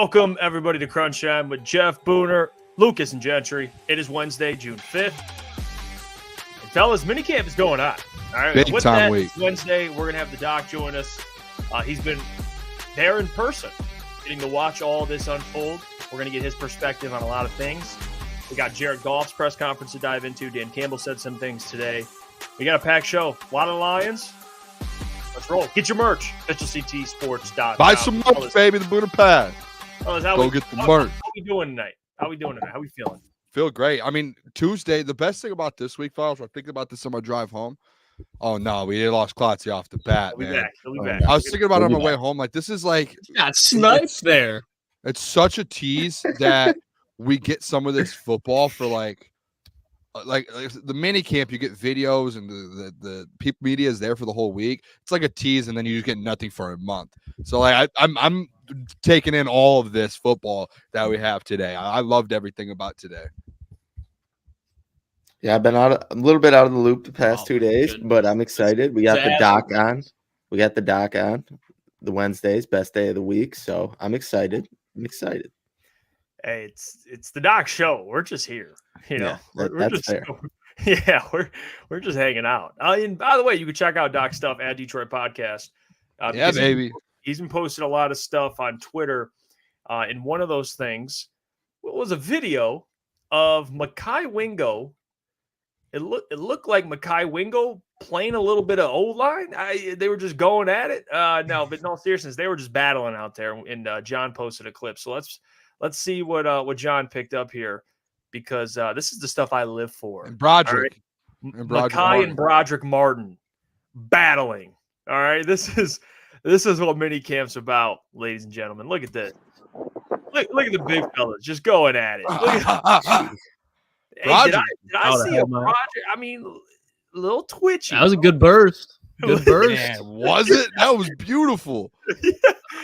Welcome, everybody, to Crunch Time with Jeff, Booner, Lukas, and Gentry. It is Wednesday, June 5th. And fellas, minicamp is going on. All right, big with time that, week. Wednesday, we're going to have the doc join us. He's been there in person, getting to watch all this unfold. We're going to get his perspective on a lot of things. We got Jared Goff's press conference to dive into. Dan Campbell said some things today. We got a packed show. A lot of Lions. Let's roll. Get your merch. HLCTsports.com. Buy some merch, baby. The Booner Pad. Go get the merch. How we doing tonight? How we feeling? Feel great. I mean, Tuesday, the best thing about this week, fellas, I was thinking about this on my drive home. Oh, no, we lost Klotz off the bat, man. He'll be back. I was thinking about it on my way home. Like, this is like... Got snipes there. It's such a tease that we get some of this football for, like the mini camp. You get videos and the people media is there for the whole week. It's like a tease, and then you just get nothing for a month. So, like, I'm taking in all of this football that we have today. I loved everything about today. Yeah, I've been a little bit out of the loop the past 2 days, but I'm excited. We got the doc on. The Wednesdays, best day of the week. So I'm excited. Hey, it's the doc show. We're just here. You know, we're just fair. Yeah, we're just hanging out. And by the way, you can check out Doc stuff at Detroit Podcast. Yeah, baby. He's been posting a lot of stuff on Twitter. And one of those things was a video of Mekhi Wingo. It looked like Mekhi Wingo playing a little bit of O-line. They were just going at it. No, but in all seriousness, they were just battling out there. And John posted a clip. So let's see what John picked up here, because this is the stuff I live for. And Broderick. Right? Mekhi and Broderick Martin battling. All right, this is what mini camp's about, ladies and gentlemen. Look at this. Look at the big fellas just going at it. Hey, did I see a Broderick? I mean, a little twitchy. That was a good burst. Good burst. Man, was it? That was beautiful.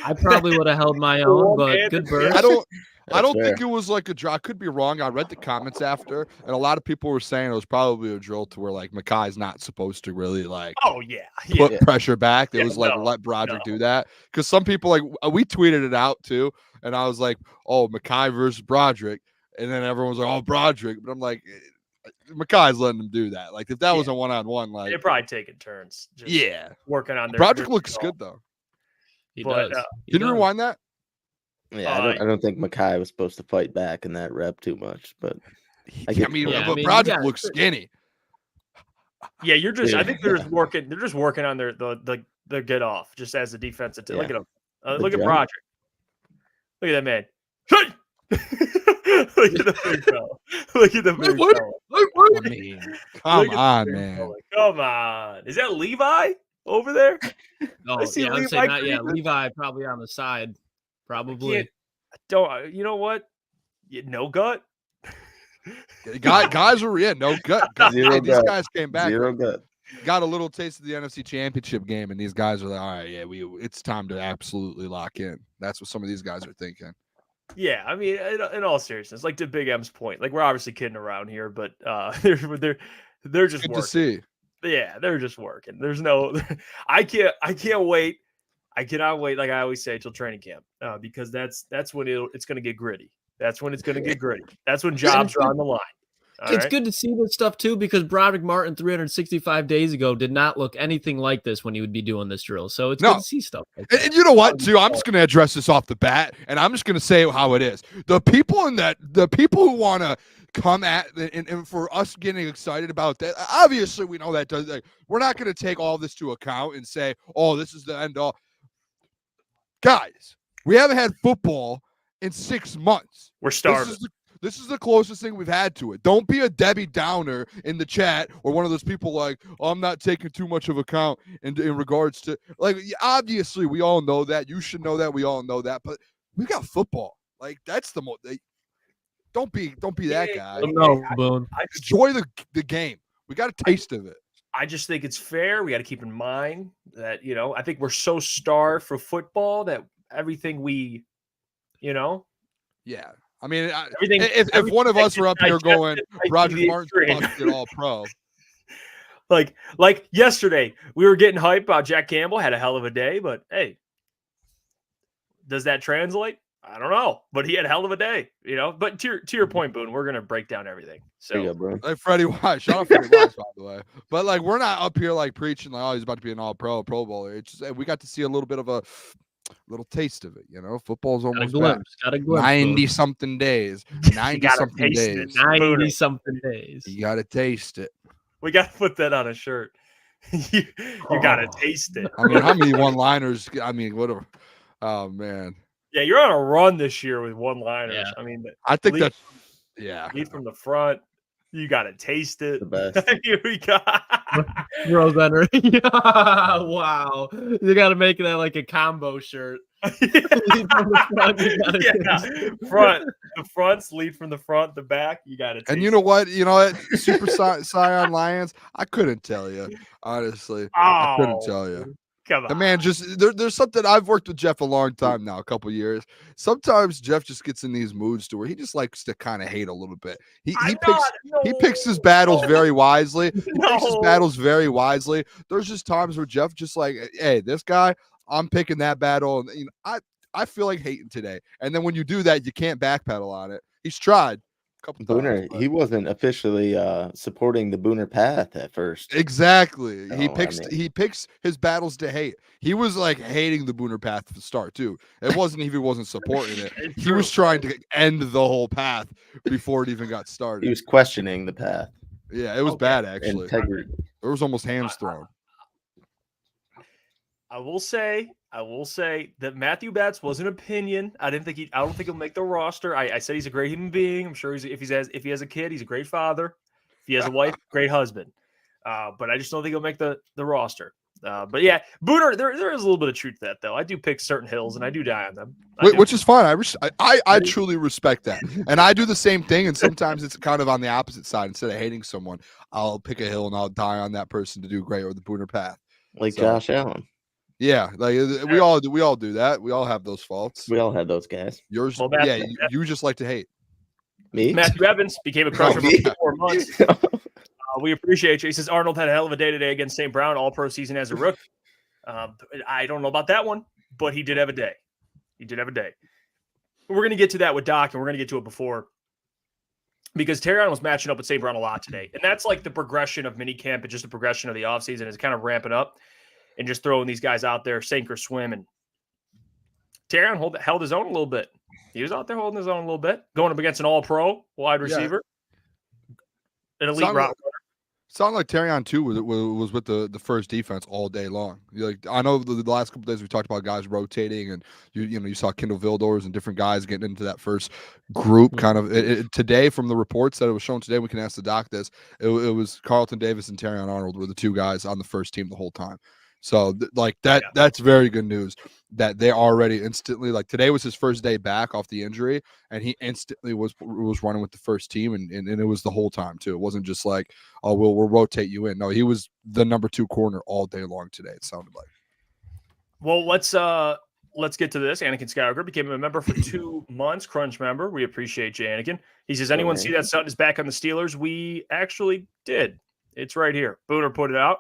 I probably would have held my own, but good burst. I don't think it was like a draw. I could be wrong. I read the comments after, and a lot of people were saying it was probably a drill to where like Mekhi's not supposed to really like put pressure back. It was like let Broderick do that, because some people like we tweeted it out too, and I was like, oh, Mekhi versus Broderick, and then everyone was like, oh, Broderick, but I'm like, Mekhi's letting him do that. Like if that was a one-on-one, like they're probably taking turns. Just working on their. Broderick looks good though. He does. Can you rewind that? Yeah, I don't think Mekhi was supposed to fight back in that rep too much, but but Broderick looks skinny. Yeah, I think they're just working. They're just working on their get off, just as a defensive team. Look at him. Look at Broderick. Look at that man. Look at the big fella. Look at the big fella. I mean, come on, man. Fella. Come on. Is that Levi over there? Oh, I see Levi probably on the side. Probably. You know what? No gut. Guys were no gut. These guys came back. Zero gut. Got a little taste of the NFC Championship game, and these guys are like, all right, it's time to absolutely lock in. That's what some of these guys are thinking. Yeah, I mean, in all seriousness, like to Big M's point, like we're obviously kidding around here, but they're just good working. To see. Yeah, they're just working. There's no, I can't wait. I cannot wait, like I always say, till training camp, because that's when it's going to get gritty. That's when it's going to get gritty. That's when jobs are on the line. It's good to see this stuff, too, because Broderick Martin 365 days ago did not look anything like this when he would be doing this drill. So it's good to see stuff like that. And you know what, too? I'm just going to address this off the bat, and I'm just going to say how it is. The people who want to come at and for us getting excited about that, obviously we know that does. Like, we're not going to take all this to account and say, oh, this is the end all. Guys, we haven't had football in 6 months. We're starving. This is the closest thing we've had to it. Don't be a Debbie Downer in the chat or one of those people like, oh, I'm not taking too much of account in regards to, like, obviously we all know that. You should know that. We all know that. But we got football. Like, that's the most. Don't be that guy. No, Boone. Enjoy the game. We got a taste of it. I just think it's fair. We got to keep in mind that, I think we're so starved for football that everything we, Yeah. I mean, if one of us were up here going, Roger Martin's busted all pro. Like yesterday, we were getting hyped about Jack Campbell, had a hell of a day, but hey, does that translate? I don't know, but he had a hell of a day, But to your point, Boone, we're gonna break down everything. So, bro. Like Freddie Wise, shout out Freddie Wise, by the way. But like, we're not up here like preaching like, oh, he's about to be an All-Pro, Pro Bowler. It's just we got to see a little bit of a little taste of it. Football's almost got a glimpse, 90-something days, 90-something days, 90-something days. You gotta taste it. We gotta put that on a shirt. you gotta taste it. I mean, how many one-liners? I mean, whatever. Oh man. Yeah, you're on a run this year with one-liners. Yeah. I mean, I think lead from the front. You got to taste it. The best. Here we go. Rose wow. You got to make that like a combo shirt. The fronts lead from the front, the back. You got to taste And you know what? Super Scion Lions, I couldn't tell you. Honestly. I couldn't tell you. Come on. The man there's something. I've worked with Jeff a long time now, a couple years. Sometimes Jeff just gets in these moods to where he just likes to kind of hate a little bit. He picks his battles very wisely. There's just times where Jeff just like, hey, this guy, I'm picking that battle, and I feel like hating today. And then when you do that, you can't backpedal on it. He's tried. Booner, he wasn't officially supporting the Booner path at first. Exactly. He picks his battles to hate. He was like hating the Booner path to start too. It wasn't even he wasn't supporting it. He was trying to end the whole path before it even got started. He was questioning the path. Yeah, it was bad actually. Integrity. There was almost hands thrown. I will say that Matthew Batts was an opinion. I don't think he'll make the roster. I said he's a great human being. I'm sure if he has a kid, he's a great father. If he has a wife, great husband. But I just don't think he'll make the roster. But yeah, Booner, there is a little bit of truth to that though. I do pick certain hills and I do die on them. Which is fine. I truly respect that. And I do the same thing. And sometimes it's kind of on the opposite side. Instead of hating someone, I'll pick a hill and I'll die on that person to do great, or the Booner path. Like Josh Allen. Yeah, like we all do that. We all have those faults. We all have those guys. Yours, you just like to hate. Me? Matthew Evans became a crusher for 4 months. We appreciate you. He says Arnold had a hell of a day today against St. Brown, all-pro season as a rookie. I don't know about that one, but he did have a day. We're going to get to that with Doc, and we're going to get to it before, because Terrion was matching up with St. Brown a lot today. And that's like the progression of minicamp and just the progression of the offseason is kind of ramping up and just throwing these guys out there, sink or swim. And Terrion held his own a little bit. He was out there holding his own a little bit, going up against an all-pro wide receiver, an elite route runner. Sounded like Terrion too was with the first defense all day long. Like, I know the last couple of days we talked about guys rotating, and you saw Kendall Vildors and different guys getting into that first group. Kind of today, from the reports that it was shown today, we can ask the doc this. It was Carlton Davis and Terrion Arnold were the two guys on the first team the whole time. So that's very good news that they already instantly, like today was his first day back off the injury, and he instantly was running with the first team, and it was the whole time too. It wasn't just like, oh, we'll rotate you in. No, he was the number 2 corner all day long today, it sounded like. Well, let's get to this. Anakin Skywalker became a member for 2 months, Crunch member. We appreciate you, Anakin. He says, anyone see that Sutton is back on the Steelers? We actually did. It's right here. Booner put it out.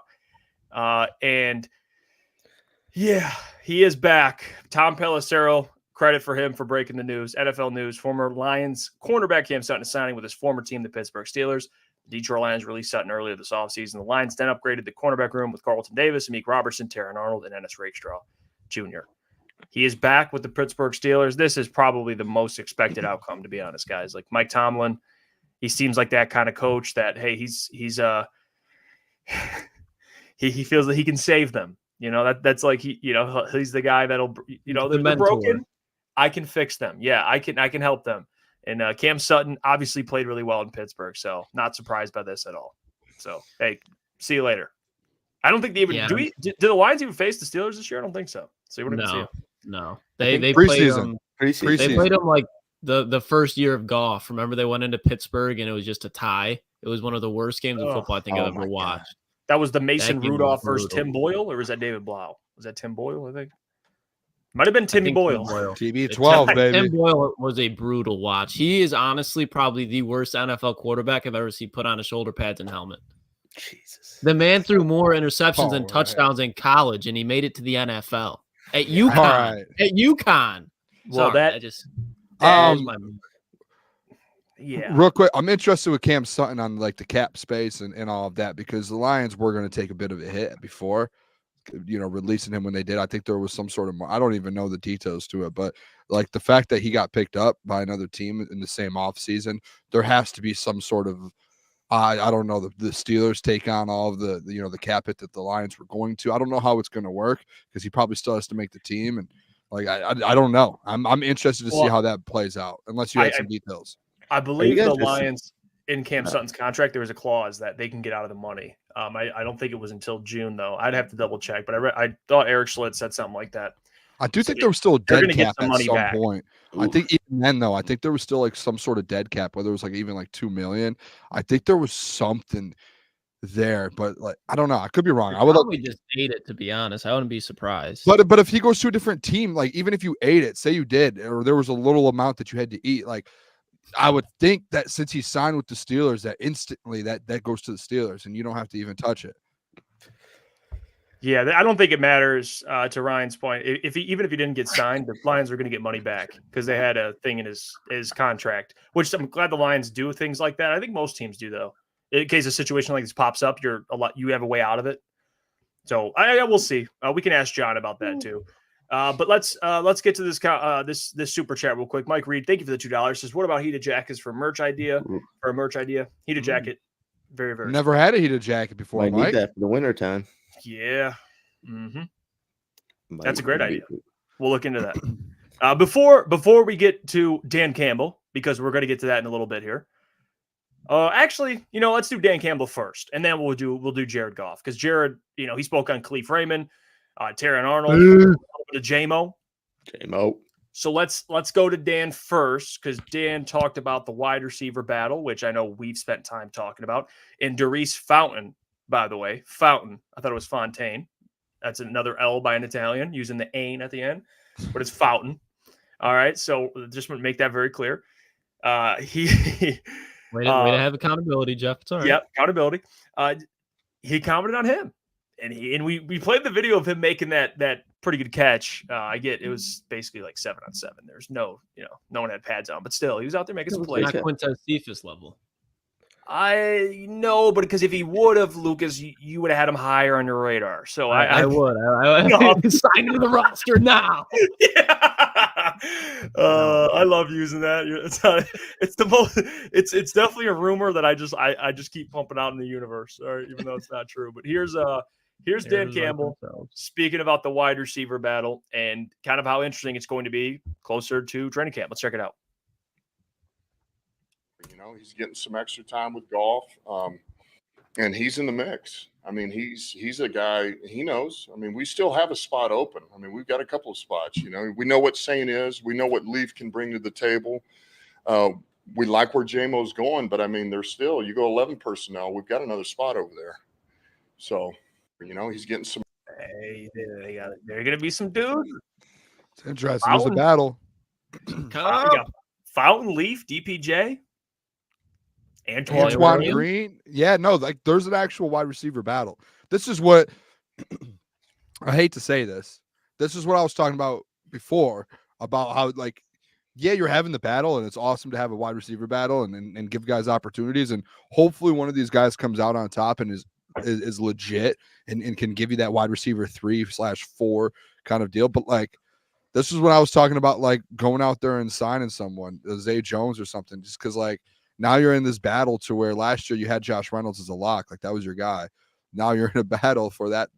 And yeah, he is back. Tom Pelissero, credit for him for breaking the news. NFL News, former Lions cornerback Cam Sutton is signing with his former team, the Pittsburgh Steelers. The Detroit Lions released Sutton earlier this offseason. The Lions then upgraded the cornerback room with Carlton Davis, Amik Robertson, Terrion Arnold, and Ennis Rakestraw Jr. He is back with the Pittsburgh Steelers. This is probably the most expected outcome, to be honest, guys. Like Mike Tomlin, he seems like that kind of coach that, hey, he's he feels that he can save them. That's like he's the guy that'll they're broken. I can fix them. Yeah, I can help them. And Cam Sutton obviously played really well in Pittsburgh, so not surprised by this at all. So hey, see you later. I don't think they even did the Lions even face the Steelers this year? I don't think so. So you wouldn't see them. No. They played them. They played them like the first year of Goff. Remember they went into Pittsburgh and it was just a tie. It was one of the worst games of football I think I've ever watched. God. That was the Mason Rudolph versus Tim Boyle, or was that David Blau? Was that Tim Boyle, I think? Might have been Timmy Boyle. TB12, baby. Tim Boyle was a brutal watch. He is honestly probably the worst NFL quarterback I've ever seen put on a shoulder pads and helmet. Jesus. The man threw more interceptions and touchdowns in college, and he made it to the NFL. At UConn. Right. At UConn. Well, Sorry, yeah. Real quick, I'm interested with Cam Sutton on like the cap space and all of that, because the Lions were going to take a bit of a hit before, releasing him when they did. I think there was some sort of, I don't even know the details to it, but like the fact that he got picked up by another team in the same offseason, there has to be some sort of, I don't know, the Steelers take on all of the the cap hit that the Lions were going to. I don't know how it's going to work, because he probably still has to make the team, and like I don't know. I'm interested to see how that plays out, unless you have some details. I believe the Lions, in Cam Sutton's contract, there was a clause that they can get out of the money. I don't think it was until June, though. I'd have to double check, but I thought Eric Schlitt said something like that. I do think there was still a dead cap at some point. Oof. I think even then, though, I think there was still like some sort of dead cap, whether it was like even like $2 million. I think there was something there, but like I don't know. I could be wrong. I would probably just ate it, to be honest. I wouldn't be surprised. But if he goes to a different team, like even if you ate it, say you did, or there was a little amount that you had to eat, like I would think that since he signed with the Steelers, that instantly that goes to the Steelers, and you don't have to even touch it. Yeah, I don't think it matters. To Ryan's point, even if he didn't get signed, the Lions are going to get money back because they had a thing in his contract. Which I'm glad the Lions do things like that. I think most teams do, though. In case a situation like this pops up, you have a way out of it. So we'll see. We can ask John about that too. But let's get to this super chat real quick. Mike Reed, thank you for the $2. Says, what about heated jackets for a merch idea? Heated jacket, very very. Never had a heated jacket before. Might Mike. need that for the winter time. Yeah, that's a great idea. We'll look into that. Before we get to Dan Campbell, because we're going to get to that in a little bit here. Actually, let's do Dan Campbell first, and then we'll do Jared Goff, because Jared, he spoke on Khalif Raymond, Terran Arnold, to JMO. So let's go to Dan first, because Dan talked about the wide receiver battle, which I know we've spent time talking about, and Darius Fountain. By the way, Fountain. I thought it was Fontaine. That's another L by an Italian, using the ain at the end, but it's Fountain. All right, so just want to make that very clear. Way to have accountability, Jeff. It's all right. Yep, accountability. He commented on him, and we played the video of him making that pretty good catch. It was basically like 7-on-7. There's no one had pads on, but still he was out there making some plays. Not Quintez Cephas level. I know, but because if he would have, Lucas, you would have had him higher on your radar. So I would. I sign to the roster now. Yeah. I love using that. It's the most. It's definitely a rumor that I just keep pumping out in the universe, even though it's not true. But here's Dan Campbell speaking about the wide receiver battle and kind of how interesting it's going to be closer to training camp. Let's check it out. He's getting some extra time with Goff, and he's in the mix. I mean, he's a guy, he knows. I mean, we still have a spot open. I mean, we've got a couple of spots, We know what Saint is. We know what Leaf can bring to the table. We like where JMO's going, but, I mean, there's still – you go 11 personnel. We've got another spot over there. So, he's getting some – Hey, there are going to be some dudes. It's interesting. There's a battle. Fountain, Leaf, DPJ. Antoine Green. Yeah, no, like there's an actual wide receiver battle. This is what I hate to say this. This is what I was talking about before, about how you're having the battle, and it's awesome to have a wide receiver battle and give guys opportunities. And hopefully one of these guys comes out on top and is legit and can give you that wide receiver 3/4 kind of deal. But this is what I was talking about, going out there and signing someone, Zay Jones or something, just because now you're in this battle to where last year you had Josh Reynolds as a lock, that was your guy. Now you're in a battle for that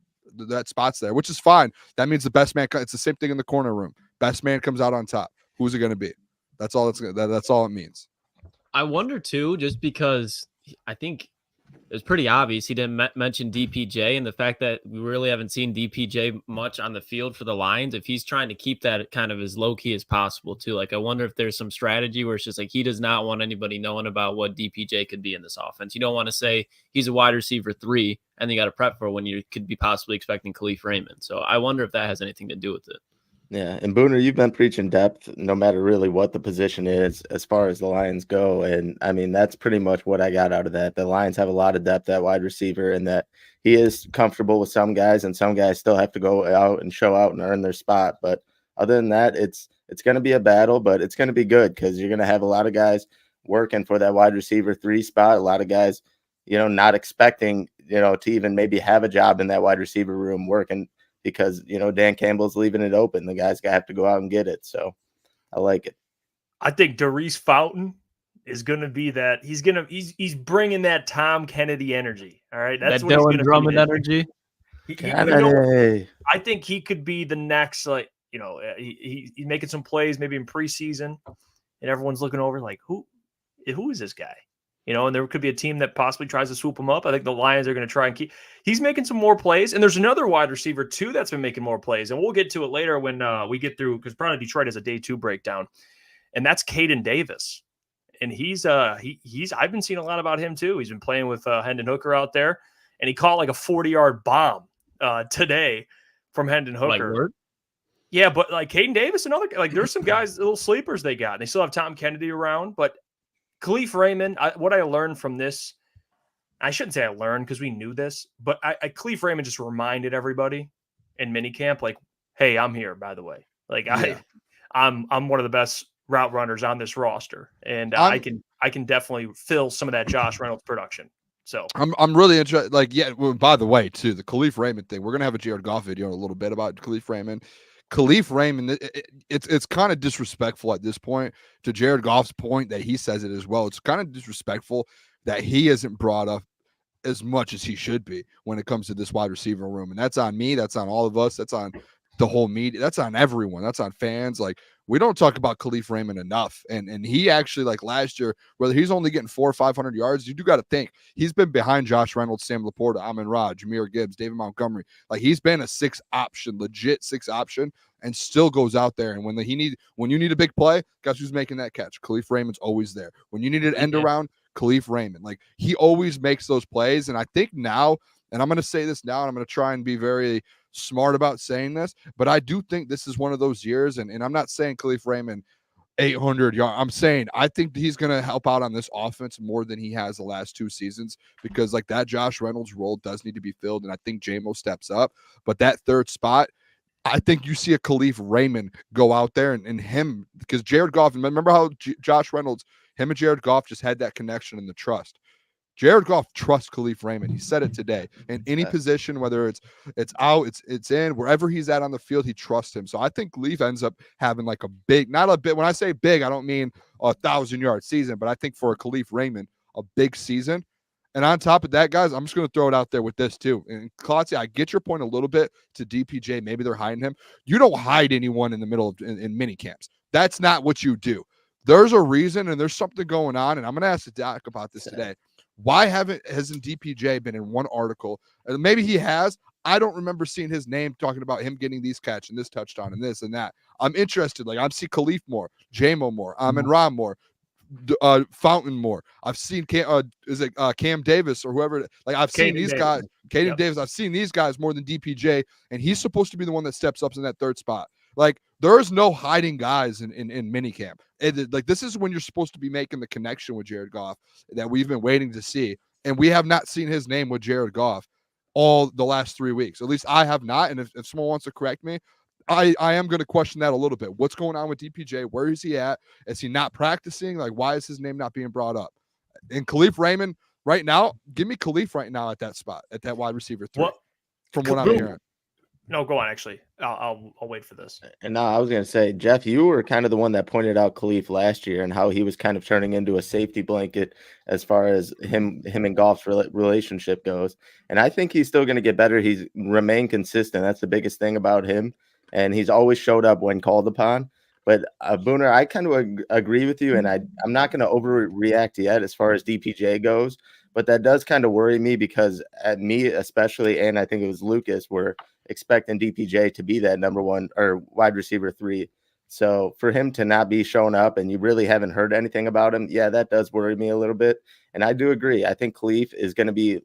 spot's there, which is fine. That means the best man. It's the same thing in the corner room. Best man comes out on top. Who's it going to be? That's all. That's all it means. I wonder too, just because I think it was pretty obvious he didn't mention DPJ, and the fact that we really haven't seen DPJ much on the field for the Lions, if he's trying to keep that kind of as low key as possible too. I wonder if there's some strategy where it's just he does not want anybody knowing about what DPJ could be in this offense. You don't want to say he's a wide receiver 3 and you got to prep for when you could be possibly expecting Khalif Raymond. So I wonder if that has anything to do with it. Yeah, and Booner, you've been preaching depth no matter really what the position is as far as the Lions go. And, I mean, that's pretty much what I got out of that. The Lions have a lot of depth at wide receiver, and that he is comfortable with some guys, and some guys still have to go out and show out and earn their spot. But other than that, it's it's going to be a battle, but it's going to be good because you're going to have a lot of guys working for that wide receiver 3 spot. A lot of guys, not expecting, to even maybe have a job in that wide receiver room working because, Dan Campbell's leaving it open. The guys have to go out and get it. So I like it. I think Darius Fountain is going to be that. He's bringing that Tom Kennedy energy. All right. That's that Dylan Drummond energy. I think he could be the next, he's making some plays maybe in preseason and everyone's looking over like, who is this guy? And there could be a team that possibly tries to swoop him up. I think the Lions are going to try and keep. He's making some more plays. And there's another wide receiver too that's been making more plays. And we'll get to it later when we get through, because probably Detroit has a day 2 breakdown. And that's Caden Davis. And he's I've been seeing a lot about him too. He's been playing with Hendon Hooker out there, and he caught like a 40-yard bomb today from Hendon Hooker. Yeah, but like Caden Davis and other, like there's some guys, little sleepers they got. And they still have Tom Kennedy around, but Khalif Raymond, what I learned from this, I shouldn't say I learned because we knew this, but Khalif Raymond just reminded everybody in minicamp, like, hey, I'm here, by the way. Like I'm one of the best route runners on this roster, and I can definitely fill some of that Josh Reynolds production. So I'm really interested. Like, well, by the way, too, the Khalif Raymond thing. We're gonna have a Jared Goff video in a little bit about Khalif Raymond. Khalif Raymond, it's kind of disrespectful at this point. To Jared Goff's point that he says it as well. It's kind of disrespectful that he isn't brought up as much as he should be when it comes to this wide receiver room, and that's on me. That's on all of us. That's on the whole media. That's on everyone. That's on fans. Like, we don't talk about Khalif Raymond enough. And he actually, like last year, whether he's only getting 400 or 500 yards, you do got to think he's been behind Josh Reynolds, Sam Laporta, Amon-Ra, Jahmyr Gibbs, David Montgomery. Like, he's been a 6 option, legit 6 option, and still goes out there. And when you need a big play, guess who's making that catch? Khalif Raymond's always there. When you need an end around, Khalif Raymond. Like, he always makes those plays. And I think now, and I'm going to say this now, and I'm going to try and be very smart about saying this, but I do think this is one of those years, and I'm not saying Khalif Raymond 800 yards. I'm saying I think he's going to help out on this offense more than he has the last 2 seasons, because like that Josh Reynolds role does need to be filled, and I think JMO steps up. But that 3rd spot, I think you see a Khalif Raymond go out there and him, because Jared Goff, remember how Josh Reynolds, him and Jared Goff just had that connection and the trust. Jared Goff trusts Khalif Raymond. He said it today. In any position, whether it's out, it's in, wherever he's at on the field, he trusts him. So I think Khalif ends up having like a big, not a bit. When I say big, I don't mean 1,000-yard season, but I think for a Khalif Raymond, a big season. And on top of that, guys, I'm just going to throw it out there with this too. And Klotz, I get your point a little bit to DPJ. Maybe they're hiding him. You don't hide anyone in the middle of in mini camps. That's not what you do. There's a reason, and there's something going on. And I'm going to ask the doc about this today. Why hasn't DPJ been in one article? Maybe he has. I don't remember seeing his name talking about him getting these catch and this touchdown and this and that. I'm interested. Like, I've seen Khalif more, JMO more, Amon-Ra more, Fountain more. I've seen Cam Davis or whoever. Like, I've seen these guys, Caden Davis. I've seen these guys more than DPJ, and he's supposed to be the one that steps up in that 3rd spot. Like, there's no hiding guys in minicamp. Like, this is when you're supposed to be making the connection with Jared Goff that we've been waiting to see. And we have not seen his name with Jared Goff all the last 3 weeks. At least I have not. And if someone wants to correct me, I am going to question that a little bit. What's going on with DPJ? Where is he at? Is he not practicing? Like, why is his name not being brought up? And Khalif Raymond right now, give me Khalif right now at that spot, at that wide receiver 3, from what I'm hearing. No, go on. Actually, I'll wait for this. And now I was going to say, Jeff, you were kind of the one that pointed out Khalif last year and how he was kind of turning into a safety blanket as far as him and Goff's relationship goes. And I think he's still going to get better. He's remained consistent. That's the biggest thing about him. And he's always showed up when called upon. But Booner, I kind of agree with you, and I'm not going to overreact yet as far as DPJ goes. But that does kind of worry me because at me especially, and I think it was Lucas, were expecting DPJ to be that number 1 or wide receiver 3. So for him to not be shown up and you really haven't heard anything about him, yeah, that does worry me a little bit. And I do agree. I think Khalif is going to be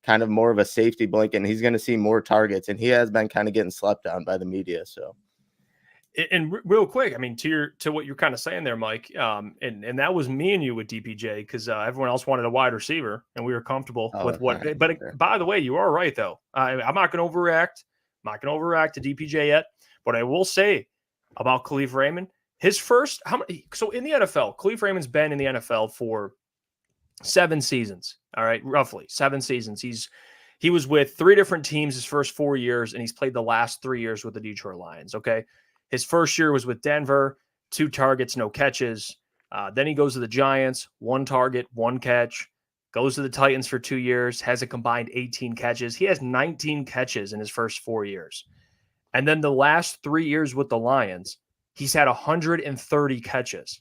kind of more of a safety blanket, and he's going to see more targets, and he has been kind of getting slept on by the media. So. And real quick, I mean, to what you're kind of saying there, Mike, and that was me and you with DPJ, because everyone else wanted a wide receiver, and we were comfortable with what. Right. But by the way, you are right, though. I'm not going to overreact. I'm not going to overreact to DPJ yet. But I will say about Khalif Raymond, His first, how many? So in the NFL, Khalif Raymond's been in the NFL for 7 seasons. All right, roughly 7 seasons. He was with 3 different teams his first 4 years, and he's played the last 3 years with the Detroit Lions. Okay, his first year was with Denver, 2 targets, no catches. Then he goes to the Giants, 1 target, 1 catch. Goes to the Titans for 2 years, has a combined 18 catches. He has 19 catches in his first 4 years. And then the last 3 years with the Lions, he's had 130 catches.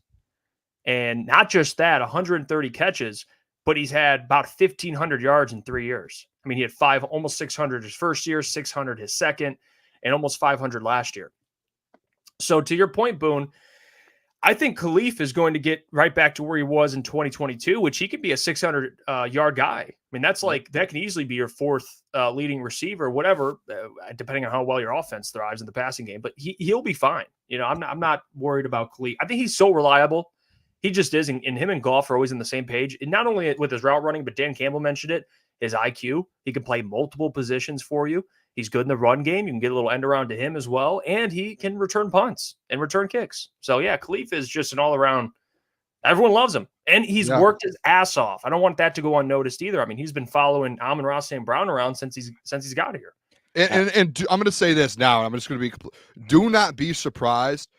And not just that, 130 catches, but he's had about 1,500 yards in 3 years. I mean, he had almost 600 his first year, 600 his second, and almost 500 last year. So to your point, Boone, I think Khalif is going to get right back to where he was in 2022, which he could be a 600-yard guy. I mean, that can easily be your 4th leading receiver, whatever, depending on how well your offense thrives in the passing game. But he'll be fine. I'm not worried about Khalif. I think he's so reliable. He just is, and him and Goff are always on the same page. And not only with his route running, but Dan Campbell mentioned it, his IQ. He can play multiple positions for you. He's good in the run game. You can get a little end around to him as well. And he can return punts and return kicks. So, yeah, Khalif is just an all-around – everyone loves him. And he's worked his ass off. I don't want that to go unnoticed either. I mean, he's been following Amon-Ra St. Brown around since he's got here. And I'm going to say this now. I'm just going to be – do not be surprised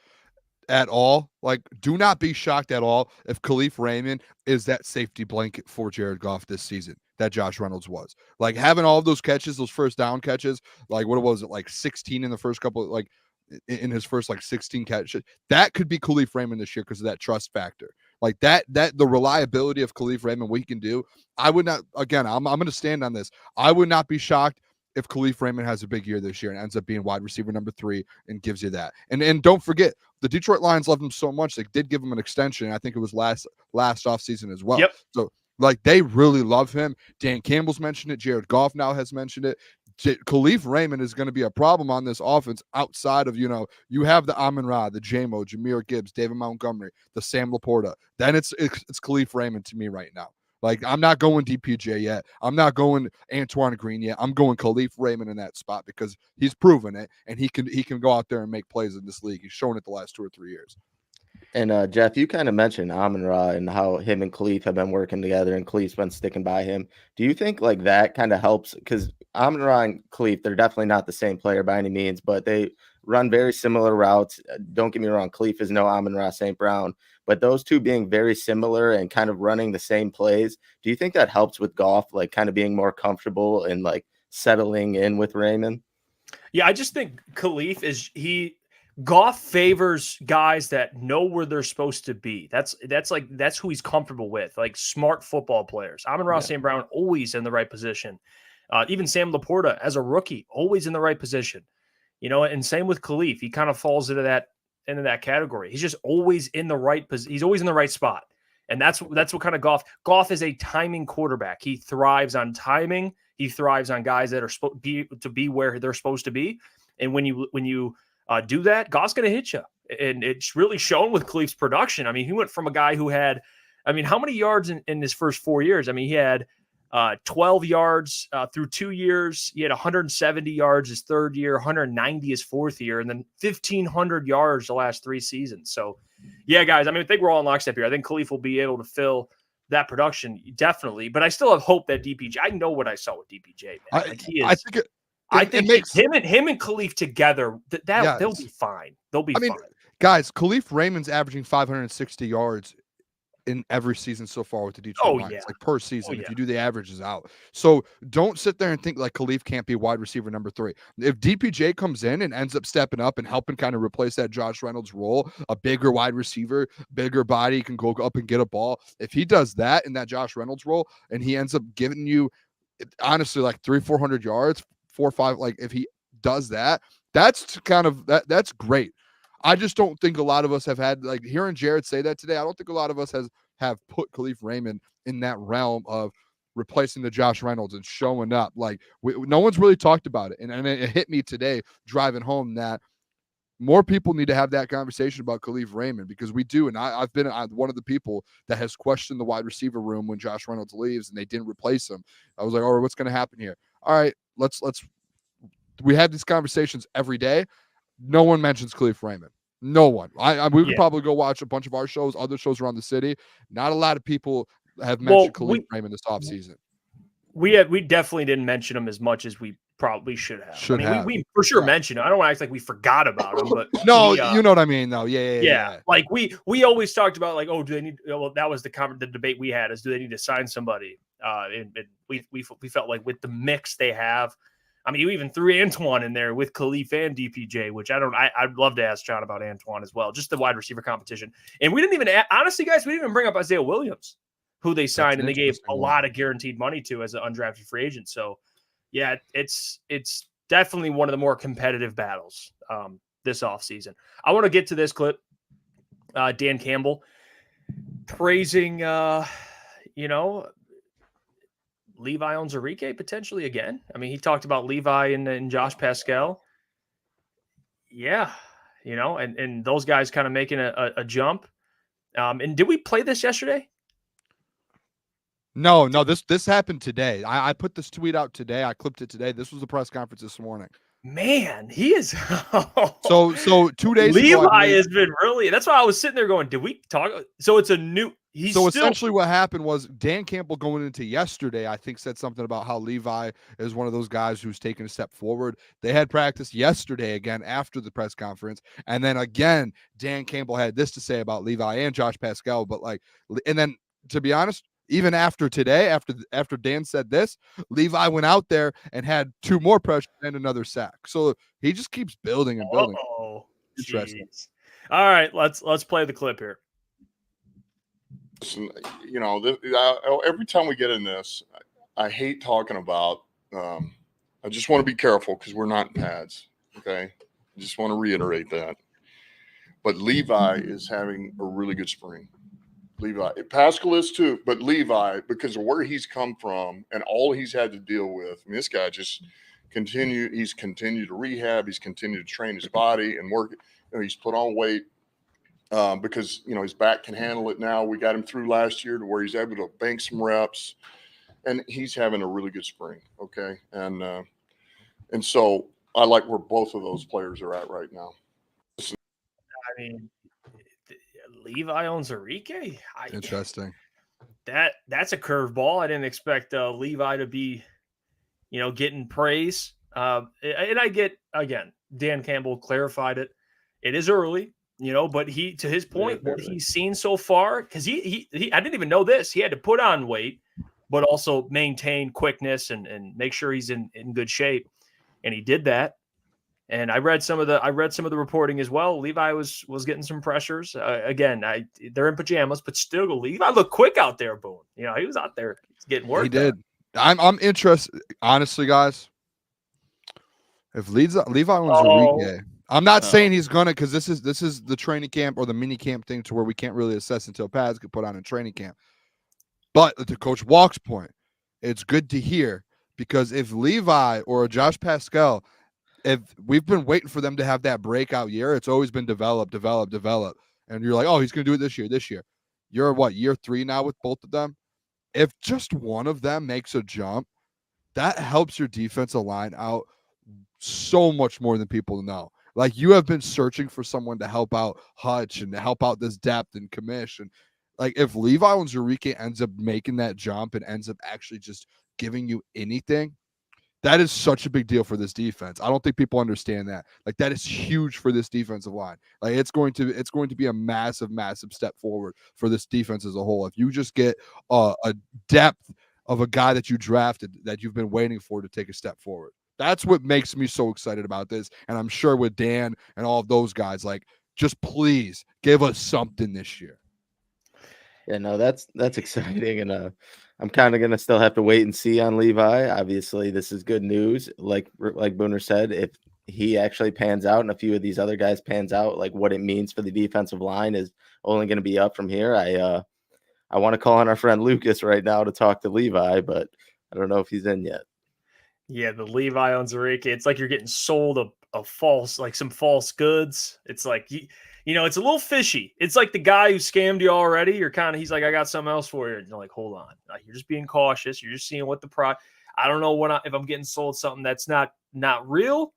at all. Like, do not be shocked at all if Khalif Raymond is that safety blanket for Jared Goff this season that Josh Reynolds was. Like, having all of those catches, those first down catches, like, what was it, like 16 in the first couple, like in his first like 16 catches, that could be Khalif Raymond this year because of that trust factor. Like that the reliability of Khalif Raymond, what he can do. I would not, again, I'm going to stand on this. I would not be shocked if Khalif Raymond has a big year this year and ends up being wide receiver number 3 and gives you that. And don't forget, the Detroit Lions loved him so much, they did give him an extension. I think it was last offseason as well. Yep. So, like, they really love him. Dan Campbell's mentioned it. Jared Goff now has mentioned it. Khalif Raymond is going to be a problem on this offense outside of, you have the Amon-Ra, the J-Mo, Jahmyr Gibbs, David Montgomery, the Sam Laporta. Then it's Khalif Raymond to me right now. Like, I'm not going DPJ yet. I'm not going Antoine Green yet. I'm going Khalif Raymond in that spot because he's proven it, and he can go out there and make plays in this league. He's shown it the last 2 or 3 years. And Jeff, you kind of mentioned Amon-Ra and how him and Khalif have been working together, and Khalif's been sticking by him. Do you think like that kind of helps? Because Amon-Ra and Khalif, they're definitely not the same player by any means, but they run very similar routes. Don't get me wrong, Khalif is no Amon-Ra St. Brown, but those two being very similar and kind of running the same plays, do you think that helps with Goff, like kind of being more comfortable and like settling in with Raymond? Yeah, I just think Khalif Goff favors guys that know where they're supposed to be. That's who he's comfortable with, like smart football players. Amon-Ra St. Brown always in the right position. Even Sam Laporta as a rookie, always in the right position. And same with Khalif. He kind of falls into that category. He's just always in the right position. He's always in the right spot. And that's what kind of Goff is a timing quarterback. He thrives on timing. He thrives on guys that are supposed to be where they're supposed to be. And when you do that, Goff's going to hit you. And it's really shown with Khalif's production. I mean, he went from a guy who had, how many yards in his first 4 years? I mean, he had 12 yards through 2 years. He had 170 yards his 3rd year, 190 his 4th year, and then 1,500 yards the last 3 seasons. So, yeah, guys, I think we're all in lockstep here. I think Khalif will be able to fill that production, definitely. But I still have hope that DPJ, I know what I saw with DPJ, man. I think him and Khalif together, they'll be fine. They'll be fine. Guys, Khalif Raymond's averaging 560 yards in every season so far with the Detroit Lions, like per season, if you do the averages out. So don't sit there and think like Khalif can't be wide receiver number 3. If DPJ comes in and ends up stepping up and helping kind of replace that Josh Reynolds role, a bigger wide receiver, bigger body, can go up and get a ball. If he does that in that Josh Reynolds role and he ends up giving you, honestly, like 300-400 yards, 4 or 5, like if he does that, that's kind of that's great. I just don't think a lot of us have had, like, hearing Jared say that today, I don't think a lot of us have put Khalif Raymond in that realm of replacing the Josh Reynolds and showing up. Like, no one's really talked about it. And it hit me today driving home that more people need to have that conversation about Khalif Raymond, because we do. And I've been one of the people that has questioned the wide receiver room when Josh Reynolds leaves and they didn't replace him. I was like, all right, what's going to happen here? All right, we have these conversations every day. No one mentions Khalif Raymond. No one. We could probably go watch a bunch of our shows, other shows around the city. Not a lot of people have mentioned Khalif Raymond this offseason. We definitely didn't mention him as much as we probably should have. We for sure mentioned him. I don't want to act like we forgot about him, but no, you know what I mean, though. Yeah. Like we always talked about like, oh, do they need? Well, that was the debate we had is do they need to sign somebody? And we felt like with the mix they have. I mean, you even threw Antoine in there with Khalif and DPJ, which I'd love to ask John about Antoine as well, just the wide receiver competition. And we didn't even, honestly, guys, we didn't even bring up Isaiah Williams, who they signed and they gave a lot of guaranteed money to as an undrafted free agent. So, yeah, it's definitely one of the more competitive battles this offseason. I want to get to this clip. Dan Campbell praising, Levi Onwuzurike potentially again. I mean, he talked about Levi and Josh Pascal. Yeah, and those guys kind of making a jump. And did we play this yesterday? No, this happened today. I put this tweet out today. I clipped it today. This was the press conference this morning. Man, he is. so 2 days Levi ago, has been really. That's why I was sitting there going, did we talk? So it's a new. Essentially what happened was Dan Campbell going into yesterday, I think, said something about how Levi is one of those guys who's taken a step forward. They had practice yesterday again after the press conference. And then again, Dan Campbell had this to say about Levi and Josh Pascal. But and then to be honest, even after today, after Dan said this, Levi went out there and had 2 more pressures and another sack. So he just keeps building and building. Oh, interesting. All right, let's play the clip here. Every time we get in this, I hate talking about. I just want to be careful because we're not in pads. Okay, I just want to reiterate that. But Levi is having a really good spring. Levi, Pascal is too, but Levi, because of where he's come from and all he's had to deal with. I mean, this guy just he's continued to rehab. He's continued to train his body and work. He's put on weight because, his back can handle it now. We got him through last year to where he's able to bank some reps, and he's having a really good spring. Okay. And so I like where both of those players are at right now. I mean, Levi Onwuzurike. Interesting. That's a curveball. I didn't expect Levi to be, getting praise. And I get, again, Dan Campbell clarified it. It is early, but to his point, what he's seen so far, because he I didn't even know this. He had to put on weight, but also maintain quickness and make sure he's in good shape. And he did that. And I read some of the reporting as well. Levi was getting some pressures. Again, they're in pajamas, but still, Levi looked quick out there. Boone, he was out there getting work. He did. I'm interested, honestly, guys. If Levi Onwuzurike, I'm not saying he's gonna, because this is the training camp or the mini camp thing to where we can't really assess until pads get put on in training camp. But to Coach Walk's point, it's good to hear, because if Levi or Josh Pascal, if we've been waiting for them to have that breakout year, it's always been develop. And you're like, oh, he's going to do it this year. You're what, year 3 now with both of them? If just one of them makes a jump, that helps your defensive line out so much more than people know. Like, you have been searching for someone to help out Hutch and to help out this depth and commish. And like, if Levi Onwuzurike ends up making that jump and ends up actually just giving you anything, that is such a big deal for this defense. I don't think people understand that. Like, that is huge for this defensive line. Like, it's going to be a massive step forward for this defense as a whole. If you just get a depth of a guy that you drafted that you've been waiting for to take a step forward. That's what makes me so excited about this. And I'm sure with Dan and all of those guys, like, just please give us something this year. Yeah, no, that's exciting. And I'm kind of going to still have to wait and see on Levi. Obviously, this is good news. Like Booner said, if he actually pans out and a few of these other guys pans out, like, what it means for the defensive line is only going to be up from here. I want to call on our friend Lukas right now to talk to Levi, but I don't know if he's in yet. Yeah, the Levi Onwuzurike, it's like you're getting sold a false, like some false goods. It's like, it's a little fishy. It's like the guy who scammed you already. He's like, I got something else for you. And you're like, hold on. Like, you're just being cautious. You're just seeing what I don't know if I'm getting sold something that's not real,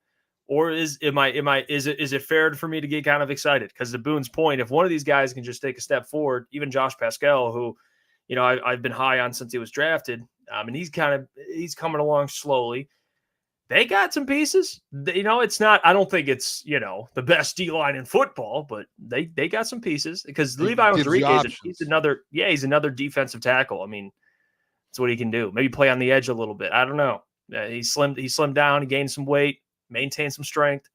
Or is it fair for me to get kind of excited? Because to Boone's point, if one of these guys can just take a step forward, even Josh Pascal, who, I've been high on since he was drafted, and he's coming along slowly. They got some pieces. It's not. I don't think it's the best D line in football, but they got some pieces because Levi Onwuzurike he's another defensive tackle. I mean, that's what he can do. Maybe play on the edge a little bit. I don't know. He slimmed down. He gained some weight. Maintain some strength.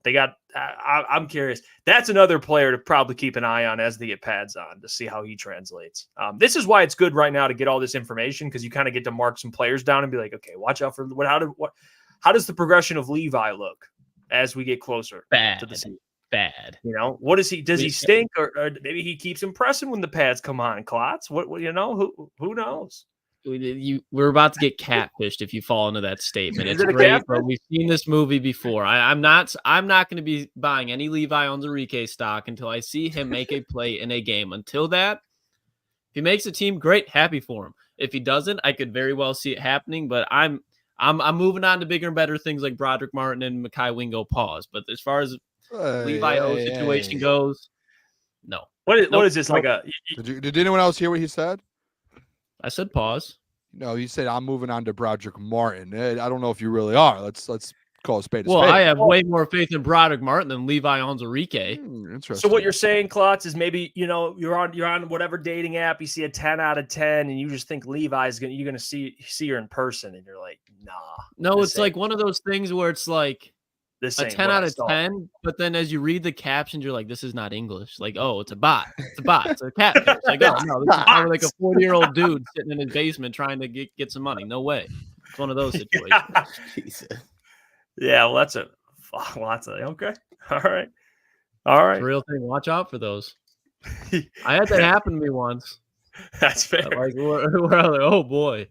They got. I'm curious. That's another player to probably keep an eye on as they get pads on to see how he translates. This is why it's good right now to get all this information because you kind of get to mark some players down and be like, okay, watch out for how does the progression of Levi look as we get closer to the season? Bad. What is he? Does he stink or maybe he keeps impressing when the pads come on? Klotz, what who knows? We're about to get catfished if you fall into that statement. It's great, but we've seen this movie before. I'm not going to be buying any Levi Onwuzurike stock until I see him make a play in a game. Until that, if he makes a team, great, happy for him. If he doesn't, I could very well see it happening. But I'm moving on to bigger and better things like Broderick Martin and Mekhi Wingo. Pause. But as far as Levi O situation goes, no. What is this like a? Did anyone else hear what he said? I said pause. No, he said I'm moving on to Broderick Martin. I don't know if you really are. Let's call a spade a spade. Well, I have way more faith in Broderick Martin than Levi Onwuzurike. Interesting. So what you're saying, Klotz, is maybe you're on whatever dating app, you see a 10 out of 10, and you just think Levi's you're gonna see her in person, and you're like, nah. No, it's like one of those things where it's like a 10 out of 10, but then as you read the captions, you're like, this is not English. Like, oh, it's a bot. It's a bot. It's a catfish. Like, oh, no, this is probably like a 40-year-old dude sitting in his basement trying to get some money. No way. It's one of those situations. Jesus. Yeah, well, that's okay. All right. It's a real thing. Watch out for those. I had that happen to me once. That's fair. Like, we're like, oh boy.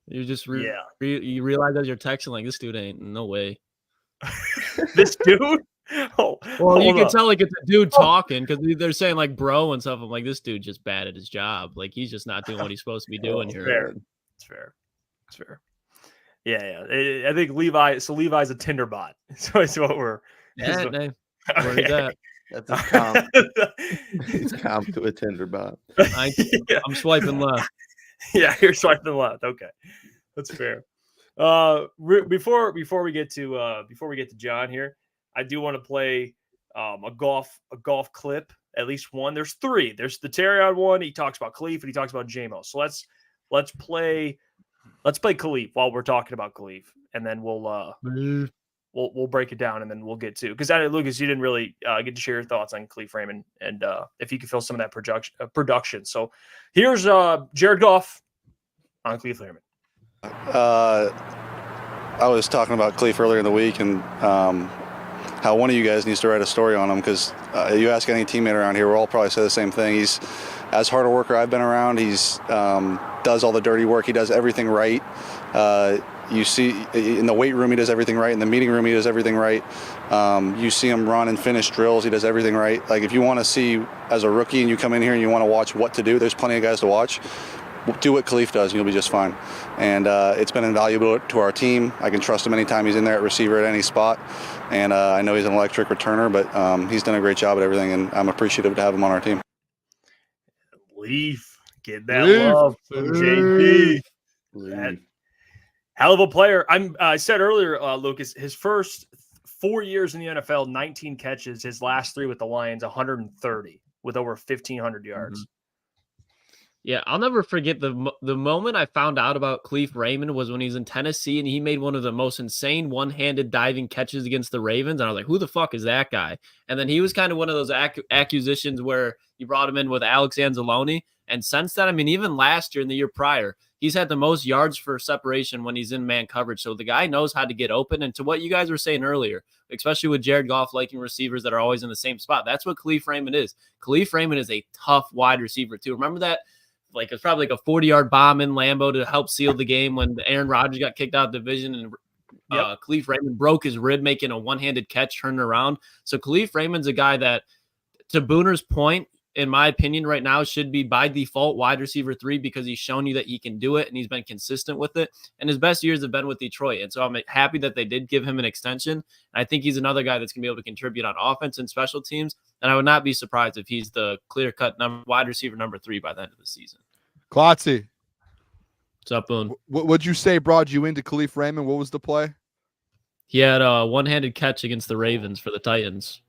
You just you realize as you're texting, like, this dude ain't no way. This dude? Oh, well, you can tell like it's a dude talking because they're saying like bro and stuff. I'm like, this dude just bad at his job. Like he's just not doing what he's supposed to be doing here. It's fair. Yeah. I think Levi's a Tinder bot. So it's what we're. Yeah, where's that? That's a comp. It's comp to a Tinder bot. I'm swiping left. Yeah, you're swiping left. Okay, that's fair. Before we get to John here, I do want to play a golf clip, at least one. There's three. There's the Terrion one. He talks about Khalif and he talks about JMO. So let's play Khalif while we're talking about Khalif, and then we'll break it down and then we'll get to because Lucas, you didn't really get to share your thoughts on Khalif Raymond and if you could fill some of that production. So here's Jared Goff on Khalif Raymond. I was talking about Khalif earlier in the week and how one of you guys needs to write a story on him because you ask any teammate around here, we'll all probably say the same thing. He's as hard a worker I've been around. He's does all the dirty work. He does everything right. You see in the weight room, he does everything right. In the meeting room, he does everything right. You see him run and finish drills. He does everything right. Like if you want to see as a rookie and you come in here and you want to watch what to do, there's plenty of guys to watch. Do what Khalif does and you'll be just fine. And it's been invaluable to our team. I can trust him anytime he's in there at receiver at any spot. And I know he's an electric returner, but he's done a great job at everything, and I'm appreciative to have him on our team. Leaf, get that love from JP. Hell of a player. I said earlier, Lucas, his first 4 years in the NFL, 19 catches. His last 3 with the Lions, 130 with over 1,500 yards. Mm-hmm. Yeah, I'll never forget the moment I found out about Khalif Raymond was when he was in Tennessee and he made one of the most insane one-handed diving catches against the Ravens. And I was like, who the fuck is that guy? And then he was kind of one of those acquisitions where you brought him in with Alex Anzalone. And since then, I mean, even last year and the year prior, he's had the most yards for separation when he's in man coverage. So the guy knows how to get open. And to what you guys were saying earlier, especially with Jared Goff liking receivers that are always in the same spot, that's what Khalif Raymond is. Khalif Raymond is a tough wide receiver too. Remember that? Like it's probably like a 40-yard bomb in Lambeau to help seal the game when Aaron Rodgers got kicked out of the division and Khalif Raymond broke his rib making a one-handed catch, turning around. So Khalif Raymond's a guy that, to Booner's point, in my opinion, right now should be by default wide receiver 3 because he's shown you that he can do it and he's been consistent with it. And his best years have been with Detroit. And so I'm happy that they did give him an extension. I think he's another guy that's going to be able to contribute on offense and special teams. And I would not be surprised if he's the clear-cut wide receiver number 3 by the end of the season. Klotzy. What's up, Boone? What'd you say brought you into Khalif Raymond? What was the play? He had a one-handed catch against the Ravens for the Titans.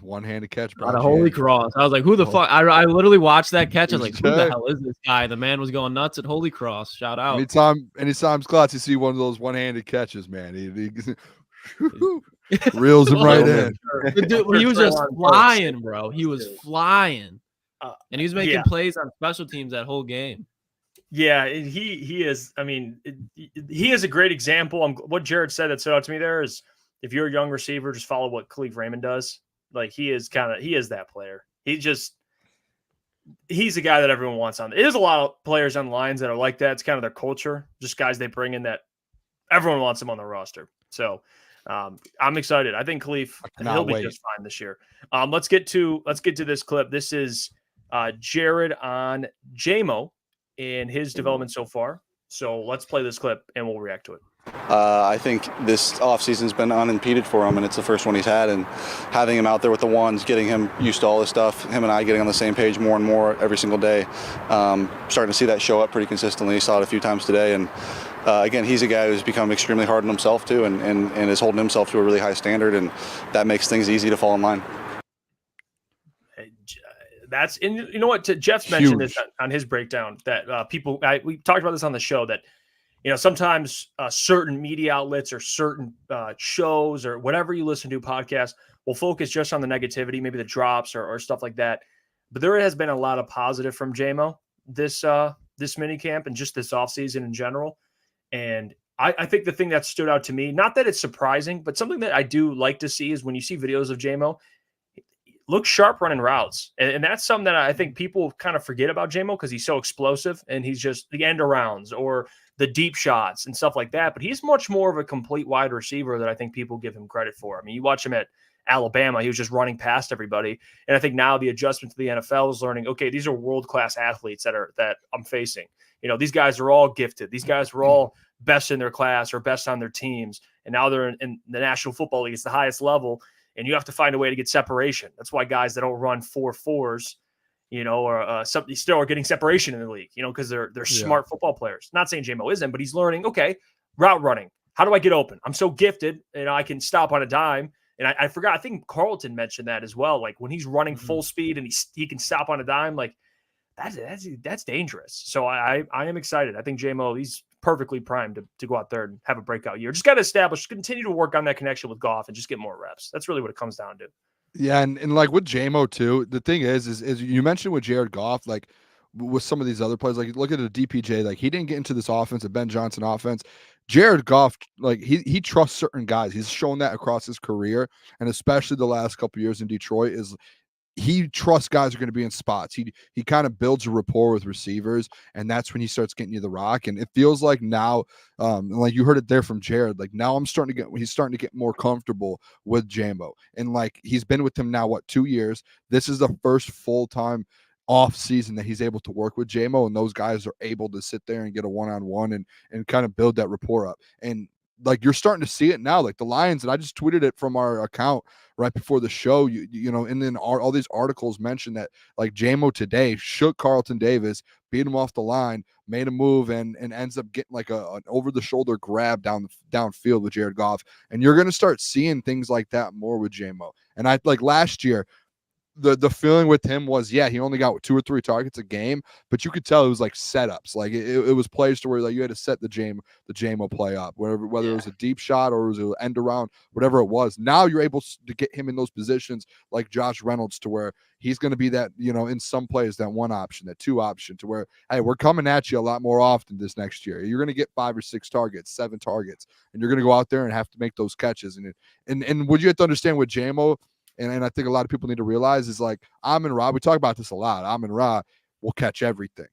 One-handed catch, bro. Holy cross. I was like, who the fuck? I literally watched that catch. I was like, who the hell is this guy? The man was going nuts at Holy Cross. Shout out. Anytime Klotzy see one of those one-handed catches, man, he reels him right in. Dude, he was just flying, bro. He was flying. And he was making plays on special teams that whole game. Yeah, he is. I mean, he is a great example. What Jared said that stood out to me there is, if you're a young receiver, just follow what Khalif Raymond does. Like, he is that player. He's a guy that everyone wants on. There's a lot of players on lines that are like that. It's kind of their culture. Just guys they bring in that everyone wants them on the roster. So I'm excited. I think Khalif, he'll be just fine this year. Let's get to this clip. This is Jared on JMO and his development so far. So let's play this clip and we'll react to it. I think this offseason's been unimpeded for him, and it's the first one he's had. And having him out there with the ones, getting him used to all this stuff, him and I getting on the same page more and more every single day, starting to see that show up pretty consistently. Saw it a few times today. And again, he's a guy who's become extremely hard on himself too, and is holding himself to a really high standard, and that makes things easy to fall in line. That's in. You know what? Jeff's mentioned this on his breakdown that we talked about this on the show that, you know, sometimes certain media outlets or certain shows or whatever you listen to, podcasts, will focus just on the negativity, maybe the drops or stuff like that. But there has been a lot of positive from JMO this mini camp and just this offseason in general. And I think the thing that stood out to me, not that it's surprising, but something that I do like to see is when you see videos of JMO, looks sharp running routes. And that's something that I think people kind of forget about JMO because he's so explosive and he's just the end arounds or the deep shots and stuff like that. But he's much more of a complete wide receiver that I think people give him credit for. I mean, you watch him at Alabama, he was just running past everybody. And I think now the adjustment to the NFL is learning, okay, these are world-class athletes that I'm facing. You know, these guys are all gifted. These guys were all best in their class or best on their teams. And now they're in the National Football League. It's the highest level. And you have to find a way to get separation. That's why guys that don't run 4.4s, you know, or something still are getting separation in the league, you know, because they're smart football players. Not saying JMO isn't, but he's learning, okay, route running. How do I get open? I'm so gifted and I can stop on a dime. And I forgot, I think Carlton mentioned that as well. Like when he's running full speed and he can stop on a dime, like that's dangerous. So I am excited. I think JMO, he's perfectly primed to go out there and have a breakout year. Just got to continue to work on that connection with Goff and just get more reps. That's really what it comes down to. Yeah, and like with JMO too, the thing is you mentioned with Jared Goff, like with some of these other players, like look at the DPJ, like he didn't get into this offense, a Ben Johnson offense. Jared Goff, like he trusts certain guys. He's shown that across his career, and especially the last couple of years in Detroit, is he trusts guys are going to be in spots. He kind of builds a rapport with receivers, and that's when he starts getting you the rock. And it feels like now, like you heard it there from Jared, like now he's starting to get more comfortable with JMO. And like he's been with him now, 2 years? This is the first full-time off season that he's able to work with JMO, and those guys are able to sit there and get a one-on-one and kind of build that rapport up. And like you're starting to see it now, like the Lions, and I just tweeted it from our account right before the show, you know, and then all these articles mentioned that like JMO today shook Carlton Davis, beat him off the line, made a move, and ends up getting like an over-the-shoulder grab downfield with Jared Goff. And you're going to start seeing things like that more with JMO. And I like last year, the feeling with him was, yeah, he only got 2 or 3 targets a game, but you could tell it was like setups. Like it was plays to where like you had to set the JMO play up, whether it was a deep shot or it was an end around, whatever it was. Now you're able to get him in those positions like Josh Reynolds to where he's going to be that, you know, in some plays, that 1 option, that 2 option, to where, hey, we're coming at you a lot more often this next year. You're going to get 5 or 6 targets, 7 targets, and you're going to go out there and have to make those catches. And what you have to understand with JMO, and I think a lot of people need to realize is like Amon-Ra, we talk about this a lot. Amon-Ra will catch everything.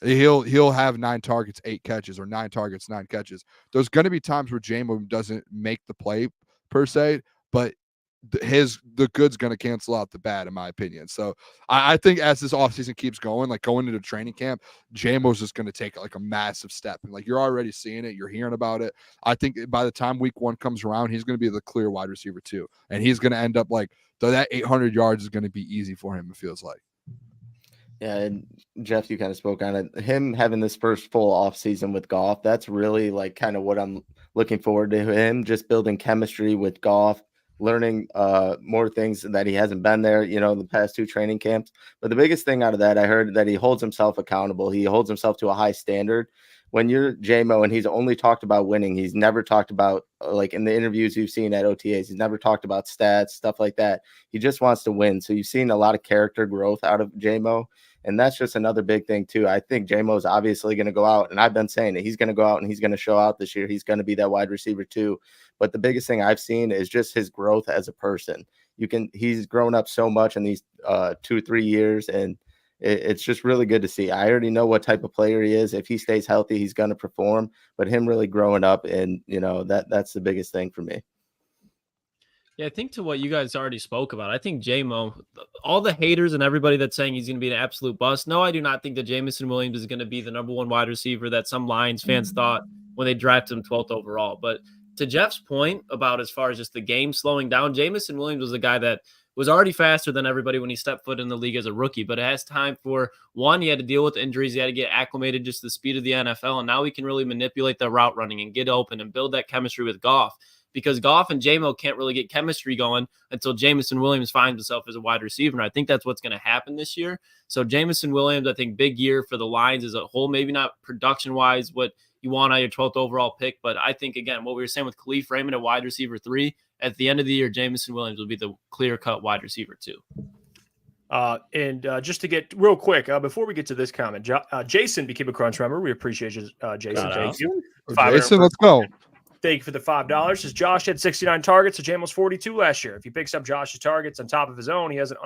He'll have 9 targets, 8 catches, or 9 targets, 9 catches. There's going to be times where JMO doesn't make the play per se, but the good's going to cancel out the bad, in my opinion. So I think as this offseason keeps going, like going into training camp, Jamo's just going to take like a massive step. And like you're already seeing it, you're hearing about it. I think by the time week 1 comes around, he's going to be the clear wide receiver 2. And he's going to end up like that 800 yards is going to be easy for him, it feels like. Yeah, and Jeff, you kind of spoke on it. Him having this first full off season with Goff, that's really like kind of what I'm looking forward to him, just building chemistry with Goff, learning more things that he hasn't been there, you know, the past 2 training camps. But the biggest thing out of that, I heard that he holds himself accountable. He holds himself to a high standard. When you're JMO and he's only talked about winning, he's never talked about, like in the interviews you've seen at OTAs, he's never talked about stats, stuff like that. He just wants to win. So you've seen a lot of character growth out of JMO. And that's just another big thing too. I think JMO is obviously going to go out, and I've been saying it. He's going to go out and he's going to show out this year. He's going to be that wide receiver too. But the biggest thing I've seen is just his growth as a person. He's grown up so much in these 2-3 years, and it's just really good to see. I already know what type of player he is. If he stays healthy, he's going to perform. But him really growing up, and you know that's the biggest thing for me. Yeah, I think to what you guys already spoke about, I think J-Mo, all the haters and everybody that's saying he's going to be an absolute bust. No, I do not think that Jameson Williams is going to be the number 1 wide receiver that some Lions fans thought when they drafted him 12th overall. But to Jeff's point about as far as just the game slowing down, Jameson Williams was a guy that was already faster than everybody when he stepped foot in the league as a rookie. But it has time for, one, he had to deal with injuries. He had to get acclimated just to the speed of the NFL. And now he can really manipulate the route running and get open and build that chemistry with Goff. Because Goff and J-Mo can't really get chemistry going until Jameson Williams finds himself as a wide receiver. And I think that's what's going to happen this year. So Jameson Williams, I think big year for the Lions as a whole, maybe not production-wise what you want on your 12th overall pick. But I think, again, what we were saying with Khalif Raymond at wide receiver 3, at the end of the year, Jameson Williams will be the clear-cut wide receiver 2. And just to get real quick, before we get to this comment, Jason became a crunch member. We appreciate you, Jason. Thank you. Jason, let's go. Thank you for the $5. Says Josh had 69 targets, so Jameis 42 last year. If he picks up Josh's targets on top of his own, he has an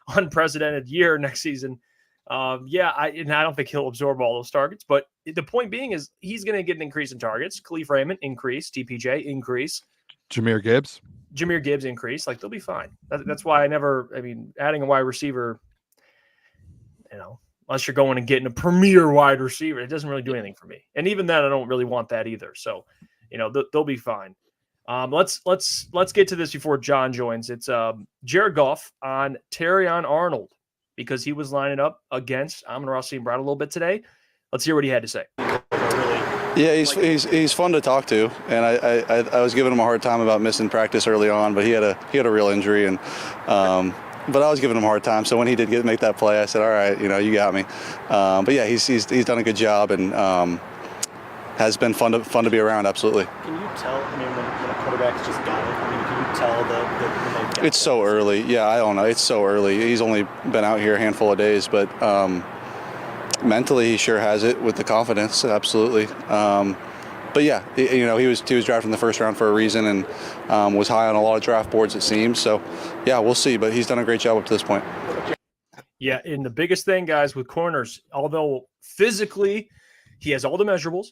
unprecedented year next season. I don't think he'll absorb all those targets. But the point being is he's going to get an increase in targets. Khalif Raymond, increase. TPJ, increase. Jahmyr Gibbs, increase. Like, they'll be fine. That's why adding a wide receiver, unless you're going and getting a premier wide receiver, it doesn't really do anything for me. And even then, I don't really want that either. So, they'll be fine. Let's get to this before John joins. It's Jared Goff on Terrion Arnold, because he was lining up against Amon-Ra St. Brown a little bit today. Let's hear what he had to say. Yeah, he's fun to talk to, and I was giving him a hard time about missing practice early on, but he had a real injury, and but I was giving him a hard time. So when he did make that play, I said, all right, you got me. But yeah, he's done a good job, and has been fun to be around. Absolutely. Can you tell? When a quarterback's just got it, can you tell the it's so early. Yeah, I don't know. It's so early. He's only been out here a handful of days, but mentally he sure has it with the confidence. Absolutely. But yeah, he was drafted in the first round for a reason, and was high on a lot of draft boards, it seems. So yeah, we'll see. But he's done a great job up to this point. Yeah, and the biggest thing, guys, with corners, although physically he has all the measurables,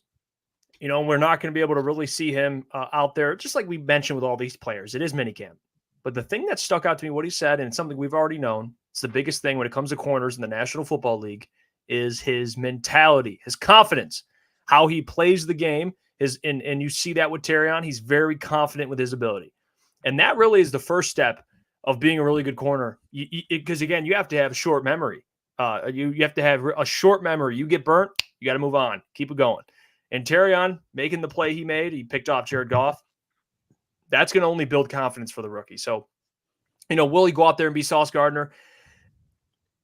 we're not going to be able to really see him out there, just like we mentioned with all these players. It is minicamp. But the thing that stuck out to me, what he said, and it's something we've already known, it's the biggest thing when it comes to corners in the National Football League, is his mentality, his confidence, how he plays the game. And you see that with Terrion. He's very confident with his ability. And that really is the first step of being a really good corner. Because, again, you have to have short memory. You have to have a short memory. You get burnt, you got to move on. Keep it going. And Terrion making the play he made, he picked off Jared Goff. That's going to only build confidence for the rookie. So, will he go out there and be Sauce Gardner?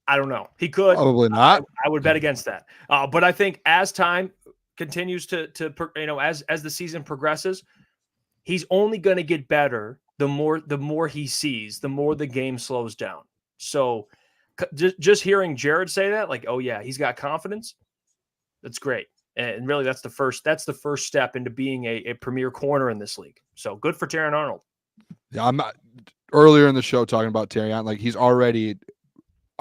I don't know. He could. Probably not. I would bet against that. But I think as time continues to as the season progresses, he's only going to get better the more he sees, the more the game slows down. So just hearing Jared say that, like, oh yeah, he's got confidence. That's great. And really, that's the first step into being a premier corner in this league. So good for Terrion Arnold. Yeah, I'm not, earlier in the show talking about Terrion, like he's already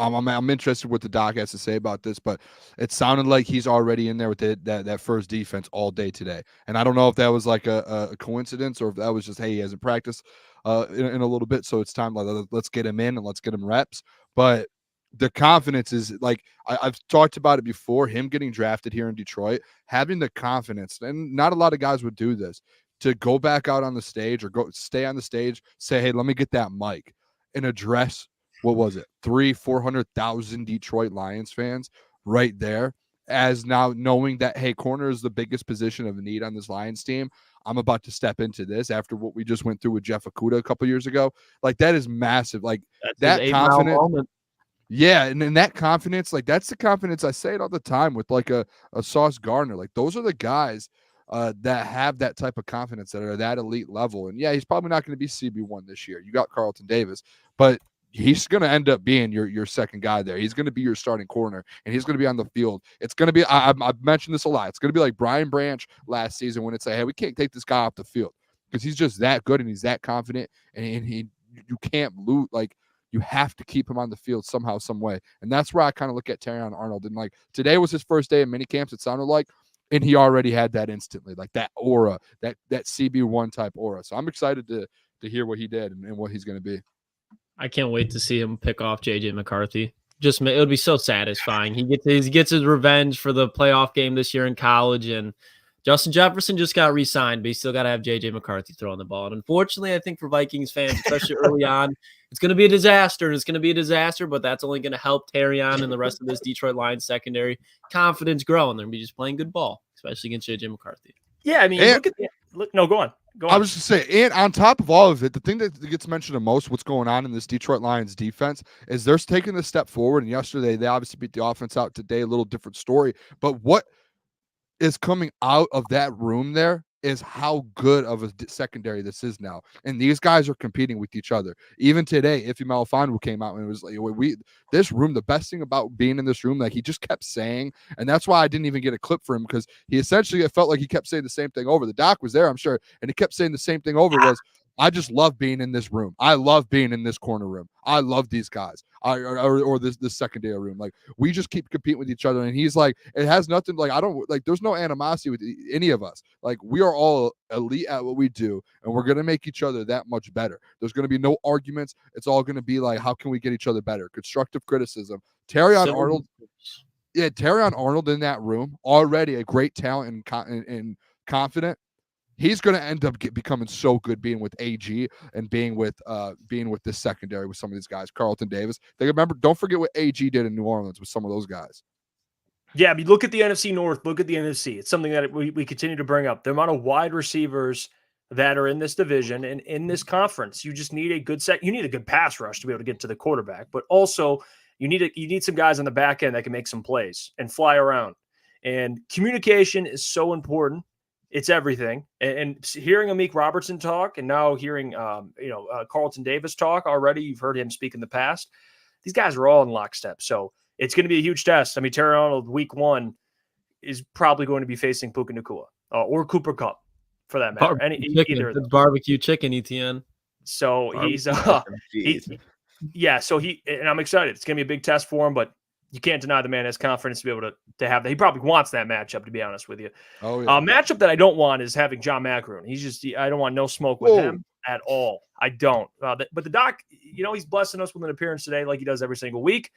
I'm interested what the doc has to say about this, but it sounded like he's already in there with that first defense all day today. And I don't know if that was like a coincidence or if that was just, hey, he hasn't practiced in a little bit, so it's time, let's get him in and let's get him reps. But the confidence is like, I've talked about it before, him getting drafted here in Detroit, having the confidence, and not a lot of guys would do this, to go back out on the stage or stay on the stage, say, hey, let me get that mic and address, what was it, 400,000 Detroit Lions fans right there, as now knowing that, hey, corner is the biggest position of need on this Lions team. I'm about to step into this after what we just went through with Jeff Okudah a couple years ago. Like, that is massive. Like, that confidence. Yeah, and that confidence, like, that's the confidence. I say it all the time with like a Sauce Gardner. Like, those are the guys that have that type of confidence, that are that elite level. And yeah, he's probably not going to be CB1 this year. You got Carlton Davis, but he's going to end up being your second guy there. He's going to be your starting corner, and he's going to be on the field. It's going to be, I've mentioned this a lot, it's going to be like Brian Branch last season when it's like, hey, we can't take this guy off the field because he's just that good and he's that confident, and you can't lose. Like, you have to keep him on the field somehow, some way. And that's where I kind of look at Terrion Arnold. And like, today was his first day in mini camps, it sounded like, and he already had that instantly, like that aura, that CB1 type aura. So I'm excited to hear what he did and what he's going to be. I can't wait to see him pick off JJ McCarthy. It would be so satisfying. He gets his revenge for the playoff game this year in college, and Justin Jefferson just got re-signed, but you still got to have JJ McCarthy throwing the ball. And unfortunately, I think for Vikings fans, especially early on, it's going to be a disaster. And it's going to be a disaster, but that's only going to help Terrion and the rest of this Detroit Lions secondary confidence grow. And they're going to be just playing good ball, especially against JJ McCarthy. Yeah, I mean, go on. I was just saying, and on top of all of it, the thing that gets mentioned the most, what's going on in this Detroit Lions defense, is they're taking a step forward. And yesterday, they obviously beat the offense out. Today, a little different story. But what is coming out of that room there is how good of a secondary this is now. And these guys are competing with each other. Even today, Ife Melifonwu came out and it was like, this room, the best thing about being in this room, like, he just kept saying, and that's why I didn't even get a clip for him, because he essentially, it felt like he kept saying the same thing over. The doc was there, I'm sure, and he kept saying the same thing over, was, I just love being in this room. I love being in this corner room. I love these guys. Or this secondary room. Like, we just keep competing with each other. And he's like, it has nothing, like, I don't, like, there's no animosity with any of us. Like, we are all elite at what we do, and we're going to make each other that much better. There's going to be no arguments. It's all going to be like, how can we get each other better? Constructive criticism. Terrion Arnold in that room, already a great talent and confident. He's going to end up becoming so good being with AG and being with this secondary with some of these guys. Carlton Davis. Don't forget what AG did in New Orleans with some of those guys. Yeah, I mean, look at the NFC North. Look at the NFC. It's something that we continue to bring up. The amount of wide receivers that are in this division and in this conference. You just need a good you need a good pass rush to be able to get to the quarterback, but also you need some guys on the back end that can make some plays and fly around. And communication is so important. It's everything. And hearing Amik Robertson talk, and now hearing Carlton Davis talk already, you've heard him speak in the past. These guys are all in lockstep. So it's going to be a huge test. I mean, Terrion Arnold, week 1, is probably going to be facing Puka Nacua or Cooper Kupp, for that matter. Either of them. Barbecue chicken, ETN. So and I'm excited. It's going to be a big test for him, but you can't deny the man has confidence to be able to have that. He probably wants that matchup, to be honest with you. Oh, yeah. Matchup that I don't want is having John Maakaron. I don't want no smoke with him at all. I don't. But the doc, he's blessing us with an appearance today like he does every single week.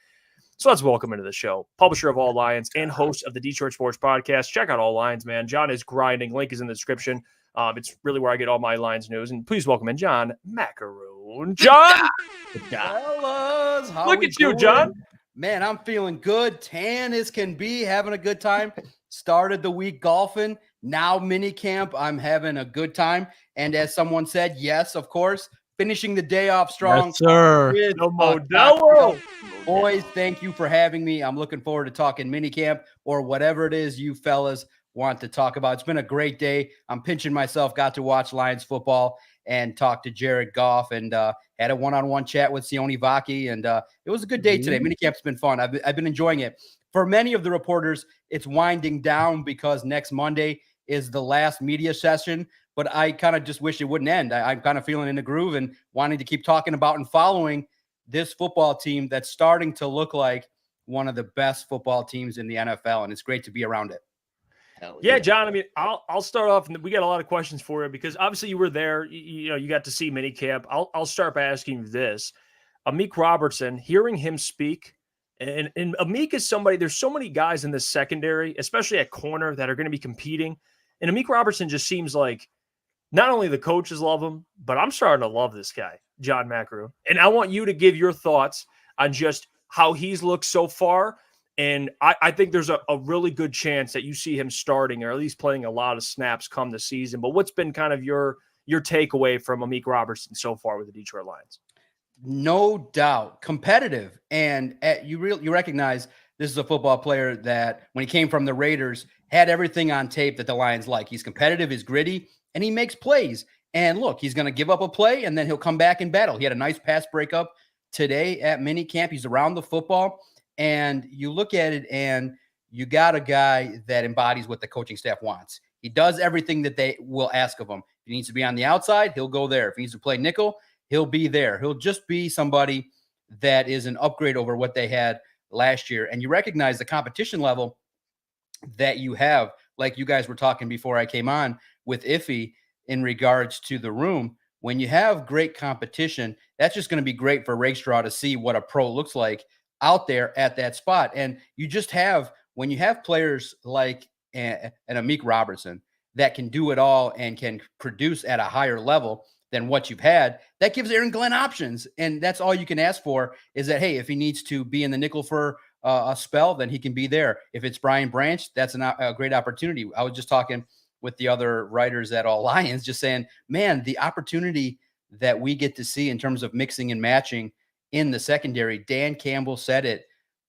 So let's welcome him to the show. Publisher of All Lions and host of the Detroit Sports Podcast. Check out All Lions, man. John is grinding. Link is in the description. It's really where I get all my Lions news. And please welcome in John Maakaron. John! Fellas, look at you, John. Man, I'm feeling good. Tan as can be, having a good time. Started the week golfing. Now mini camp. I'm having a good time. And as someone said, yes, of course, finishing the day off strong. Yes, sir. Boys, thank you for having me. I'm looking forward to talking mini camp or whatever it is you fellas want to talk about. It's been a great day. I'm pinching myself. Got to watch Lions football and talk to Jared Goff, and had a one-on-one chat with Sione Vaki, and it was a good day today. Minicamp's been fun. I've been enjoying it. For many of the reporters, it's winding down because next Monday is the last media session, but I kind of just wish it wouldn't end. I'm kind of feeling in the groove and wanting to keep talking about and following this football team that's starting to look like one of the best football teams in the NFL, and it's great to be around it. Yeah, John, I mean, I'll start off, and we got a lot of questions for you because obviously you were there. You got to see minicamp. I'll start by asking you this. Amik Robertson, hearing him speak, and Amik is somebody, there's so many guys in this secondary, especially at corner, that are going to be competing. And Amik Robertson just seems like not only the coaches love him, but I'm starting to love this guy, John Maakaron. And I want you to give your thoughts on just how he's looked so far. And I think there's a really good chance that you see him starting or at least playing a lot of snaps come the season. But what's been kind of your takeaway from Amik Robertson so far with the Detroit Lions? No doubt. Competitive. And you recognize this is a football player that when he came from the Raiders had everything on tape that the Lions like. He's competitive, he's gritty, and he makes plays. And look, he's going to give up a play and then he'll come back and battle. He had a nice pass breakup today at minicamp. He's around the football. And you look at it and you got a guy that embodies what the coaching staff wants. He does everything that they will ask of him. If he needs to be on the outside, he'll go there. If he needs to play nickel, he'll be there. He'll just be somebody that is an upgrade over what they had last year. And you recognize the competition level that you have, like you guys were talking before I came on with Iffy in regards to the room. When you have great competition, that's just going to be great for Rakestraw to see what a pro looks like out there at that spot. And you just have, when you have players like an Amik Robertson that can do it all and can produce at a higher level than what you've had, that gives Aaron Glenn options. And that's all you can ask for is that, hey, if he needs to be in the nickel for a spell, then he can be there. If it's Brian Branch, that's a great opportunity. I was just talking with the other writers at All Lions, just saying, man, the opportunity that we get to see in terms of mixing and matching in the secondary. Dan Campbell said it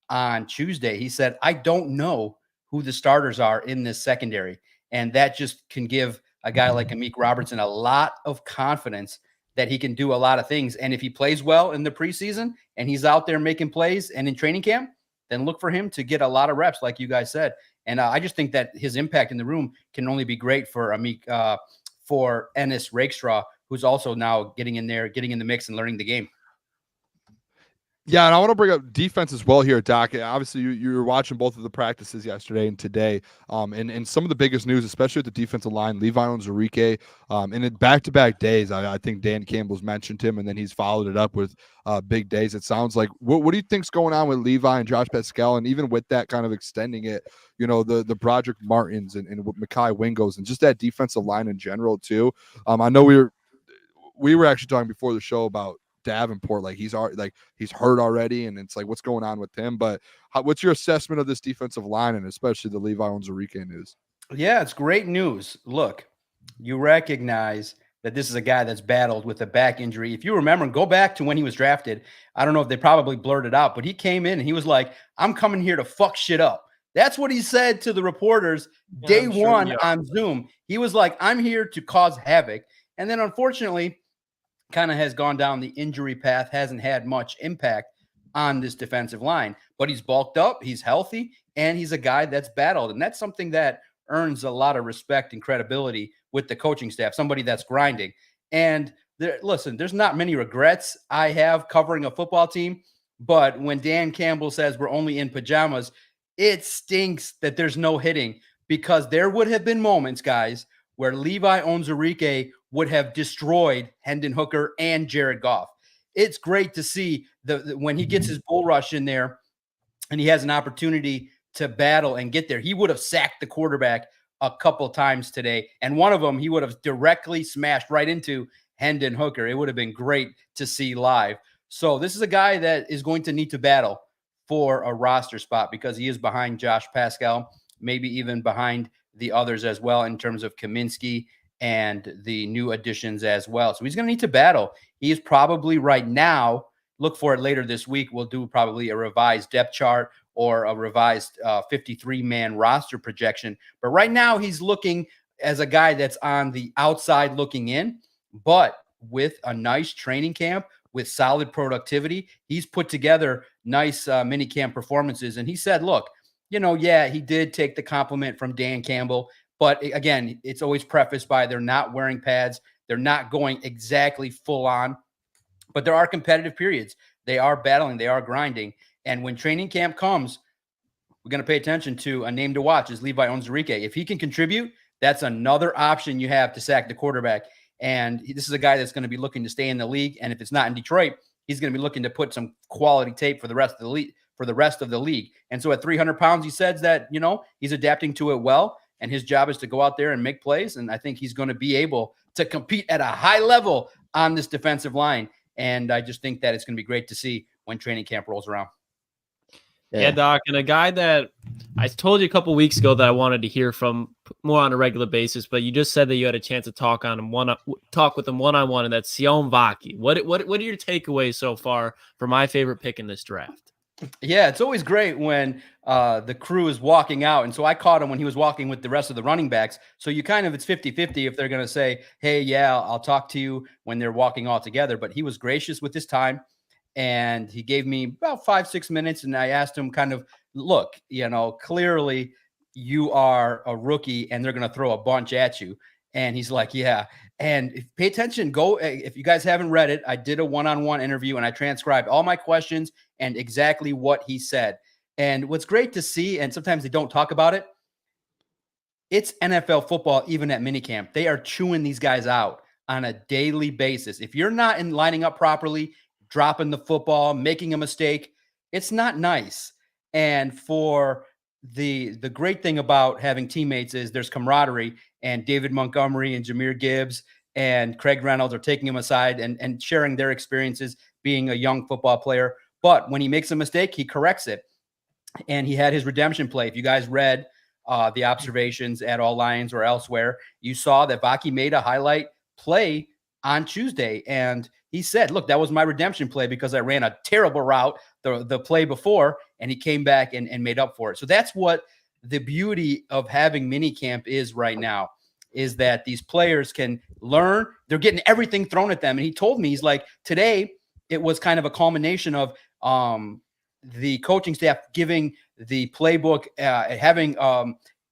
on Tuesday. He said, I don't know who the starters are in this secondary. And that just can give a guy like Amik Robertson a lot of confidence that he can do a lot of things. And if he plays well in the preseason and he's out there making plays and in training camp, then look for him to get a lot of reps, like you guys said. And I just think that his impact in the room can only be great for Amik, for Ennis Rakestraw, who's also now getting in there, getting in the mix and learning the game. Yeah, and I want to bring up defense as well here, Doc. Obviously, you were watching both of the practices yesterday and today. And some of the biggest news, especially with the defensive line, Levi Onwuzurike, and in back-to-back days, I think Dan Campbell's mentioned him, and then he's followed it up with big days. It sounds like, what do you think's going on with Levi and Josh Pascal? And even with that kind of extending it, the Broderick Martins and Mekhi Wingos and just that defensive line in general, too. I know we were actually talking before the show about Davenport, like he's hurt already, and it's like, what's going on with him? But what's your assessment of this defensive line, and especially the Levi Onwuzurike news? Yeah, it's great news. Look, you recognize that this is a guy that's battled with a back injury. If you remember, go back to when he was drafted. I don't know if they probably blurred it out, but he came in and he was like, I'm coming here to fuck shit up. That's what he said to the reporters day one on Zoom. He was like, I'm here to cause havoc. And then unfortunately, kind of has gone down the injury path, hasn't had much impact on this defensive line, but he's bulked up, he's healthy, and he's a guy that's battled. And that's something that earns a lot of respect and credibility with the coaching staff, somebody that's grinding. And listen, there's not many regrets I have covering a football team, but when Dan Campbell says we're only in pajamas, it stinks that there's no hitting, because there would have been moments, guys, where Levi Onwuzurike would have destroyed Hendon Hooker and Jared Goff. It's great to see when he gets his bull rush in there and he has an opportunity to battle and get there. He would have sacked the quarterback a couple times today, and one of them he would have directly smashed right into Hendon Hooker. It would have been great to see live. So this is a guy that is going to need to battle for a roster spot, because he is behind Josh Pascal, maybe even behind the others as well in terms of Kaminsky and the new additions as well. So he's going to need to battle. He is probably right now, look for it later this week, we'll do probably a revised depth chart or a revised 53-man roster projection. But right now he's looking as a guy that's on the outside looking in, but with a nice training camp, with solid productivity. He's put together nice mini camp performances. And he said, look, yeah, he did take the compliment from Dan Campbell, but again, it's always prefaced by they're not wearing pads. They're not going exactly full on, but there are competitive periods. They are battling. They are grinding. And when training camp comes, we're going to pay attention to a name to watch is Levi Onwuzurike. If he can contribute, that's another option you have to sack the quarterback. And this is a guy that's going to be looking to stay in the league. And if it's not in Detroit, he's going to be looking to put some quality tape for the rest of the league. And so at 300 pounds, he says that, he's adapting to it well. And his job is to go out there and make plays. And I think he's going to be able to compete at a high level on this defensive line. And I just think that it's going to be great to see when training camp rolls around. Yeah, Doc, and a guy that I told you a couple weeks ago that I wanted to hear from more on a regular basis, but you just said that you had a chance to talk with him one-on-one, and that's Sione Vaki. What are your takeaways so far for my favorite pick in this draft? Yeah, it's always great when the crew is walking out. And so I caught him when he was walking with the rest of the running backs. So it's 50-50 if they're going to say, hey, yeah, I'll talk to you when they're walking all together. But he was gracious with his time. And he gave me about 5-6 minutes. And I asked him kind of, look, clearly you are a rookie and they're going to throw a bunch at you. And he's like, yeah. And pay attention. If you guys haven't read it, I did a one-on-one interview and I transcribed all my questions and exactly what he said. And what's great to see, and sometimes they don't talk about it, it's NFL football, even at minicamp. They are chewing these guys out on a daily basis. If you're not lining up properly, dropping the football, making a mistake, it's not nice. And for the great thing about having teammates is there's camaraderie, and David Montgomery and Jahmyr Gibbs and Craig Reynolds are taking him aside and sharing their experiences being a young football player. But when he makes a mistake, he corrects it. And he had his redemption play. If you guys read the observations at All Lions or elsewhere, you saw that Vaki made a highlight play on Tuesday. And he said, look, that was my redemption play because I ran a terrible route the play before, and he came back and made up for it. So that's what the beauty of having minicamp is right now, is that these players can learn. They're getting everything thrown at them. And he told me, he's like, today it was kind of a culmination of the coaching staff giving the playbook, having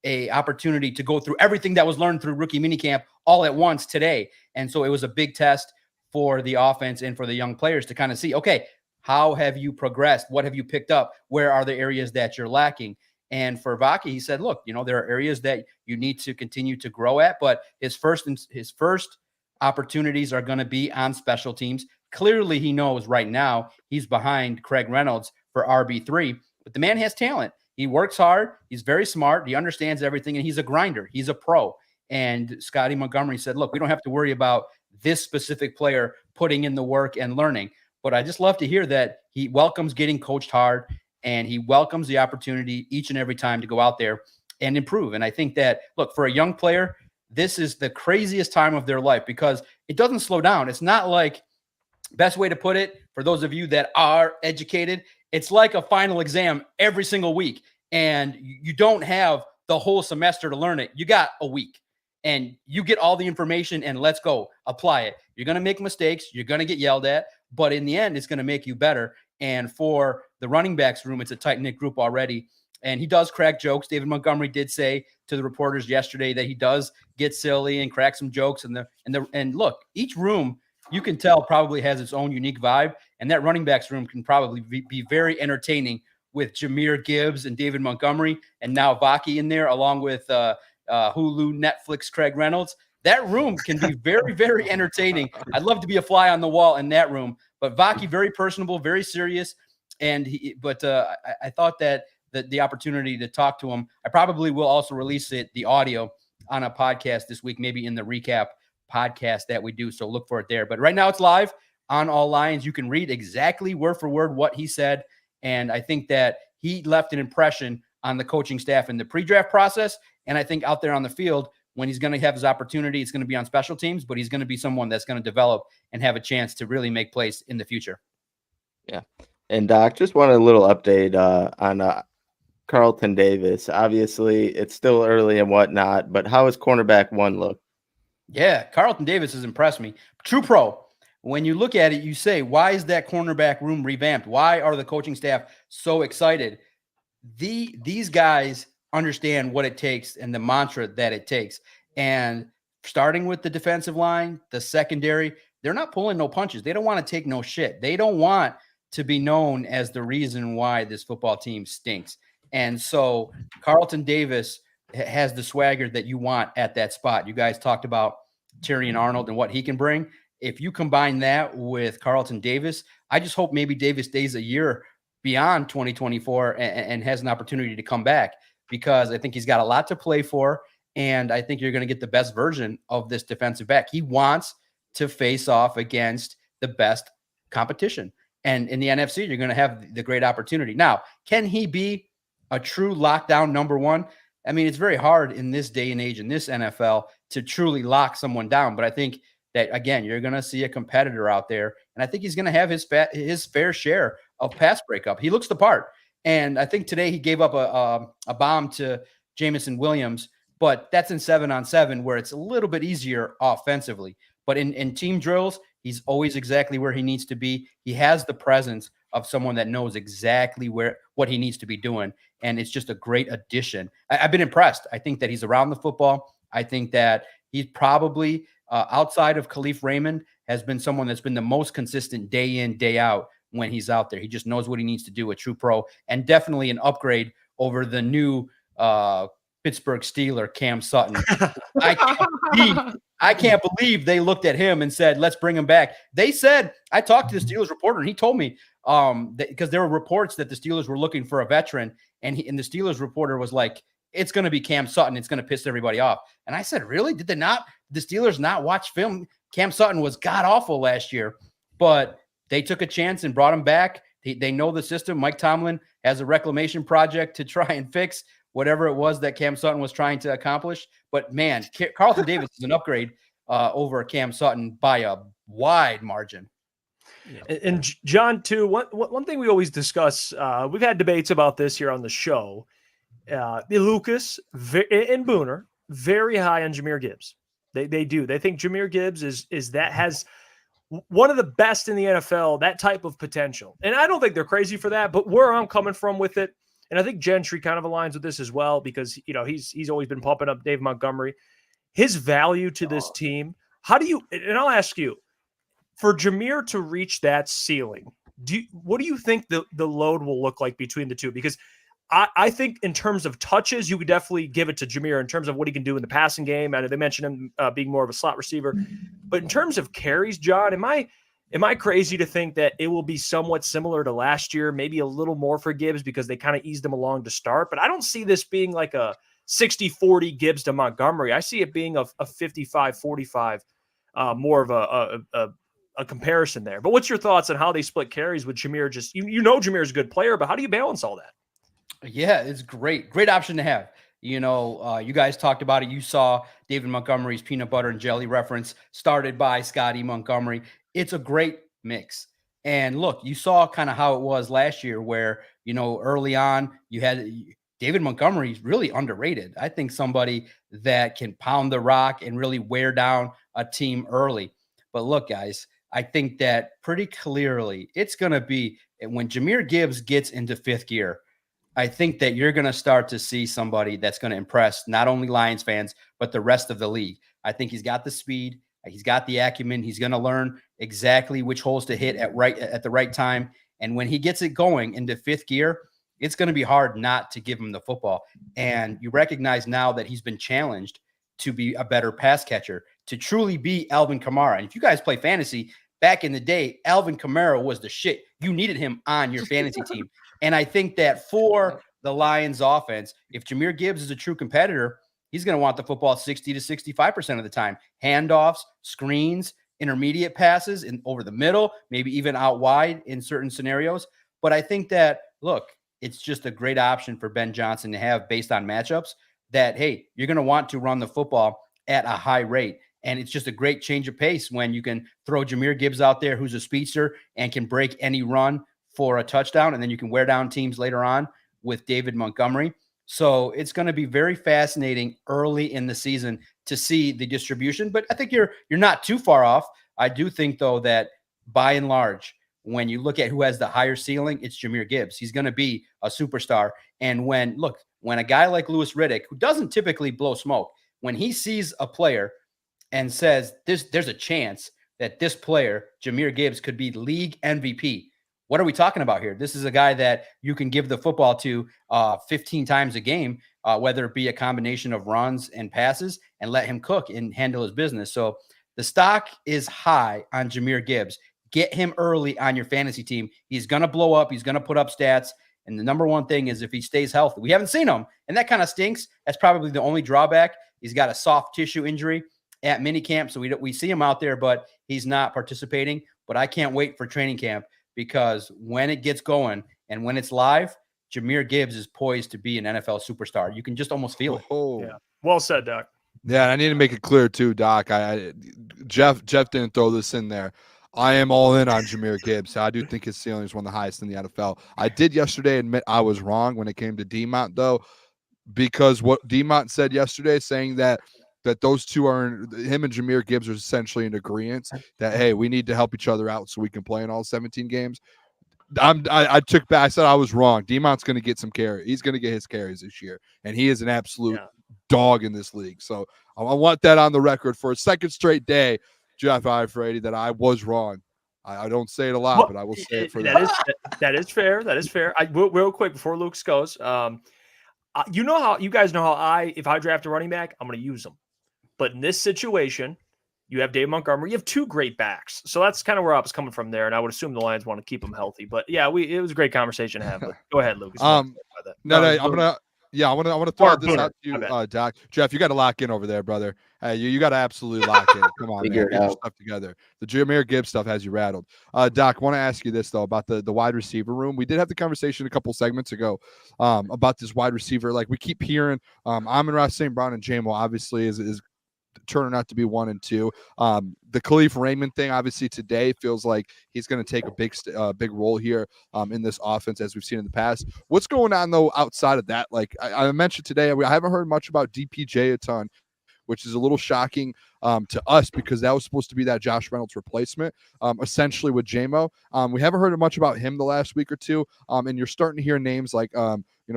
a opportunity to go through everything that was learned through rookie minicamp all at once today. And so it was a big test for the offense and for the young players to kind of see, okay, how have you progressed? What have you picked up? Where are the areas that you're lacking? And for Vaki, he said, look, there are areas that you need to continue to grow at, but his first opportunities are going to be on special teams. Clearly, he knows right now he's behind Craig Reynolds for RB3, but the man has talent. He works hard. He's very smart. He understands everything, and he's a grinder. He's a pro. And Scotty Montgomery said, look, we don't have to worry about this specific player putting in the work and learning. But I just love to hear that he welcomes getting coached hard, and he welcomes the opportunity each and every time to go out there and improve. And I think that, look, for a young player, this is the craziest time of their life because it doesn't slow down. It's not like, best way to put it, for those of you that are educated, it's like a final exam every single week. And you don't have the whole semester to learn it. You got a week. And you get all the information and let's go apply it. You're going to make mistakes. You're going to get yelled at. But in the end, it's going to make you better. And for the running backs room, it's a tight-knit group already. And he does crack jokes. David Montgomery did say to the reporters yesterday that he does get silly and crack some jokes. And look, each room, you can tell, probably has its own unique vibe. And that running backs room can probably be very entertaining with Jahmyr Gibbs and David Montgomery and now Vaki in there along with Hulu, Netflix, Craig Reynolds. That room can be very, very entertaining. I'd love to be a fly on the wall in that room. But Vaki, very personable, very serious. And I thought that the opportunity to talk to him, I probably will also release the audio on a podcast this week, maybe in the recap podcast that we do. So look for it there. But right now it's live on All Lions. You can read exactly word for word what he said. And I think that he left an impression on the coaching staff in the pre-draft process. And I think out there on the field, when he's going to have his opportunity, it's going to be on special teams, but he's going to be someone that's going to develop and have a chance to really make plays in the future. Yeah. And Doc, just wanted a little update on Carlton Davis. Obviously, it's still early and whatnot, but how has cornerback 1 look? Yeah, Carlton Davis has impressed me. True pro. When you look at it, you say, why is that cornerback room revamped? Why are the coaching staff so excited? These guys understand what it takes and the mantra that it takes. And starting with the defensive line, the secondary, they're not pulling no punches. They don't want to take no shit. They don't want to be known as the reason why this football team stinks. And so Carlton Davis has the swagger that you want at that spot. You guys talked about Tyrion Arnold and what he can bring. If you combine that with Carlton Davis, I just hope maybe Davis stays a year beyond 2024 and has an opportunity to come back, because I think he's got a lot to play for. And I think you're going to get the best version of this defensive back. He wants to face off against the best competition. And in the NFC, you're going to have the great opportunity. Now, can he be a true lockdown number one? I mean, it's very hard in this day and age in this NFL to truly lock someone down. But I think that, again, you're going to see a competitor out there. And I think he's going to have his fair share of pass breakup. He looks the part. And I think today he gave up a bomb to Jamison Williams, but that's in 7-on-7 where it's a little bit easier offensively. But in team drills, he's always exactly where he needs to be. He has the presence of someone that knows exactly what he needs to be doing. And it's just a great addition. I've been impressed. I think that he's around the football. I think that he's probably outside of Khalif Raymond has been someone that's been the most consistent day in, day out when he's out there. He just knows what he needs to do, a true pro, and definitely an upgrade over the new Pittsburgh Steeler, Cam Sutton. I can't believe they looked at him and said, let's bring him back. They said, I talked to the Steelers reporter, and he told me because there were reports that the Steelers were looking for a veteran, and the Steelers reporter was like, it's going to be Cam Sutton. It's going to piss everybody off. And I said, really? Did the Steelers not watch film? Cam Sutton was god-awful last year, but they took a chance and brought him back. They know the system. Mike Tomlin has a reclamation project to try and fix whatever it was that Cam Sutton was trying to accomplish. But, man, Carlton Davis is an upgrade over Cam Sutton by a wide margin. And John, too, one thing we always discuss, we've had debates about this here on the show. Lukas and Booner, very high on Jahmyr Gibbs. They do. They think Jahmyr Gibbs has one of the best in the NFL, that type of potential. And I don't think they're crazy for that, but where I'm coming from with it, and I think Gentry kind of aligns with this as well, because he's always been pumping up Dave Montgomery. His value to this team, and I'll ask you, for Jahmyr to reach that ceiling, what do you think the load will look like between the two? Because I think in terms of touches, you could definitely give it to Jahmyr in terms of what he can do in the passing game. And they mentioned him being more of a slot receiver. But in terms of carries, John, am I crazy to think that it will be somewhat similar to last year, maybe a little more for Gibbs because they kind of eased him along to start? But I don't see this being like a 60-40 Gibbs to Montgomery. I see it being a 55-45, more of a comparison there. But what's your thoughts on how they split carries with Jahmyr? Just Jahmyr is a good player, but how do you balance all that? Yeah, it's great. Great option to have. You guys talked about it. You saw David Montgomery's peanut butter and jelly reference started by Scotty Montgomery. It's a great mix. And look, you saw kind of how it was last year where, early on you had David Montgomery's really underrated. I think somebody that can pound the rock and really wear down a team early. But look, guys, I think that pretty clearly it's going to be when Jahmyr Gibbs gets into fifth gear, I think that you're going to start to see somebody that's going to impress not only Lions fans, but the rest of the league. I think he's got the speed. He's got the acumen. He's going to learn exactly which holes to hit at the right time. And when he gets it going into fifth gear, it's going to be hard not to give him the football. And you recognize now that he's been challenged to be a better pass catcher, to truly be Alvin Kamara. And if you guys play fantasy, back in the day, Alvin Kamara was the shit. You needed him on your fantasy team. And I think that for the Lions offense, if Jahmyr Gibbs is a true competitor, he's going to want the football 60 to 65% of the time. Handoffs, screens, intermediate passes and over the middle, maybe even out wide in certain scenarios. But I think that, look, it's just a great option for Ben Johnson to have based on matchups that, hey, you're going to want to run the football at a high rate. And it's just a great change of pace when you can throw Jahmyr Gibbs out there, who's a speedster and can break any run for a touchdown. And then you can wear down teams later on with David Montgomery. So it's going to be very fascinating early in the season to see the distribution. But I think you're not too far off. I do think, though, that by and large, when you look at who has the higher ceiling, it's Jahmyr Gibbs. He's going to be a superstar. And when a guy like Louis Riddick, who doesn't typically blow smoke, when he sees a player and says there's a chance that this player, Jahmyr Gibbs, could be league MVP, What are we talking about here? This is a guy that you can give the football to 15 times a game, whether it be a combination of runs and passes, and let him cook and handle his business. So the stock is high on Jahmyr Gibbs. Get him early on your fantasy team. He's going to blow up. He's going to put up stats. And the number one thing is if he stays healthy. We haven't seen him, and that kind of stinks. That's probably the only drawback. He's got a soft tissue injury at minicamp, so we see him out there, but he's not participating. But I can't wait for training camp, because when it gets going and when it's live, Jahmyr Gibbs is poised to be an NFL superstar. You can just almost feel it. Oh, yeah. Well said, Doc. Yeah, and I need to make it clear too, Doc. Jeff didn't throw this in there. I am all in on Jahmyr Gibbs. I do think his ceiling is one of the highest in the NFL. I did yesterday admit I was wrong when it came to DeMont, though, because what DeMont said yesterday, saying that those two him and Jahmyr Gibbs are essentially in agreement that, hey, we need to help each other out so we can play in all 17 games. I took back. I said I was wrong. DeMont's going to get some carry. He's going to get his carries this year, and he is an absolute dog in this league. So I want that on the record for a second straight day, Jeff Iafrate, that I was wrong. I don't say it a lot, but I will say it for that. That is fair. That is fair. Real quick before Luke goes, you guys know how if I draft a running back, I'm going to use them. But in this situation, you have Dave Montgomery. You have two great backs. So that's kind of where I was coming from there. And I would assume the Lions want to keep them healthy. But yeah, it was a great conversation to have. But go ahead, Lucas. I'm gonna throw this out to you, Doc. Jeff, you got to lock in over there, brother. You got to absolutely lock in. Come on, man. Get your stuff together. The Jahmyr Gibbs stuff has you rattled. Doc, want to ask you this, though, about the wide receiver room. We did have the conversation a couple segments ago about this wide receiver. Like, we keep hearing Amon-Ra St. Brown and J-Mo obviously is turning out to be 1 and 2. The Khalif Raymond thing, obviously, today feels like he's going to take a big role here in this offense, as we've seen in the past. What's going on, though, outside of that? Like I mentioned today, I haven't heard much about DPJ a ton, which is a little shocking to us, because that was supposed to be that Josh Reynolds replacement, essentially with J-Mo. We haven't heard much about him the last week or two, and you're starting to hear names like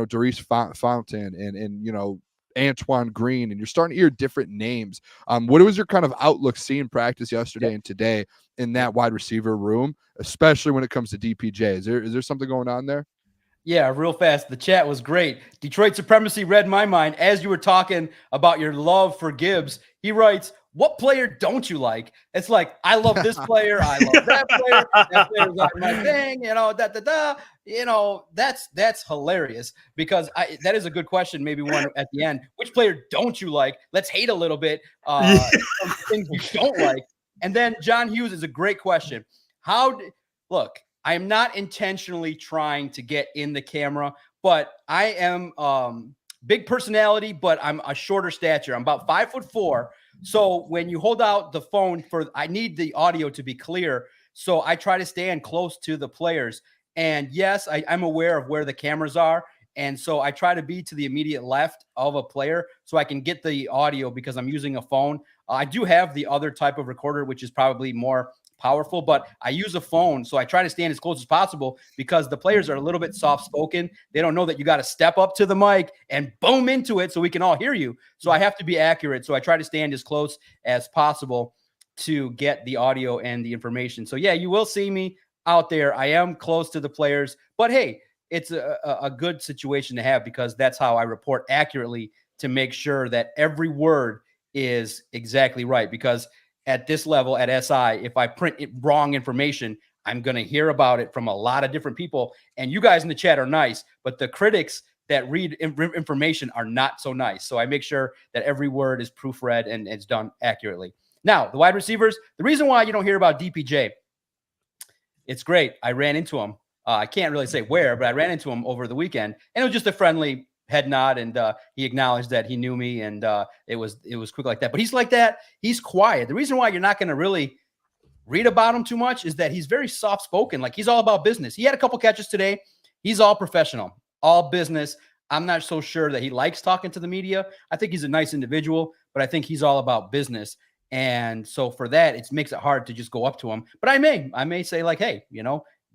Darius Fountain and Antoine Green, and you're starting to hear different names. What was your kind of outlook seeing practice yesterday and today in that wide receiver room, especially when it comes to DPJ? Is there something going on there? Yeah, real fast. The chat was great. Detroit Supremacy read my mind as you were talking about your love for Gibbs. He writes, "What player don't you like?" It's like, I love this player. I love that player. That player's not my thing. That's hilarious, because that is a good question. Maybe one at the end. Which player don't you like? Let's hate a little bit. Things you don't like. And then John Hughes is a great question. Look, I am not intentionally trying to get in the camera, but I am big personality, but I'm a shorter stature. I'm about 5'4". So when you hold out the phone I need the audio to be clear. So I try to stand close to the players. And yes, I'm aware of where the cameras are. And so I try to be to the immediate left of a player so I can get the audio, because I'm using a phone. I do have the other type of recorder, which is probably more powerful, but I use a phone. So I try to stand as close as possible, because the players are a little bit soft-spoken. They don't know that you got to step up to the mic and boom into it so we can all hear you. So I have to be accurate. So I try to stand as close as possible to get the audio and the information. So yeah, you will see me out there. I am close to the players, but hey, it's a good situation to have, because that's how I report accurately, to make sure that every word is exactly right. Because at this level at SI, if I print wrong information, I'm going to hear about it from a lot of different people. And you guys in the chat are nice, but the critics that read information are not so nice. So I make sure that every word is proofread and it's done accurately. Now, the wide receivers, the reason why you don't hear about DPJ, it's great. I ran into him. I can't really say where, but I ran into him over the weekend, and it was just a friendly head nod, and he acknowledged that he knew me, and it was quick like that. But he's like that. He's quiet. The reason why you're not going to really read about him too much is that he's very soft-spoken. Like, he's all about business. He had a couple catches today. He's all professional, all business. I'm not so sure that he likes talking to the media. I think he's a nice individual, but I think he's all about business. And so for that, it makes it hard to just go up to him. But I may say, like, hey,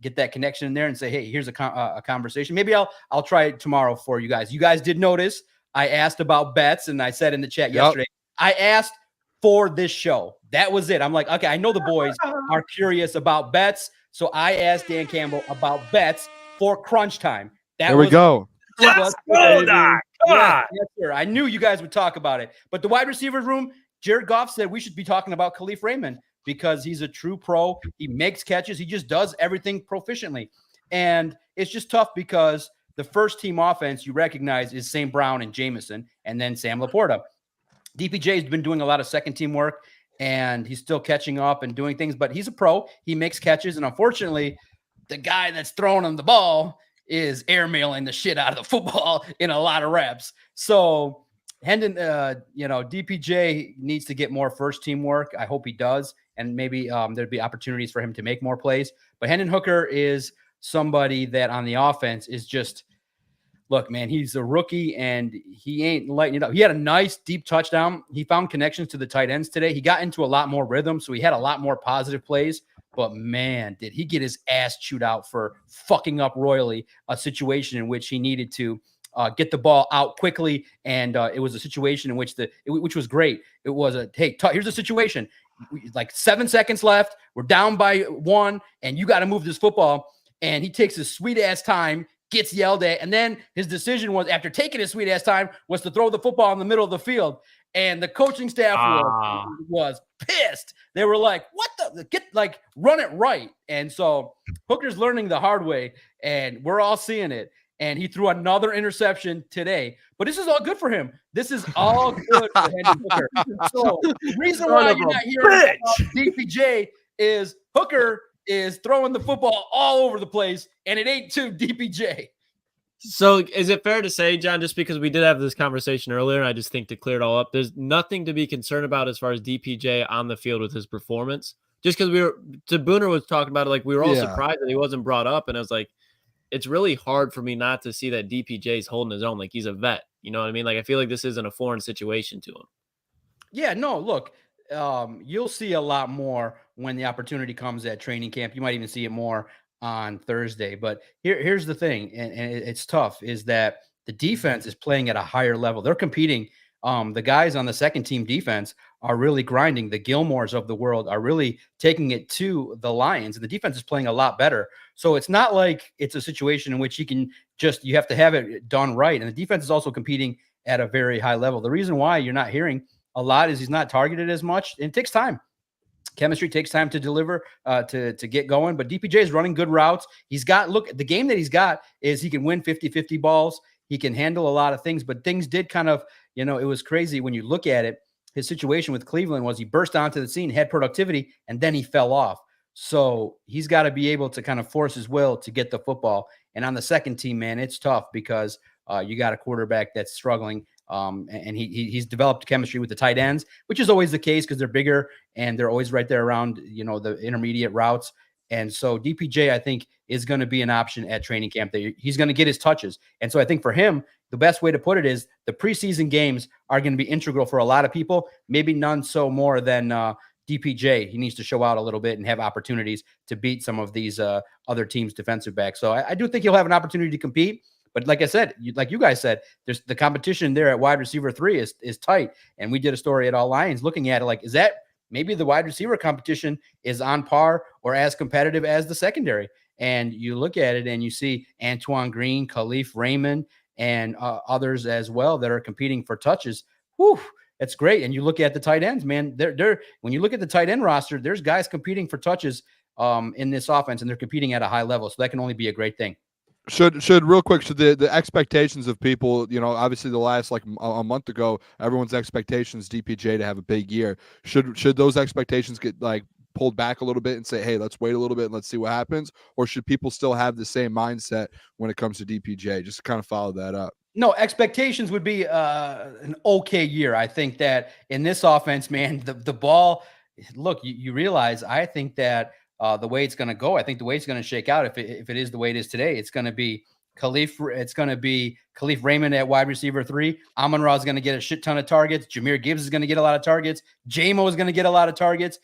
get that connection in there and say, hey, here's a conversation. Maybe I'll try it tomorrow for you guys. You guys did notice I asked about bets, and I said in the chat yesterday, I asked for this show. That was it. I'm like, okay, I know the boys are curious about bets. So I asked Dan Campbell about bets for crunch time. There we go. Let's go, Doc. Yes, sir. I knew you guys would talk about it. But the wide receivers room, Jared Goff said we should be talking about Khalif Raymond because he's a true pro. He makes catches. He just does everything proficiently. And it's just tough because the first team offense you recognize is St. Brown and Jamison and then Sam Laporta. DPJ has been doing a lot of second team work and he's still catching up and doing things, but he's a pro. He makes catches. And unfortunately, the guy that's throwing him the ball is airmailing the shit out of the football in a lot of reps. So Hendon, DPJ needs to get more first team work. I hope he does. And maybe there'd be opportunities for him to make more plays. But Hendon Hooker is somebody that on the offense is just, look, man, he's a rookie and he ain't lighting it up. He had a nice deep touchdown. He found connections to the tight ends today. He got into a lot more rhythm, so he had a lot more positive plays. But, man, did he get his ass chewed out for fucking up royally a situation in which he needed to get the ball out quickly. And it was a situation in which which was great. It was here's the situation. Like 7 seconds left. We're down by 1, and you got to move this football. And he takes his sweet-ass time, gets yelled at, and then his decision was, after taking his sweet-ass time, was to throw the football in the middle of the field. And the coaching staff was pissed. They were like, what run it right. And so Hooker's learning the hard way, and we're all seeing it. And he threw another interception today. But this is all good for him. This is all good for Hendon Hooker. So the reason why you're not hearing about DPJ is Hooker is throwing the football all over the place, and it ain't to DPJ. So is it fair to say, John, just because we did have this conversation earlier, and I just think to clear it all up, there's nothing to be concerned about as far as DPJ on the field with his performance? Just because Booner was talking about it, like we were all surprised that he wasn't brought up, and I was like, it's really hard for me not to see that DPJ is holding his own. Like he's a vet, you know what I mean? Like I feel like this isn't a foreign situation to him. Yeah, no, look, you'll see a lot more when the opportunity comes at training camp. You might even see it more on Thursday. But here's the thing, and it's tough, is that the defense is playing at a higher level. They're competing. The guys on the second team defense are really grinding. The Gilmores of the world are really taking it to the Lions, and the defense is playing a lot better. So it's not like it's a situation in which you have to have it done right. And the defense is also competing at a very high level. The reason why you're not hearing a lot is he's not targeted as much. It takes time. Chemistry takes time to deliver, to get going. But DPJ is running good routes. The game that he's got is he can win 50-50 balls. He can handle a lot of things, but things did kind of, it was crazy when you look at it. His situation with Cleveland was he burst onto the scene, had productivity, and then he fell off. So he's got to be able to kind of force his will to get the football. And on the second team, man, it's tough because you got a quarterback that's struggling. And he's developed chemistry with the tight ends, which is always the case because they're bigger and they're always right there around, the intermediate routes. And so DPJ, I think, is going to be an option at training camp. He's going to get his touches. And so I think for him, the best way to put it is the preseason games are going to be integral for a lot of people, maybe none so more than DPJ. He needs to show out a little bit and have opportunities to beat some of these other teams' defensive backs. So I do think he'll have an opportunity to compete. But like I said, like you guys said, there's the competition there at wide receiver 3 is tight. And we did a story at All Lions looking at it like, is that maybe the wide receiver competition is on par or as competitive as the secondary? And you look at it and you see Antoine Green, Khalif Raymond, and others as well that are competing for touches. Whew, that's great. And you look at the tight ends, man. When you look at the tight end roster, there's guys competing for touches in this offense, and they're competing at a high level. So that can only be a great thing. Should real quick, should the expectations of people, obviously the last a month ago, everyone's expectations DPJ to have a big year. Should those expectations get pulled back a little bit and say, hey, let's wait a little bit and let's see what happens? Or should people still have the same mindset when it comes to DPJ? Just to kind of follow that up. No, expectations would be an okay year. I think that in this offense, man, the ball, look, you realize, I think that the way it's going to go, I think the way it's going to shake out, if it is the way it is today, it's going to be Khalif Raymond at wide receiver 3. Amon-Ra is going to get a shit ton of targets. Jahmyr Gibbs is going to get a lot of targets. J-Mo is going to get a lot of targets.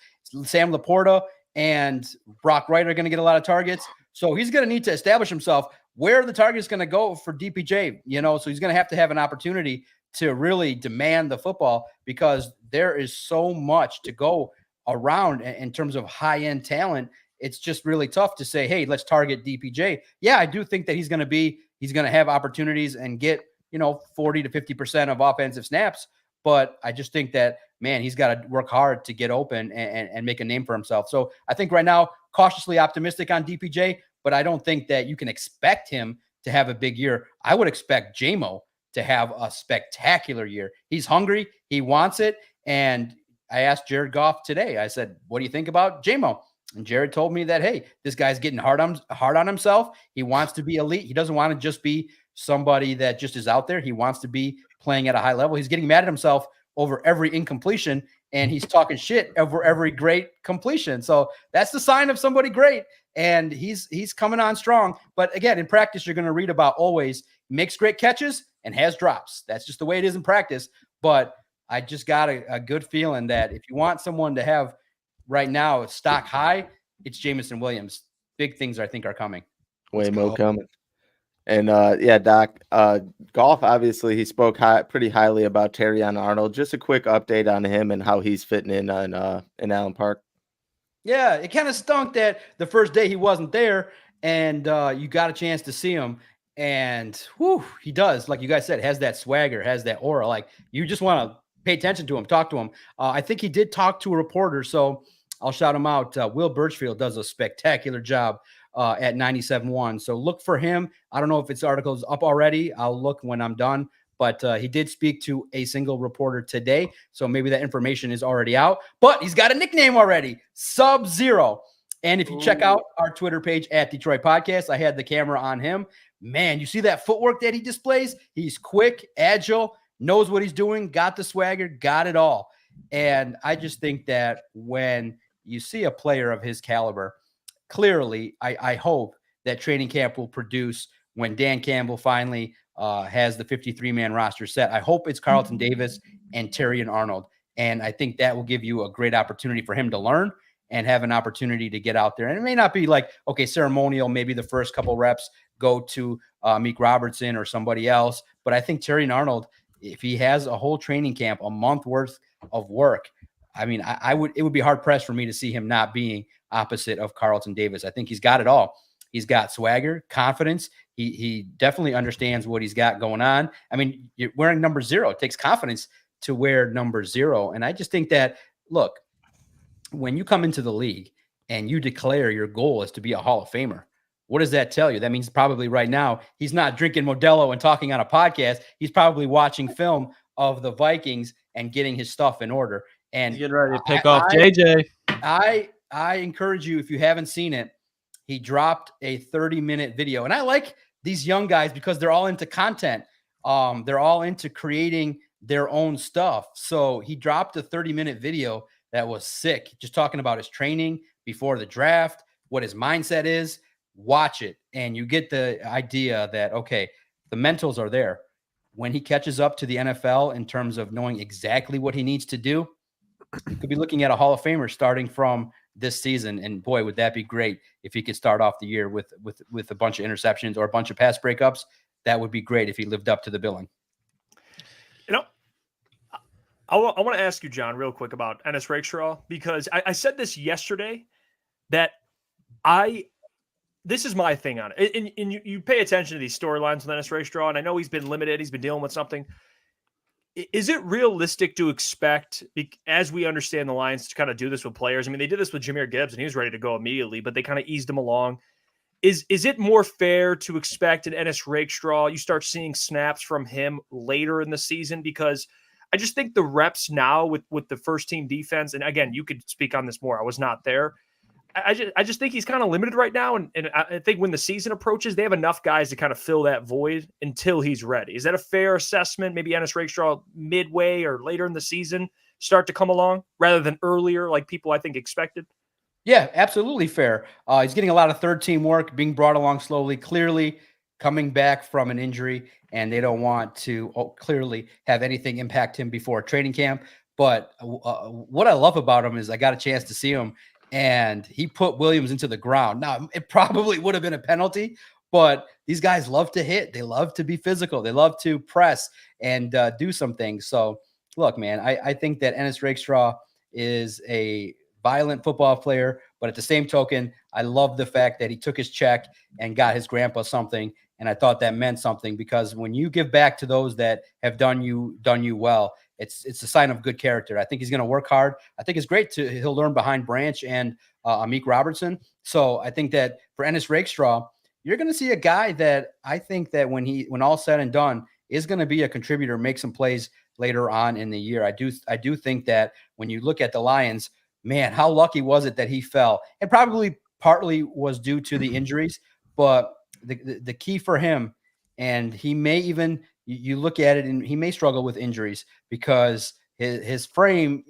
Sam Laporta and Brock Wright are going to get a lot of targets. So he's going to need to establish himself where the target is going to go for DPJ, so he's going to have an opportunity to really demand the football because there is so much to go around in terms of high-end talent, it's just really tough to say, hey, let's target DPJ. Yeah, I do think that he's going to have opportunities and get, 40 to 50% of offensive snaps. But I just think that, man, he's got to work hard to get open and make a name for himself. So I think right now, cautiously optimistic on DPJ, but I don't think that you can expect him to have a big year. I would expect JMO to have a spectacular year. He's hungry. He wants it. And I asked Jared Goff today, I said, what do you think about JMO? And Jared told me that, hey, this guy's getting hard on himself. He wants to be elite. He doesn't want to just be somebody that just is out there. He wants to be playing at a high level. He's getting mad at himself over every incompletion, and he's talking shit over every great completion. So that's the sign of somebody great. And he's coming on strong. But again, in practice, you're going to read about always makes great catches and has drops. That's just the way it is in practice. But I just got a good feeling that if you want someone to have right now stock high, it's Jameson Williams. Big things I think are coming. Way more coming. And Doc, Goff, obviously he spoke pretty highly about Terrion Arnold. Just a quick update on him and how he's fitting in Allen Park. Yeah, it kind of stunk that the first day he wasn't there, and you got a chance to see him. And he does, like you guys said, has that swagger, has that aura. Like, you just want to pay attention to him, talk to him. I think he did talk to a reporter, so I'll shout him out. Will Birchfield does a spectacular job at 97.1. So look for him. I don't know if its article is up already. I'll look when I'm done. But he did speak to a single reporter today, so maybe that information is already out. But he's got a nickname already, Sub-Zero. And if you check out our Twitter page at Detroit Podcast, I had the camera on him. Man, you see that footwork that he displays? He's quick, agile, knows what he's doing, got the swagger, got it all. And I just think that when you see a player of his caliber, clearly, I hope that training camp will produce when Dan Campbell finally has the 53-man roster set. I hope it's Carlton Davis and Terrion Arnold. And I think that will give you a great opportunity for him to learn and have an opportunity to get out there. And it may not be like, okay, ceremonial, maybe the first couple reps go to Meek Robertson or somebody else. But I think Terrion Arnold, if he has a whole training camp, a month worth of work, I mean, it would be hard pressed for me to see him not being opposite of Carlton Davis. I think he's got it all. He's got swagger, confidence. He definitely understands what he's got going on. I mean, you're wearing number 0. It takes confidence to wear number 0. And I just think that, look, when you come into the league and you declare your goal is to be a Hall of Famer, what does that tell you? That means probably right now he's not drinking Modelo and talking on a podcast. He's probably watching film of the Vikings and getting his stuff in order. And getting ready to pick off JJ. I encourage you, if you haven't seen it, he dropped a 30-minute video. And I like these young guys because they're all into content. They're all into creating their own stuff. So he dropped a 30-minute video that was sick, just talking about his training before the draft, what his mindset is. Watch it, and you get the idea that, okay, the mentals are there. When he catches up to the NFL in terms of knowing exactly what he needs to do, you could be looking at a Hall of Famer starting from this season. And boy, would that be great if he could start off the year with a bunch of interceptions or a bunch of pass breakups. That would be great if he lived up to the billing. I want to ask you, John, real quick about Ennis Rakestraw, because I said this yesterday that this is my thing on it. And you pay attention to these storylines with Ennis Rakestraw, and I know he's been limited. He's been dealing with something. Is it realistic to expect, as we understand the Lions, to kind of do this with players? I mean, they did this with Jahmyr Gibbs, and he was ready to go immediately, but they kind of eased him along. Is it more fair to expect an Ennis Rakestraw, you start seeing snaps from him later in the season? Because I just think the reps now with the first-team defense, and again, you could speak on this more. I was not there. I just think he's kind of limited right now, and I think when the season approaches, they have enough guys to kind of fill that void until he's ready. Is that a fair assessment? Maybe Ennis Rakestraw midway or later in the season start to come along rather than earlier, like people I think expected? Yeah, absolutely fair. He's getting a lot of third-team work, being brought along slowly, clearly coming back from an injury, and they don't want to clearly have anything impact him before training camp. But what I love about him is I got a chance to see him, and he put Williams into the ground. Now, it probably would have been a penalty, but these guys love to hit. They love to be physical. They love to press and do some things. So, look, man, I think that Ennis Rakestraw is a violent football player, but at the same token, I love the fact that he took his check and got his grandpa something. And I thought that meant something, because when you give back to those that have done you well, it's a sign of good character. I think he's going to work hard. I think it's great he'll learn behind Branch and Amik Robertson. So I think that for Ennis Rakestraw, you're going to see a guy that I think that when all said and done is going to be a contributor, make some plays later on in the year. I do think that when you look at the Lions, man, how lucky was it that he fell? And probably partly was due to the injuries, but the key for him, and he may even, you look at it and he may struggle with injuries because his frame,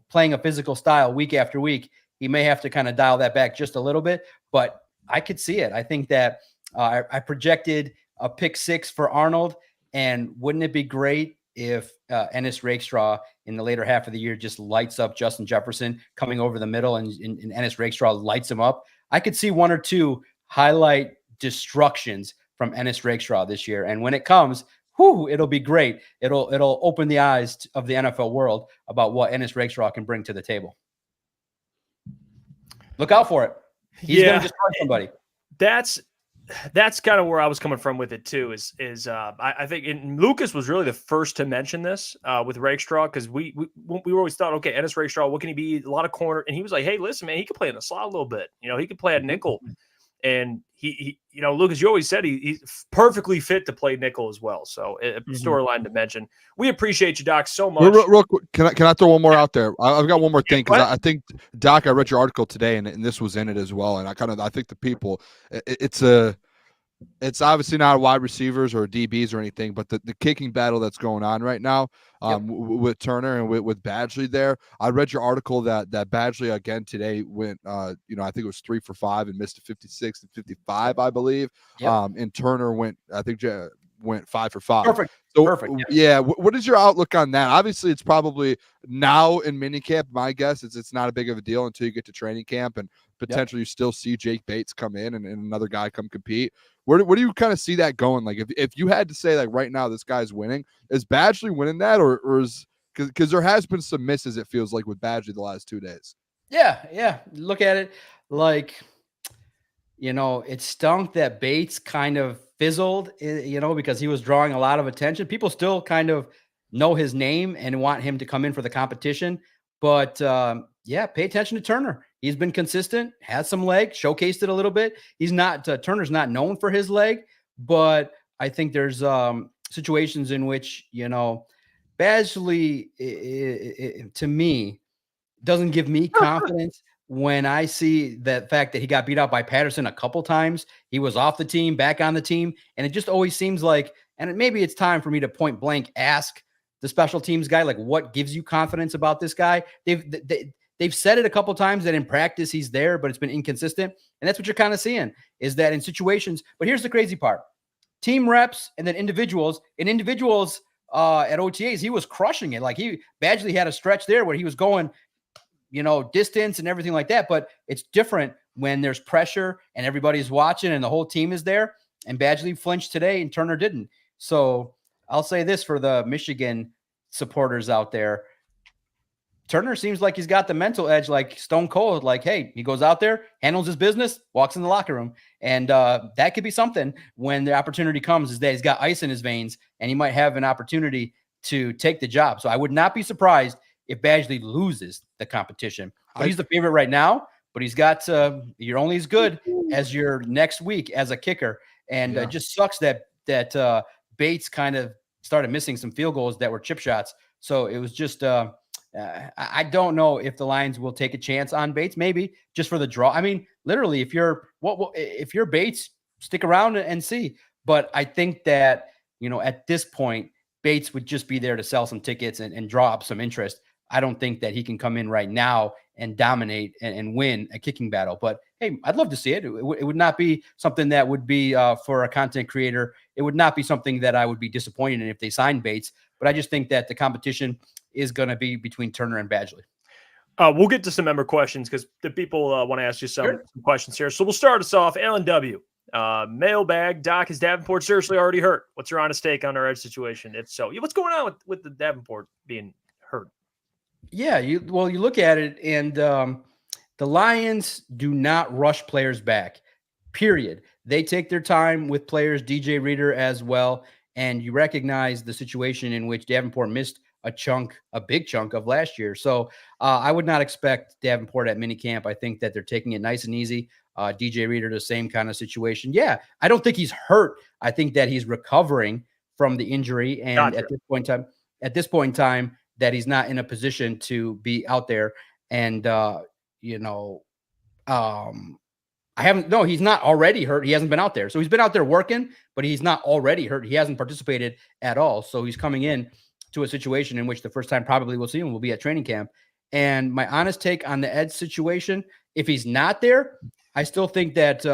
playing a physical style week after week, he may have to kind of dial that back just a little bit, but I could see it. I think that I projected a pick 6 for Arnold, and wouldn't it be great if Ennis Rakestraw in the later half of the year just lights up Justin Jefferson coming over the middle and Ennis Rakestraw lights him up? I could see 1 or 2 highlight destructions from Ennis Rakestraw this year. And when it comes, it'll be great. It'll open the eyes of the NFL world about what Ennis Rakestraw can bring to the table. Look out for it. He's going to destroy somebody. That's kind of where I was coming from with it too. I think Lukas was really the first to mention this with Rakestraw, because we always thought, okay, Ennis Rakestraw, what can he be? A lot of corner, and he was like, hey, listen, man, he could play in the slot a little bit. He could play at nickel, and he Lukas, you always said he's perfectly fit to play nickel as well. So a storyline to mention. We appreciate you, Doc, so much. Real quick, can I throw one more out there? I've got one more thing, because I think, Doc, I read your article today, and this was in it as well. And I think the people, it's obviously not wide receivers or DBs or anything, but the kicking battle that's going on right now with Turner and with Badgley there. I read your article that Badgley again today went, I think it was 3 for 5 and missed a 56 and 55, I believe. And Turner went 5 for 5. Perfect. So, perfect. Yeah. What is your outlook on that? Obviously, it's probably now in minicamp. My guess is it's not a big of a deal until you get to training camp, and potentially you still see Jake Bates come in and another guy come compete. Where do you kind of see that going? Like, if you had to say, like, right now this guy's winning, is Badgley winning that, or is, because there has been some misses, it feels like, with Badgley the last 2 days. Yeah. Look at it like, it stunk that Bates kind of fizzled, because he was drawing a lot of attention. People still kind of know his name and want him to come in for the competition. But pay attention to Turner. He's been consistent, has some leg, showcased it a little bit. He's not, Turner's not known for his leg, but I think there's situations in which, Badgley, to me, doesn't give me confidence when I see the fact that he got beat out by Patterson a couple times. He was off the team, back on the team, and it just always seems like, and maybe it's time for me to point blank ask the special teams guy, like, what gives you confidence about this guy? They've said it a couple times that in practice he's there, but it's been inconsistent. And that's what you're kind of seeing, is that in situations. But here's the crazy part: team reps and then individuals. In individuals at OTAs, he was crushing it. Like, Badgley had a stretch there where he was going, distance and everything like that. But it's different when there's pressure and everybody's watching and the whole team is there. And Badgley flinched today and Turner didn't. So I'll say this for the Michigan supporters out there: Turner seems like he's got the mental edge, like stone cold. Like, hey, he goes out there, handles his business, walks in the locker room. And that could be something when the opportunity comes, is that he's got ice in his veins and he might have an opportunity to take the job. So I would not be surprised if Badgley loses the competition. But he's the favorite right now, but he's got, you're only as good as your next week as a kicker. And it just sucks that Bates kind of started missing some field goals that were chip shots. So it was just, I don't know if the Lions will take a chance on Bates, maybe just for the draw. I mean, literally, if you're Bates, stick around and see. But I think that, at this point, Bates would just be there to sell some tickets and draw up some interest. I don't think that he can come in right now and dominate and win a kicking battle. But hey, I'd love to see it. It would not be something that would be for a content creator. It would not be something that I would be disappointed in if they signed Bates. But I just think that the competition is going to be between Turner and Badgley. We'll get to some member questions because the people want to ask you some questions here. So we'll start us off. Alan W. Mailbag. Doc, is Davenport seriously already hurt? What's your honest take on our edge situation? If so, what's going on with the Davenport being hurt? Yeah, you look at it, and the Lions do not rush players back. Period. They take their time with players, DJ Reader as well, and you recognize the situation in which Davenport missed a big chunk of last year. So I would not expect Davenport at minicamp. I think that they're taking it nice and easy. DJ Reader, the same kind of situation. Yeah, I don't think he's hurt. I think that he's recovering from the injury, and Gotcha. at this point in time, that he's not in a position to be out there. And he's not already hurt. He hasn't been out there. So he's been out there working, but he's not already hurt. He hasn't participated at all. So he's coming in to a situation in which the first time probably we'll see him will be at training camp. And my honest take on the edge situation, if he's not there, I still think that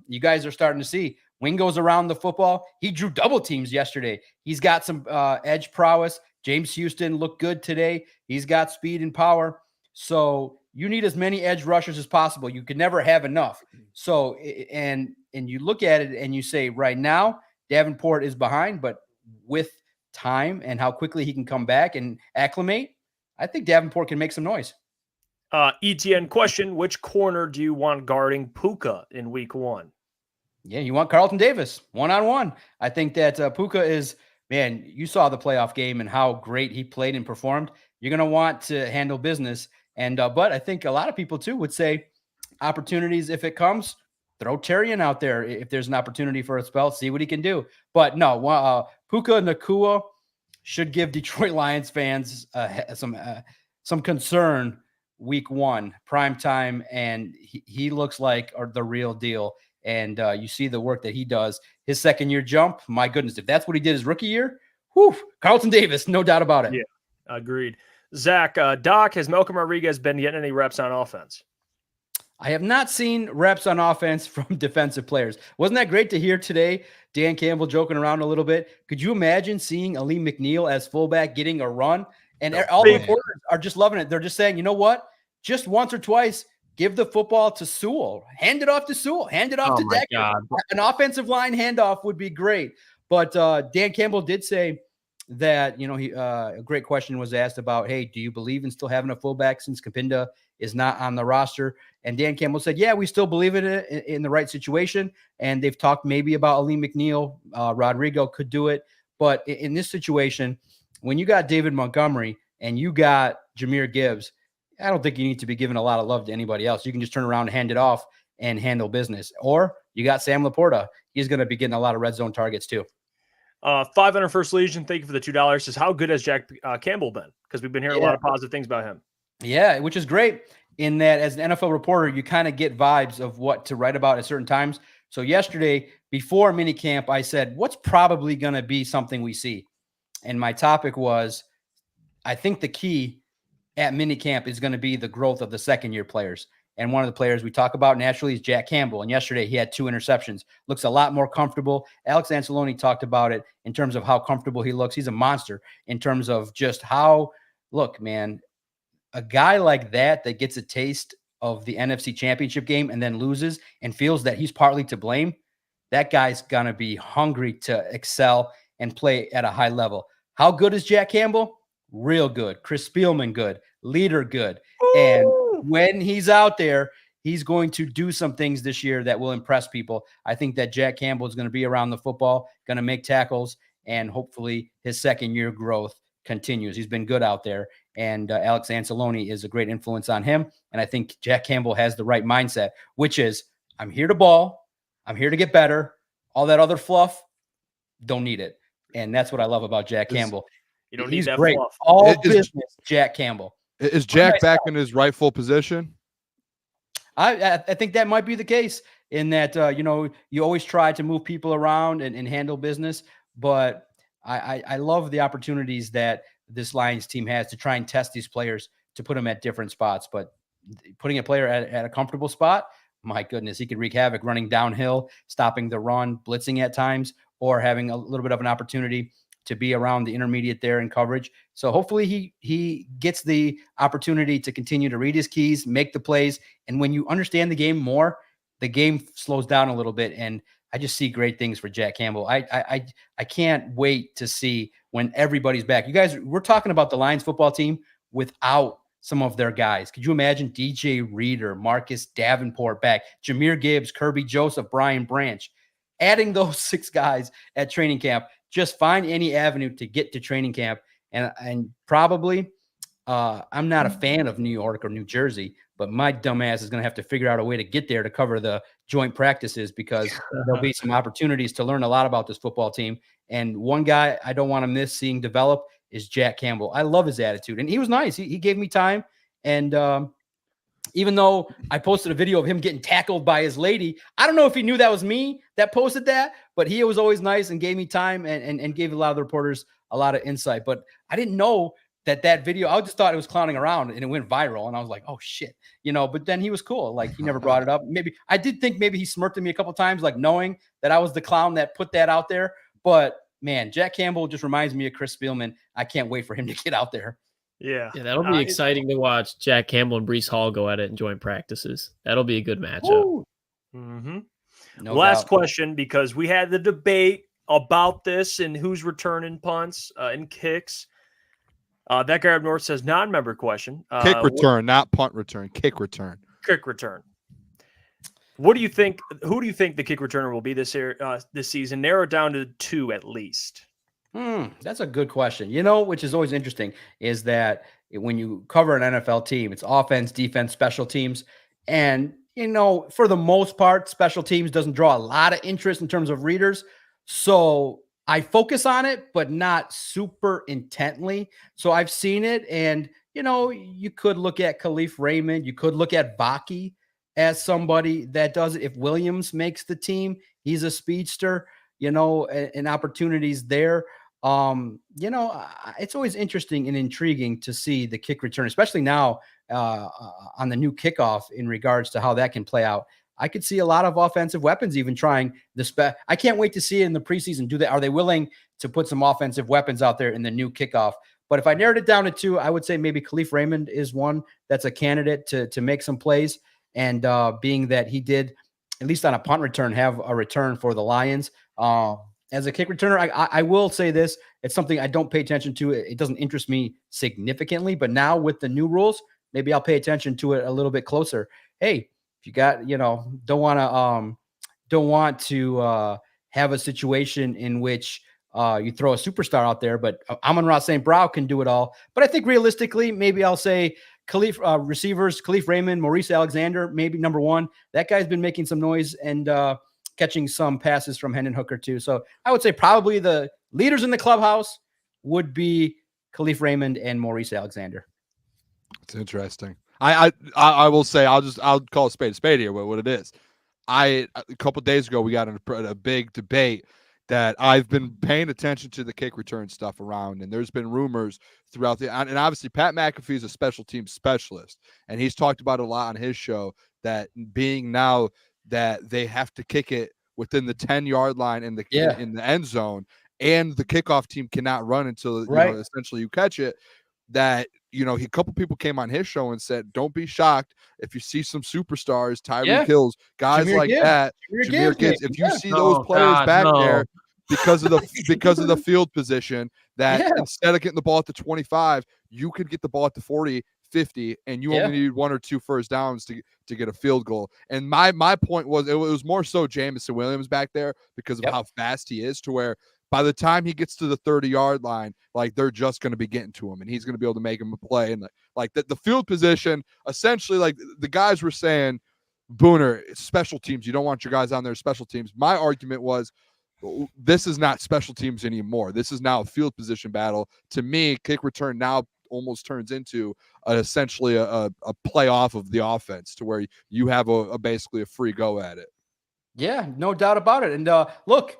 you guys are starting to see Wingo's around the football. He drew double teams yesterday. He's got some edge prowess. James Houston looked good today. He's got speed and power. So you need as many edge rushers as possible. You can never have enough. So, and you look at it and you say, right now, Davenport is behind, but with time and how quickly he can come back and acclimate, I think Davenport can make some noise. ETN question, which corner do you want guarding Puka in week 1? Yeah, you want Carlton Davis, one-on-one. I think that Puka is, man, you saw the playoff game and how great he played and performed. You're going to want to handle business. And but I think a lot of people too would say opportunities, if it comes, throw Terrian out there if there's an opportunity for a spell, see what he can do. But no, Puka Nacua should give Detroit Lions fans some concern week 1, prime time, and he looks like the real deal. And you see the work that he does. His second-year jump, my goodness, if that's what he did his rookie year, whew, Carlton Davis, no doubt about it. Yeah, agreed. Zach, Doc, has Malcolm Rodriguez been getting any reps on offense? I have not seen reps on offense from defensive players. Wasn't that great to hear today? Dan Campbell joking around a little bit. Could you imagine seeing Aleem McNeil as fullback getting a run? And all the reporters are just loving it. They're just saying, you know what? Just once or twice, give the football to Sewell. Hand it off to Sewell. Hand it off to Decker. An offensive line handoff would be great. But Dan Campbell did say that, a great question was asked about, hey, do you believe in still having a fullback since Kapinda is not on the roster? And Dan Campbell said, yeah, we still believe in it in the right situation. And they've talked maybe about Aleem McNeil. Rodrigo could do it. But in this situation, when you got David Montgomery and you got Jahmyr Gibbs, I don't think you need to be giving a lot of love to anybody else. You can just turn around and hand it off and handle business. Or you got Sam Laporta. He's going to be getting a lot of red zone targets too. 500 First Legion, thank you for the $2. Says, how good has Jack Campbell been? Because we've been hearing a lot of positive things about him. Yeah, which is great in that as an NFL reporter, you kind of get vibes of what to write about at certain times. So yesterday, before minicamp, I said, what's probably going to be something we see? And my topic was, I think the key at minicamp is going to be the growth of the second-year players. And one of the players we talk about naturally is Jack Campbell. And yesterday he had 2 interceptions. Looks a lot more comfortable. Alex Anzalone talked about it in terms of how comfortable he looks. He's a monster in terms of just how, look, man, a guy like that gets a taste of the NFC Championship game and then loses and feels that he's partly to blame, that guy's going to be hungry to excel and play at a high level. How good is Jack Campbell? Real good. Chris Spielman good. Leader good. And when he's out there, he's going to do some things this year that will impress people. I think that Jack Campbell is going to be around the football, going to make tackles, and hopefully his second-year growth continues. He's been good out there, and Alex Anzalone is a great influence on him. And I think Jack Campbell has the right mindset, which is, I'm here to ball. I'm here to get better. All that other fluff, don't need it. And that's what I love about Jack Campbell. You don't need that great. fluff. All business, Jack Campbell. Is Jack back in his rightful position? I think that might be the case in that, you always try to move people around and handle business. But I love the opportunities that this Lions team has to try and test these players to put them at different spots. But putting a player at a comfortable spot, my goodness, he could wreak havoc running downhill, stopping the run, blitzing at times, or having a little bit of an opportunity to be around the intermediate there in coverage. So hopefully he gets the opportunity to continue to read his keys, make the plays. And when you understand the game more, the game slows down a little bit. And I just see great things for Jack Campbell. I can't wait to see when everybody's back. You guys, we're talking about the Lions football team without some of their guys. Could you imagine DJ Reader, Marcus Davenport back, Jahmyr Gibbs, Kirby Joseph, Brian Branch, adding those 6 guys at training camp? Just find any avenue to get to training camp. And probably I'm not a fan of New York or New Jersey, but my dumbass is going to have to figure out a way to get there to cover the joint practices, because there'll be some opportunities to learn a lot about this football team. And one guy I don't want to miss seeing develop is Jack Campbell. I love his attitude, and he was nice. He gave me time. And even though I posted a video of him getting tackled by his lady, I don't know if he knew that was me that posted that, but he was always nice and gave me time and gave a lot of the reporters a lot of insight. But I didn't know that video, I just thought it was clowning around, and it went viral. And I was like, oh shit, but then he was cool. Like, he never brought it up. Maybe I did think maybe he smirked at me a couple times, like knowing that I was the clown that put that out there. But man, Jack Campbell just reminds me of Chris Spielman. I can't wait for him to get out there. Yeah. That'll be exciting to watch Jack Campbell and Breece Hall go at it and join practices. That'll be a good matchup. No Last question, because we had the debate about this and who's returning punts and kicks. That guy up north says non-member question. Kick return, not punt return. Kick return. Kick return. What do you think? Who do you think the kick returner will be this year, this season? Narrow it down to 2 at least. That's a good question. Which is always interesting is that when you cover an NFL team, it's offense, defense, special teams. And, for the most part, special teams doesn't draw a lot of interest in terms of readers. So I focus on it, but not super intently. So I've seen it. And, you could look at Khalif Raymond. You could look at Baki as somebody that does it. If Williams makes the team, he's a speedster, and opportunities there. It's always interesting and intriguing to see the kick return, especially now on the new kickoff in regards to how that can play out. I could see a lot of offensive weapons even trying the I can't wait to see it in the preseason. Do they? Are they willing to put some offensive weapons out there in the new kickoff? But if I narrowed it down to 2, I would say maybe Khalif Raymond is one that's a candidate to make some plays. And being that he did, at least on a punt return, have a return for the Lions. As a kick returner, I will say this. It's something I don't pay attention to. It doesn't interest me significantly. But now with the new rules, maybe I'll pay attention to it a little bit closer. Hey, if you got, don't want to have a situation in which you throw a superstar out there, but Amon-Ra St. Brown can do it all. But I think realistically, maybe I'll say receivers, Khalif Raymond, Maurice Alexander, maybe number 1. That guy's been making some noise and catching some passes from Hendon Hooker too. So I would say probably the leaders in the clubhouse would be Khalif Raymond and Maurice Alexander. It's interesting. I will say I'll call a spade here. What it is. A couple of days ago we got in a big debate that I've been paying attention to the kick return stuff around, and there's been rumors throughout and obviously Pat McAfee is a special team specialist, and he's talked about it a lot on his show, that being now that they have to kick it within the 10-yard line in the end zone, and the kickoff team cannot run until essentially you catch it. That a couple people came on his show and said, don't be shocked if you see some superstars, Tyreek Hills, guys Jahmyr like Gibbs. That, Jahmyr Gibbs. If you see those players there because of the field position, that instead of getting the ball at the 25, you could get the ball at the 40, 50, and you only need 1 or 2 first downs to get a field goal. And my point was, it was more so Jameson Williams back there because of how fast he is, to where by the time he gets to the 30-yard line, like, they're just going to be getting to him, and he's going to be able to make him a play. And like the field position, essentially, like the guys were saying, Booner, special teams, you don't want your guys on there special teams. My argument was, this is not special teams anymore. This is now a field position battle. To me, kick return now almost turns into essentially a play off of the offense, to where you have basically a free go at it. Yeah, no doubt about it. And look,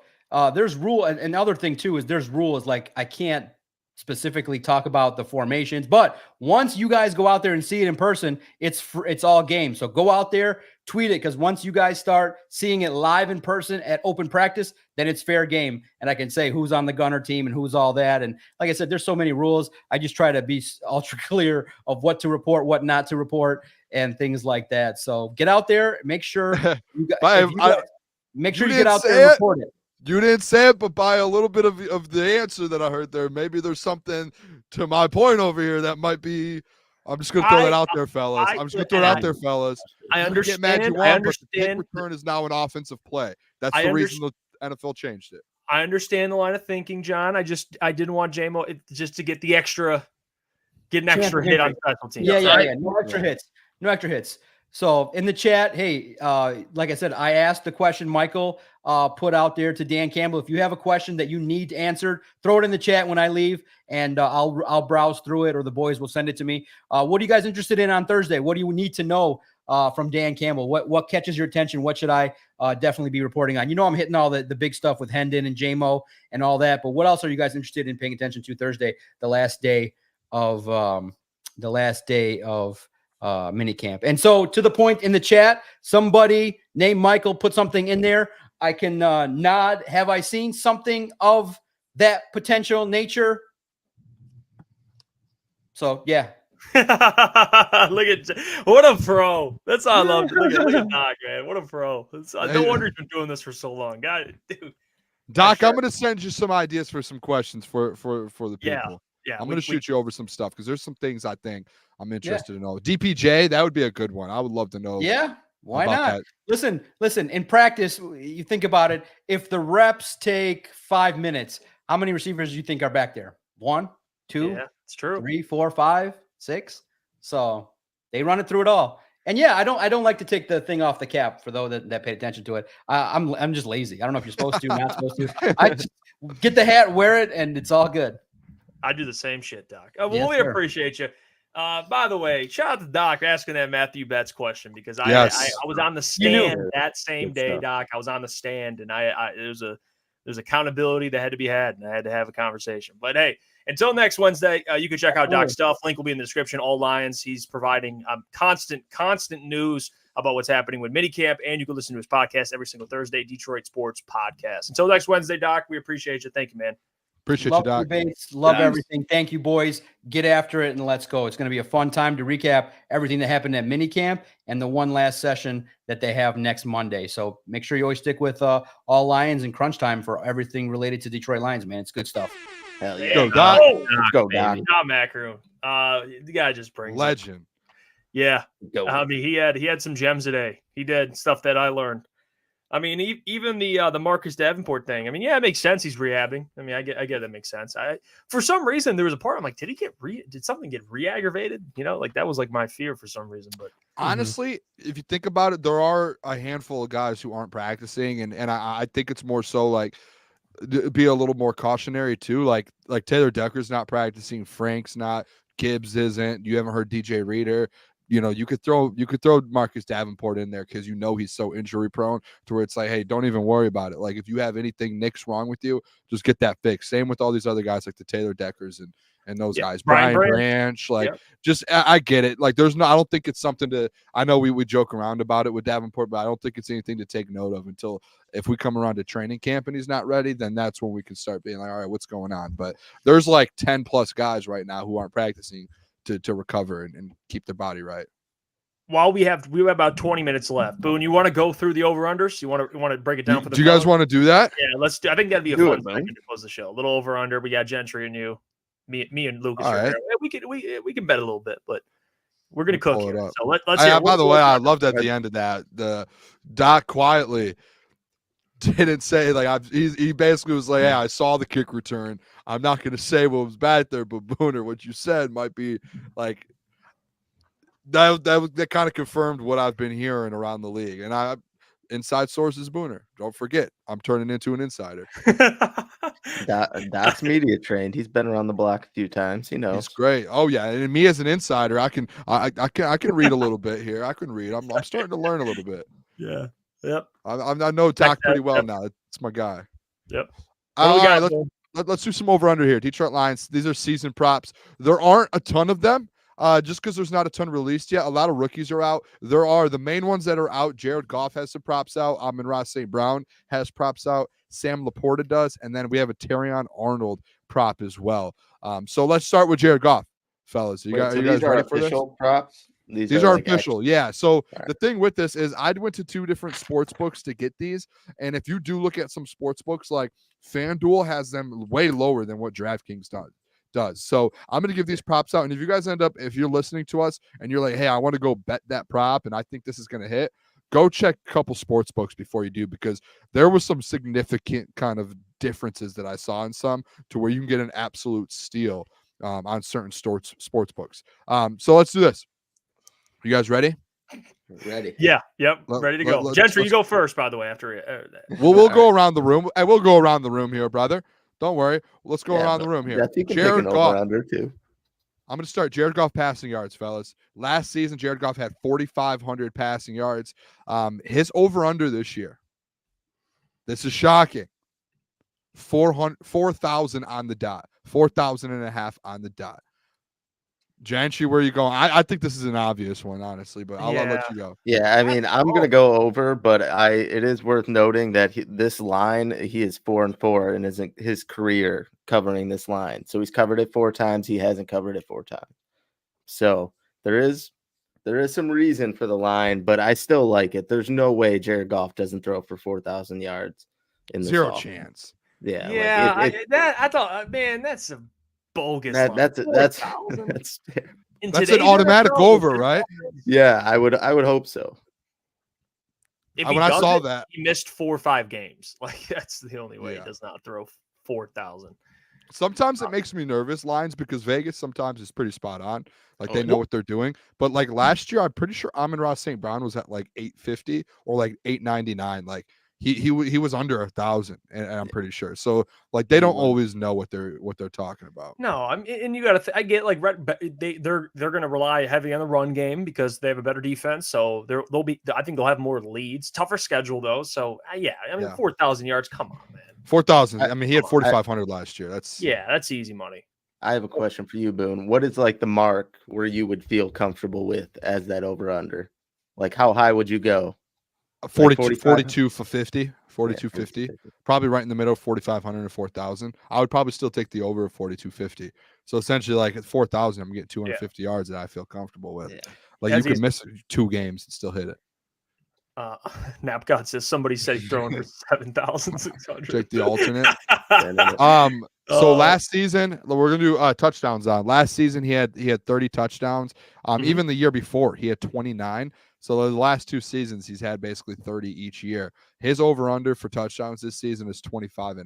there's rule, and another thing too is there's rules. Like, I can't specifically talk about the formations, but once you guys go out there and see it in person, it's all game. So go out there, tweet it, because once you guys start seeing it live in person at open practice, then it's fair game. And I can say who's on the gunner team and who's all that. And like I said, there's so many rules. I just try to be ultra clear of what to report, what not to report, and things like that. So get out there, make sure you get out there and report it. You didn't say it, but by a little bit of the answer that I heard there, maybe there's something to my point over here that might be I'm just gonna throw that out there, fellas. I'm just gonna throw it out there, fellas. I understand. Get mad you want, but the kick return is now an offensive play. That's the reason the NFL changed it. I understand the line of thinking, John. I didn't want JMO just to get an extra hit on special teams. Yeah. No extra hits. So in the chat, hey, like I said, I asked the question Michael put out there to Dan Campbell. If you have a question that you need answered, throw it in the chat when I leave, and I'll browse through it, or the boys will send it to me. What are you guys interested in on Thursday? What do you need to know from Dan Campbell? What catches your attention? What should I definitely be reporting on? I'm hitting all the big stuff with Hendon and JMO and all that, but what else are you guys interested in paying attention to Thursday, the last day of minicamp? And so, to the point in the chat, somebody named Michael put something in there. I can nod. Have I seen something of that potential nature? So, yeah. Look at what a pro. That's all I love. Look at Doc, man. What a pro. No wonder he's been doing this for so long. God, dude. Doc, I'm going to send you some ideas for some questions for the people. Yeah. I'm going to shoot you over some stuff because there's some things I think I'm interested to know. DPJ, that would be a good one. I would love to know. Yeah. Why not? That. Listen, in practice, you think about it. If the reps take 5 minutes, how many receivers do you think are back there? 1, 2, yeah, it's true. 3, 4, 5, 6. So they run it through it all. And yeah, I don't like to take the thing off the cap for those that pay attention to it. I'm just lazy. I don't know if you're supposed to, not supposed to. I just get the hat, wear it, and it's all good. I do the same shit, Doc. We appreciate you. By the way, shout out to Doc asking that Matthew Betts question, because I was on the stand that same day, Doc. I was on the stand, and there's accountability that had to be had, and I had to have a conversation. But hey, until next Wednesday, you can check out Doc's stuff. Link will be in the description. All Lions. He's providing constant news about what's happening with minicamp, and you can listen to his podcast every single Thursday, Detroit Sports Podcast. Until next Wednesday, Doc, we appreciate you. Thank you, man. Appreciate you, Doc. Love everything. Thank you, boys. Get after it and let's go. It's going to be a fun time to recap everything that happened at minicamp and the one last session that they have next Monday. So make sure you always stick with All Lions and Crunch Time for everything related to Detroit Lions, man. It's good stuff. Hell yeah. Go, Doc. Let's go, Doc. Maakaron. The guy just brings legend. Yeah. I mean, he had some gems today. He did stuff that I learned. I mean, even the Marcus Davenport thing. I mean, yeah, it makes sense. He's rehabbing. I mean, I get that makes sense. For some reason, there was a part I'm like, did something get re-aggravated? Like that was like my fear for some reason. But honestly, if you think about it, there are a handful of guys who aren't practicing, and I think it's more so like be a little more cautionary too. Like Taylor Decker's not practicing, Frank's not, Gibbs isn't. You haven't heard DJ Reader. You could throw Marcus Davenport in there because he's so injury prone to where it's like, hey, don't even worry about it. Like if you have anything nicks wrong with you, just get that fixed. Same with all these other guys like the Taylor Deckers and those guys, Brian Branch. Just I get it. Like I don't think it's something to. I know we joke around about it with Davenport, but I don't think it's anything to take note of until if we come around to training camp and he's not ready, then that's when we can start being like, all right, what's going on? But there's like 10 plus guys right now who aren't practicing to recover and keep their body right. While we have about 20 minutes left, Boone, you want to go through the over-unders? You want to break it down for the Do you guys want to do that? Yeah, let's do. I think that'd be a fun second to close the show. A little over-under. We got Gentry and you, me and Lucas. All right. We can bet a little bit, but we're gonna cook here. So let's. By the way, I loved at the end of that the Doc quietly didn't say he basically was like, yeah, I saw the kick return. I'm not going to say what was back there, but Booner, what you said might be like that kind of confirmed what I've been hearing around the league. And inside sources, Booner. Don't forget, I'm turning into an insider. Doc's media trained. He's been around the block a few times. He knows. He's great. Oh yeah, and me as an insider, I can read a little bit here. I can read. I'm starting to learn a little bit. Yeah. Yep. I know Doc pretty well now. It's my guy. Yep. All right, let's do some over under here. Detroit Lions. These are season props. There aren't a ton of them. Just because there's not a ton released yet. A lot of rookies are out. There are the main ones that are out. Jared Goff has some props out. Amon-Ra St. Brown has props out. Sam Laporta does. And then we have a Terrion Arnold prop as well. So let's start with Jared Goff, fellas. You guys ready for this? Props? These are official. Yeah. So the thing with this is I went to 2 different sports books to get these. And if you do look at some sports books, like FanDuel has them way lower than what DraftKings does. does. So I'm going to give these props out. And if you guys if you're listening to us and you're like, hey, I want to go bet that prop and I think this is going to hit, go check a couple sports books before you do, because there was some significant kind of differences that I saw in some to where you can get an absolute steal on certain sports books. So let's do this. You guys ready? Ready. Yeah. Yep. Ready to go. Gentry, you go first, by the way, after we'll go around the room. I will go around the room here, brother. Don't worry. Let's go around the room here. Jared Goff. Too. I'm going to start Jared Goff passing yards, fellas. Last season, Jared Goff had 4,500 passing yards. His over-under this year, this is shocking, 4,000 on the dot, 4,500 on the dot. Gentry, where are you going? I think this is an obvious one, honestly, but I'll let you go. Yeah, I mean, I'm going to go over, but it is worth noting that this line, he is 4-4 in his career covering this line. So he's covered it 4 times. He hasn't covered it 4 times. So there is some reason for the line, but I still like it. There's no way Jared Goff doesn't throw for 4,000 yards in this Zero offense. Chance. Yeah. Yeah. I thought, man, that's a bogus. That's an automatic over, right? Yeah, I would hope so. When I saw that, he missed 4 or 5 games. Like, that's the only way he does not throw 4,000. Sometimes it makes me nervous, lines, because Vegas sometimes is pretty spot on. Like, they know what they're doing. But like last year, I'm pretty sure Amon-Ra St. Brown was at like 850 or like 899. Like he was under 1,000, and I'm pretty sure. So like they don't always know what they're talking about. No, and you got to. I get like they're going to rely heavy on the run game because they have a better defense. So they'll be. I think they'll have more leads. Tougher schedule though. So yeah, I mean 4,000 yards. Come on, man. 4,000. I mean, he had 4,500 last year. That's easy money. I have a question for you, Boone. What is like the mark where you would feel comfortable with as that over under? Like how high would you go? 42 for 50, 42.50. Probably right in the middle, 4,500 and 4,000. I would probably still take the over of 42.50. So essentially, like at 4,000, I'm getting 250 yards that I feel comfortable with. Yeah. Like you could miss 2 games and still hit it. Napcott says somebody said he's throwing for 7,600. Take the alternate. So last season, we're gonna do touchdowns on. Last season he had 30 touchdowns. Even the year before he had 29. So the last 2 seasons he's had basically 30 each year. His over under for touchdowns this season is 25.5.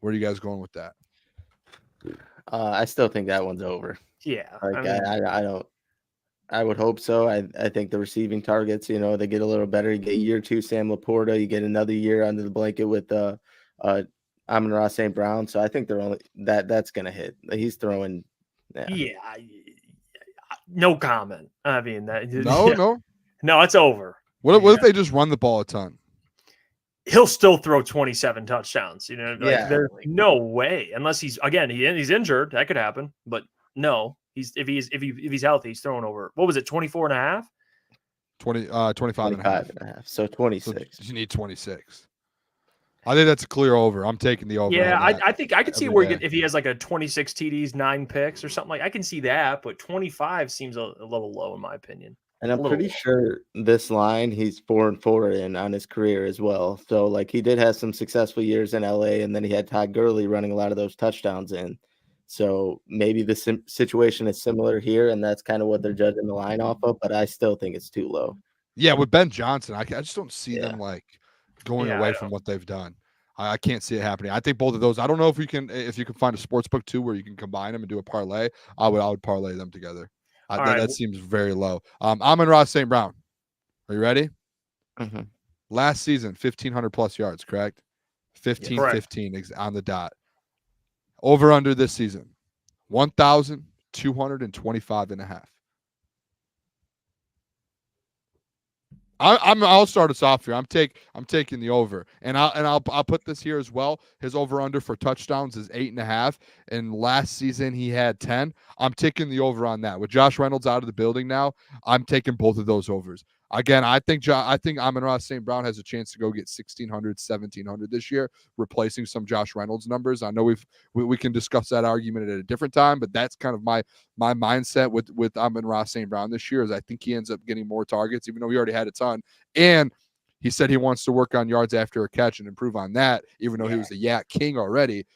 Where are you guys going with that? I still think that one's over. Yeah, like I don't. I would hope so. I think the receiving targets, they get a little better. You get year 2 Sam Laporta. You get another year under the blanket with Amon-Ra St. Brown. So I think they're only that's gonna hit. He's throwing. Yeah. No comment. I mean that. No, it's over. What if they just run the ball a ton? He'll still throw 27 touchdowns. There's no way unless he's injured. That could happen, but no. If he's healthy, he's throwing over. What was it? 24.5? 25.5. So 26. So you need 26. I think that's a clear over. I'm taking the over. Yeah, I think I could see where if he has like a 26 TDs, 9 picks or something, like I can see that, but 25 seems a little low in my opinion. And I'm pretty sure this line he's 4-4 in on his career as well. So like he did have some successful years in LA, and then he had Todd Gurley running a lot of those touchdowns in. So maybe the situation is similar here, and that's kind of what they're judging the line off of. But I still think it's too low. Yeah, with Ben Johnson, I just don't see them like going away from what they've done. I can't see it happening. I think both of those. I don't know if you can find a sports book too where you can combine them and do a parlay. I would parlay them together. That seems very low. Amon-Ra St. Brown. Are you ready? Mm-hmm. Last season, 1,500 plus yards, correct? 15 on the dot. Over under this season, 1,225.5. I'll start us off here. I'm taking the over, and I'll put this here as well. His over under for touchdowns is 8.5, and last season he had 10. I'm taking the over on that. With Josh Reynolds out of the building now, I'm taking both of those overs. Again, I think Amon-Ra St. Brown has a chance to go get 1,600, 1,700 this year, replacing some Josh Reynolds numbers. I know we can discuss that argument at a different time, but that's kind of my mindset with Amon-Ra St. Brown this year. Is I think he ends up getting more targets, even though he already had a ton. And he said he wants to work on yards after a catch and improve on that, even though he was the Yak King already.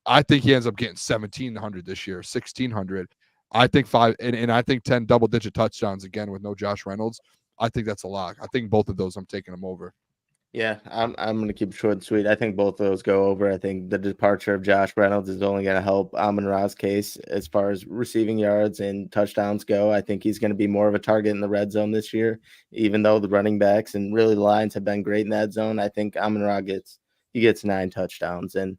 I think he ends up getting 1,700 this year, 1,600. I think 5 and I think 10 double-digit touchdowns again with no Josh Reynolds. I think that's a lock. I think both of those I'm taking them over. Yeah, I'm going to keep it short and sweet. I think both of those go over. I think the departure of Josh Reynolds is only going to help Amon-Ra's case as far as receiving yards and touchdowns go. I think he's going to be more of a target in the red zone this year, even though the running backs and really the Lions have been great in that zone. I think Amon-Ra gets 9 touchdowns. And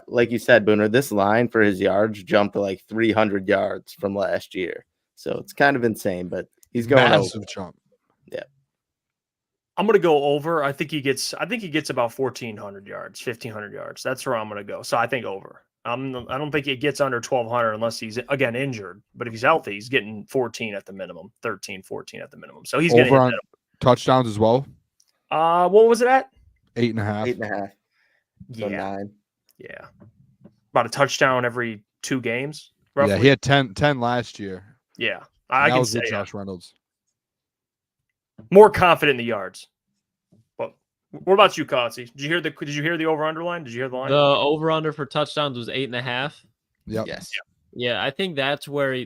like you said, Booner, this line for his yards jumped to like 300 yards from last year. So it's kind of insane, but he's going massive over. jump. Yeah. I'm going to go over. I think he gets about 1,400 yards, 1,500 yards. That's where I'm going to go. So I think over. I don't think it gets under 1,200 unless he's, again, injured. But if he's healthy, he's getting 14 at the minimum, 13, 14 at the minimum. So he's over going on touchdowns as well. What was it at? 8.5. 8.5. So Yeah. 9. Yeah. About a touchdown every 2 games, roughly. Yeah, he had 10 last year. Yeah. I can was say with Josh Reynolds. More confident in the yards. But what about you, Kotze? Did you hear the over-under line? Did you hear the line? The over-under for touchdowns was 8.5. Yep. Yes. Yeah, I think that's where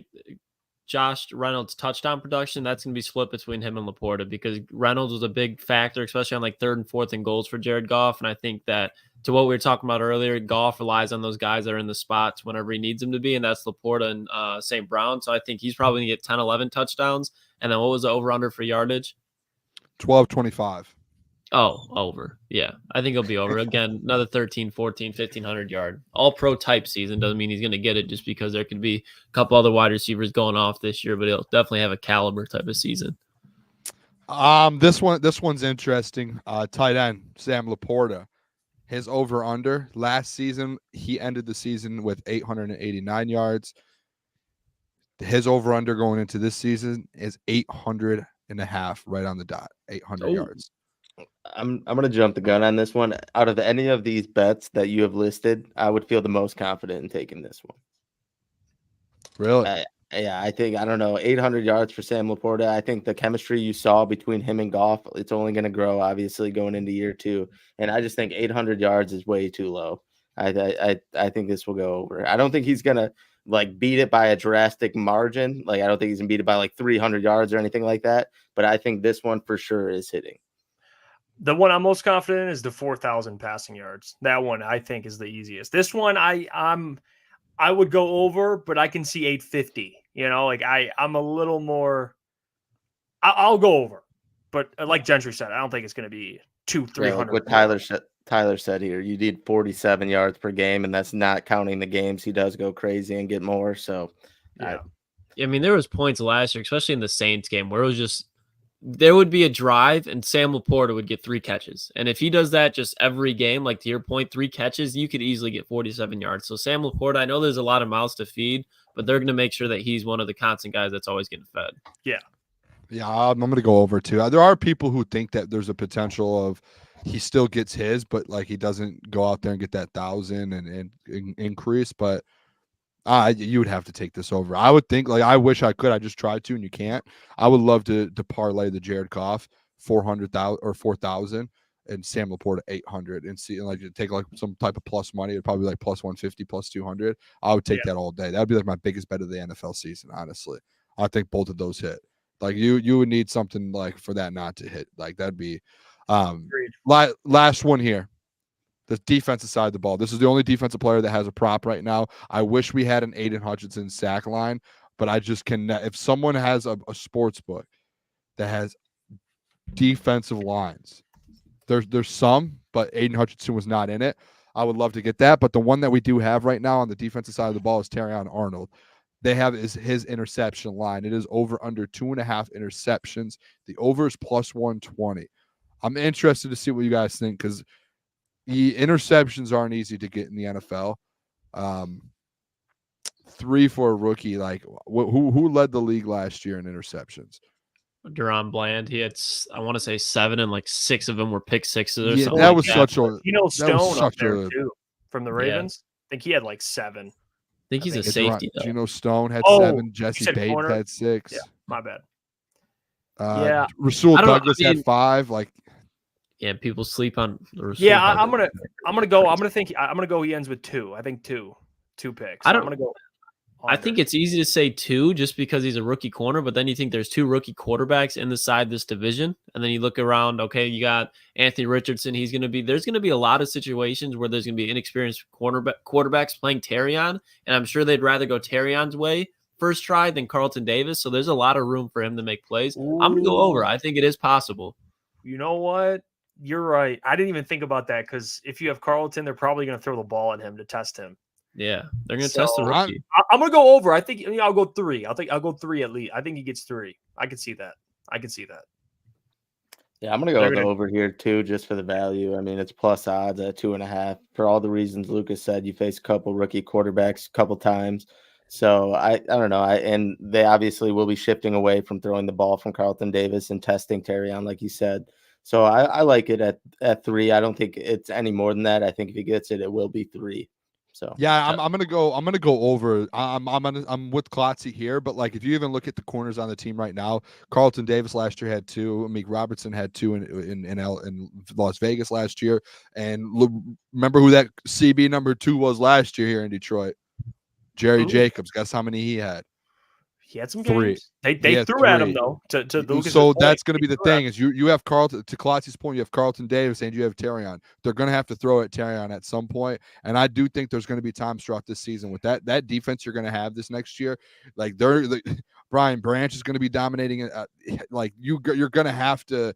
Josh Reynolds' touchdown production, that's going to be split between him and Laporta, because Reynolds was a big factor, especially on like 3rd and 4th and goals for Jared Goff. And I think that, to what we were talking about earlier, Goff relies on those guys that are in the spots whenever he needs them to be, and that's Laporta and St. Brown. So I think he's probably going to get 10, 11 touchdowns. And then what was the over-under for yardage? 12.25. Oh, over. Yeah, I think he'll be over. Again, another 13, 14, 1,500 yard. All-pro type season. Doesn't mean he's going to get it just because there could be a couple other wide receivers going off this year, but he'll definitely have a caliber type of season. This one's interesting. Tight end, Sam Laporta. His over-under last season, he ended the season with 889 yards. His over-under going into this season is 800.5, right on the dot, 800 yards. I'm going to jump the gun on this one. Out of any of these bets that you have listed, I would feel the most confident in taking this one. Really? Yeah, I think, 800 yards for Sam Laporta. I think the chemistry you saw between him and Goff, it's only going to grow, obviously, going into year 2. And I just think 800 yards is way too low. I think this will go over. I don't think he's going to beat it by a drastic margin. I don't think he's going to beat it by 300 yards or anything like that. But I think this one for sure is hitting. The one I'm most confident in is the 4,000 passing yards. That one I think is the easiest. This one I would go over, but I can see 850. I'm a little more. I'll go over, but like Gentry said, I don't think it's going to be 200-300. What Tyler said here, you need 47 yards per game, and that's not counting the games he does go crazy and get more. So, yeah. I mean, there was points last year, especially in the Saints game, where it was just. There would be a drive and Sam Laporta would get 3 catches. And if he does that just every game, like to your point, 3 catches, you could easily get 47 yards. So Sam Laporta, I know there's a lot of mouths to feed, but they're going to make sure that he's one of the constant guys that's always getting fed. Yeah. Yeah, I'm going to go over too. There are people who think that there's a potential of he still gets his, but he doesn't go out there and get that 1,000 and increase. But you would have to take this over. I would think, I wish I could. I just tried to, and you can't. I would love to parlay the Jared Goff 400,000 or 4,000 and Sam Laporta 800 and see, and take some type of plus money. It'd probably be plus 150, plus 200. I would take that all day. That would be my biggest bet of the NFL season, honestly. I think both of those hit. You would need something for that not to hit. That'd be last one here. The defensive side of the ball. This is the only defensive player that has a prop right now. I wish we had an Aiden Hutchinson sack line, but I just cannot. If someone has a sports book that has defensive lines, there's some, but Aiden Hutchinson was not in it. I would love to get that, but the one that we do have right now on the defensive side of the ball is Terrion Arnold. They have his interception line. It is over under 2.5 interceptions. The over is plus 120. I'm interested to see what you guys think, because the interceptions aren't easy to get in the NFL. 3 for a rookie. Who led the league last year in interceptions? Deron Bland. He had, I want to say 7, and 6 of them were pick sixes or something. That was such a. Stone up there too from the Ravens. I think he had 7. I think he's a safety. Geno Stone had 7. Jesse Bates had 6. Yeah, my bad. Rasul Douglas had 5. Yeah, people sleep on. Yeah, I'm gonna go. He ends with 2. I think two picks. I'm gonna go. I think it's easy to say 2 just because he's a rookie corner, but then you think there's 2 rookie quarterbacks inside this division, and then you look around. Okay, you got Anthony Richardson. There's going to be a lot of situations where there's going to be inexperienced quarterbacks playing Terrion, and I'm sure they'd rather go Terrion's way first try than Carlton Davis. So there's a lot of room for him to make plays. Ooh. I'm gonna go over. I think it is possible. You know what? You're right. I didn't even think about that because if you have Carlton, they're probably going to throw the ball at him to test him. Yeah, they're going to test the rookie. I'm going to go over. I think I'll go 3. I'll go 3 at least. I think he gets 3. I can see that. Yeah, I'm going to go with the over here too, just for the value. I mean, it's plus odds at 2.5 for all the reasons Lucas said. You face a couple rookie quarterbacks a couple times. So I don't know. And they obviously will be shifting away from throwing the ball from Carlton Davis and testing Terrion, like you said. So I like it at 3. I don't think it's any more than that. I think if he gets it, it will be 3. So yeah, I'm gonna go over. I'm with Klotzy here, but like if you even look at the corners on the team right now, Carlton Davis last year had 2. Meek Robertson had 2 in Las Vegas last year, and remember who that CB number 2 was last year here in Detroit? Jerry Jacobs. Guess how many he had? He had some 3. games. They threw at him though. To Lucas' so point, that's going to be the thing is you have Carlton, to Klotzy's point, you have Carlton Davis and you have Terrion. They're going to have to throw at Terrion at some point, and I do think there's going to be times throughout this season with that defense you're going to have this next year. Like Brian Branch is going to be dominating it. Like you're going to have to.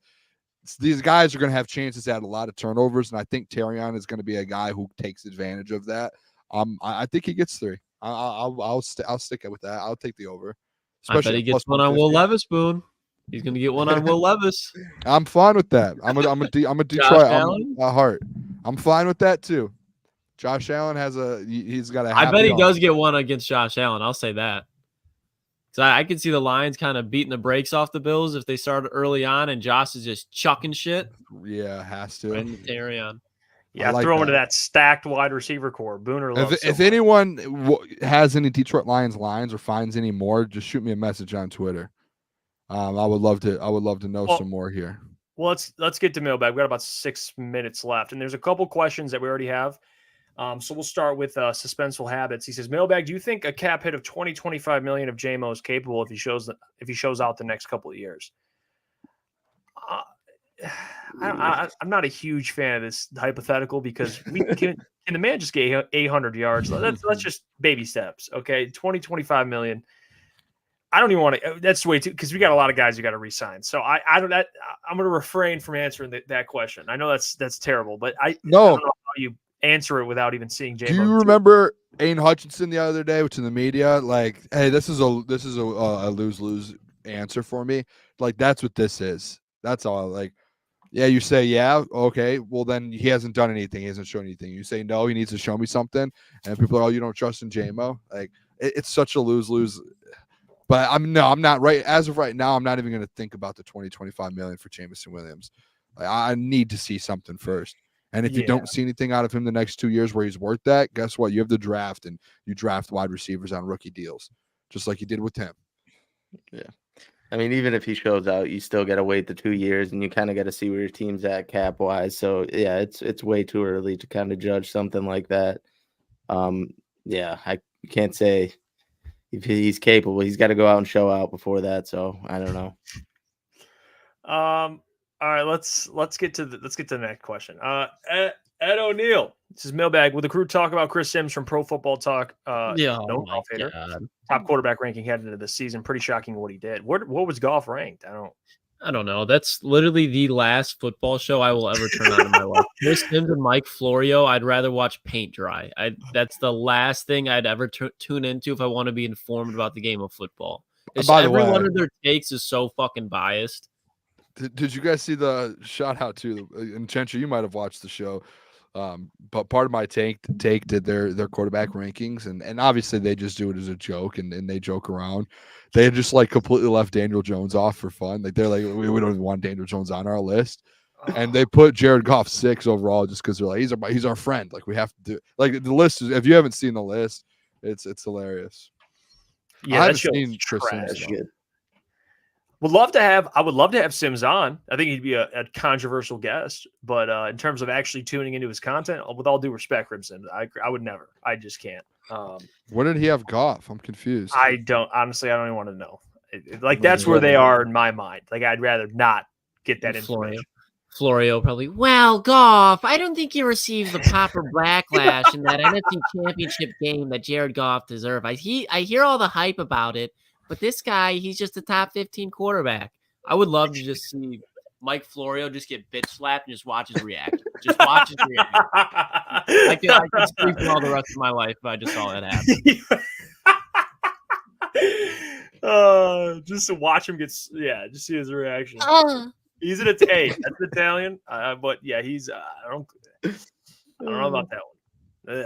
These guys are going to have chances at a lot of turnovers, and I think Terrion is going to be a guy who takes advantage of that. I think he gets 3. I'll stick it with that. I'll take the over. I bet he gets one on Will Levis, Boone. He's gonna get one on Will Levis. I'm fine with that. I'm a Detroit. I'm a Heart. I'm fine with that too. Josh Allen he's got a. I bet he does get one against Josh Allen. I'll say that. So I can see the Lions kind of beating the brakes off the Bills if they start early on, and Josh is just chucking shit. Yeah, has to. Right, carry on. Yeah, throw into that stacked wide receiver core. Booner loves if anyone has any Detroit Lions lines or finds any more, just shoot me a message on Twitter. I would love to know some more here. Well, let's get to mailbag. We've got about 6 minutes left, and there's a couple questions that we already have. So we'll start with suspenseful habits. He says, mailbag, do you think a cap hit of $20-25 million of JMO is capable if he shows out the next couple of years? I'm not a huge fan of this hypothetical because can the man just get 800 yards? Let's just baby steps. Okay. 20-25 million. I don't even want to, that's way too, because we got a lot of guys you got to re-sign. So I'm going to refrain from answering that question. I know that's terrible, but I don't know how you answer it without even seeing JMO. Do you remember Aiden Hutchinson the other day, which in the media, like, hey, this is a lose-lose answer for me. Like, that's what this is. That's all. Like, yeah, you say, yeah, okay, well, then he hasn't done anything. He hasn't shown anything. You say, no, he needs to show me something. And people are, oh, you don't trust in JMO? Like, it's such a lose-lose. But I'm not right. As of right now, I'm not even going to think about the $20-25 million for Jameson Williams. Like, I need to see something first. And if you don't see anything out of him the next 2 years where he's worth that, guess what? You have the draft, and you draft wide receivers on rookie deals, just like you did with him. Yeah. I mean, even if he shows out, you still got to wait the 2 years, and you kind of got to see where your team's at cap wise. So yeah, it's way too early to kind of judge something like that. Yeah, I can't say if he's capable. He's got to go out and show out before that. So I don't know. All right, let's get to the next question. Ed O'Neill, this is mailbag. Will the crew talk about Chris Sims from Pro Football Talk? Goff hater. Top quarterback ranking heading into the season. Pretty shocking what he did. What was Goff ranked? I don't know. That's literally the last football show I will ever turn on in my life. Chris Sims and Mike Florio, I'd rather watch paint dry. That's the last thing I'd ever tune into if I want to be informed about the game of football. Every one of their takes is so fucking biased. Did you guys see the shout out to, and Gentry, you might have watched the show. But part of my take did their quarterback rankings, and obviously they just do it as a joke and they joke around. They just like completely left Daniel Jones off for fun. Like they're like, we don't even want Daniel Jones on our list. And they put Jared Goff 6 overall just because they're like, he's our friend. Like we have to do, like, the list is, if you haven't seen the list, it's hilarious. Yeah, I haven't seen Chris Sims. I would love to have Sims on. I think he'd be a controversial guest, but in terms of actually tuning into his content, with all due respect, Sims, I would never. I just can't. Where did he have Goff? I'm confused. I don't even want to know. That's where they are in my mind. Like, I'd rather not get that information. Florio probably, well, Goff, I don't think you received the proper backlash in that NFC Championship game that Jared Goff deserved. I hear all the hype about it, but this guy, he's just a top 15 quarterback. I would love to just see Mike Florio just get bitch slapped and just watch his reaction. Just watch his reaction. I could sleep for all the rest of my life if I just saw that happen. Just to watch him just see his reaction. He's an Italian. That's Italian. But yeah, he's. I don't know about that one.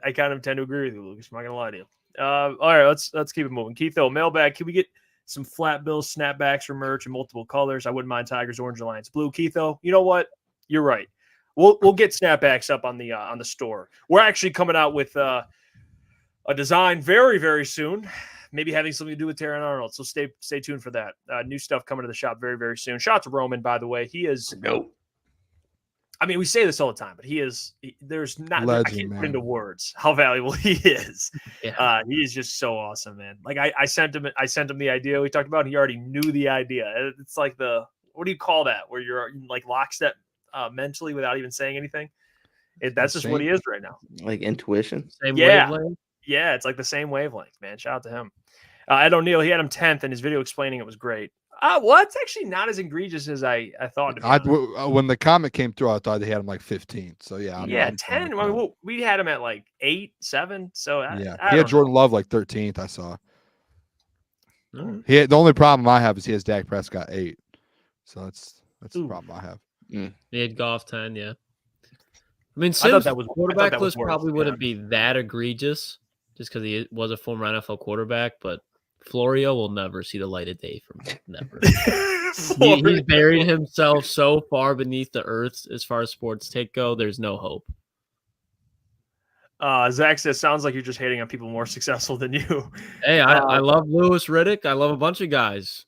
I kind of tend to agree with you, Lucas. I'm not gonna lie to you. All right, let's keep it moving. Keitho, mailbag. Can we get some flat bill snapbacks for merch in multiple colors? I wouldn't mind Tigers, orange, Alliance blue. Keitho, you know what? You're right. We'll get snapbacks up on the store. We're actually coming out with a design very, very soon. Maybe having something to do with Terran Arnold. So stay tuned for that. New stuff coming to the shop very, very soon. Shout out to Roman, by the way. He is I mean, we say this all the time, but there's not legend, I can't man. put into words how valuable he is. Yeah. He is just so awesome, man. Like I sent him the idea we talked about, and he already knew the idea. It's like what do you call that? Where you're like lockstep mentally without even saying anything. That's just what he is right now. Like intuition. Same wavelength. Yeah, it's like the same wavelength, man. Shout out to him. Ed O'Neill, he had him 10th, and his video explaining it was great. Well, it's actually not as egregious as I thought. When the comment came through, I thought they had him like 15th. So yeah, I'm 10. I mean, we had him at like 8, 7. So he had Jordan Love like 13th. I saw. The only problem I have is he has Dak Prescott 8. So that's the problem I have. He had Goff 10. Yeah. I mean, Sims' quarterback list probably wouldn't be that egregious just because he was a former NFL quarterback, but Florio will never see the light of day from him. Never. He's buried himself so far beneath the earth as far as sports take go. There's no hope. Zach says, sounds like you're just hating on people more successful than you. Hey, I love Lewis Riddick. I love a bunch of guys.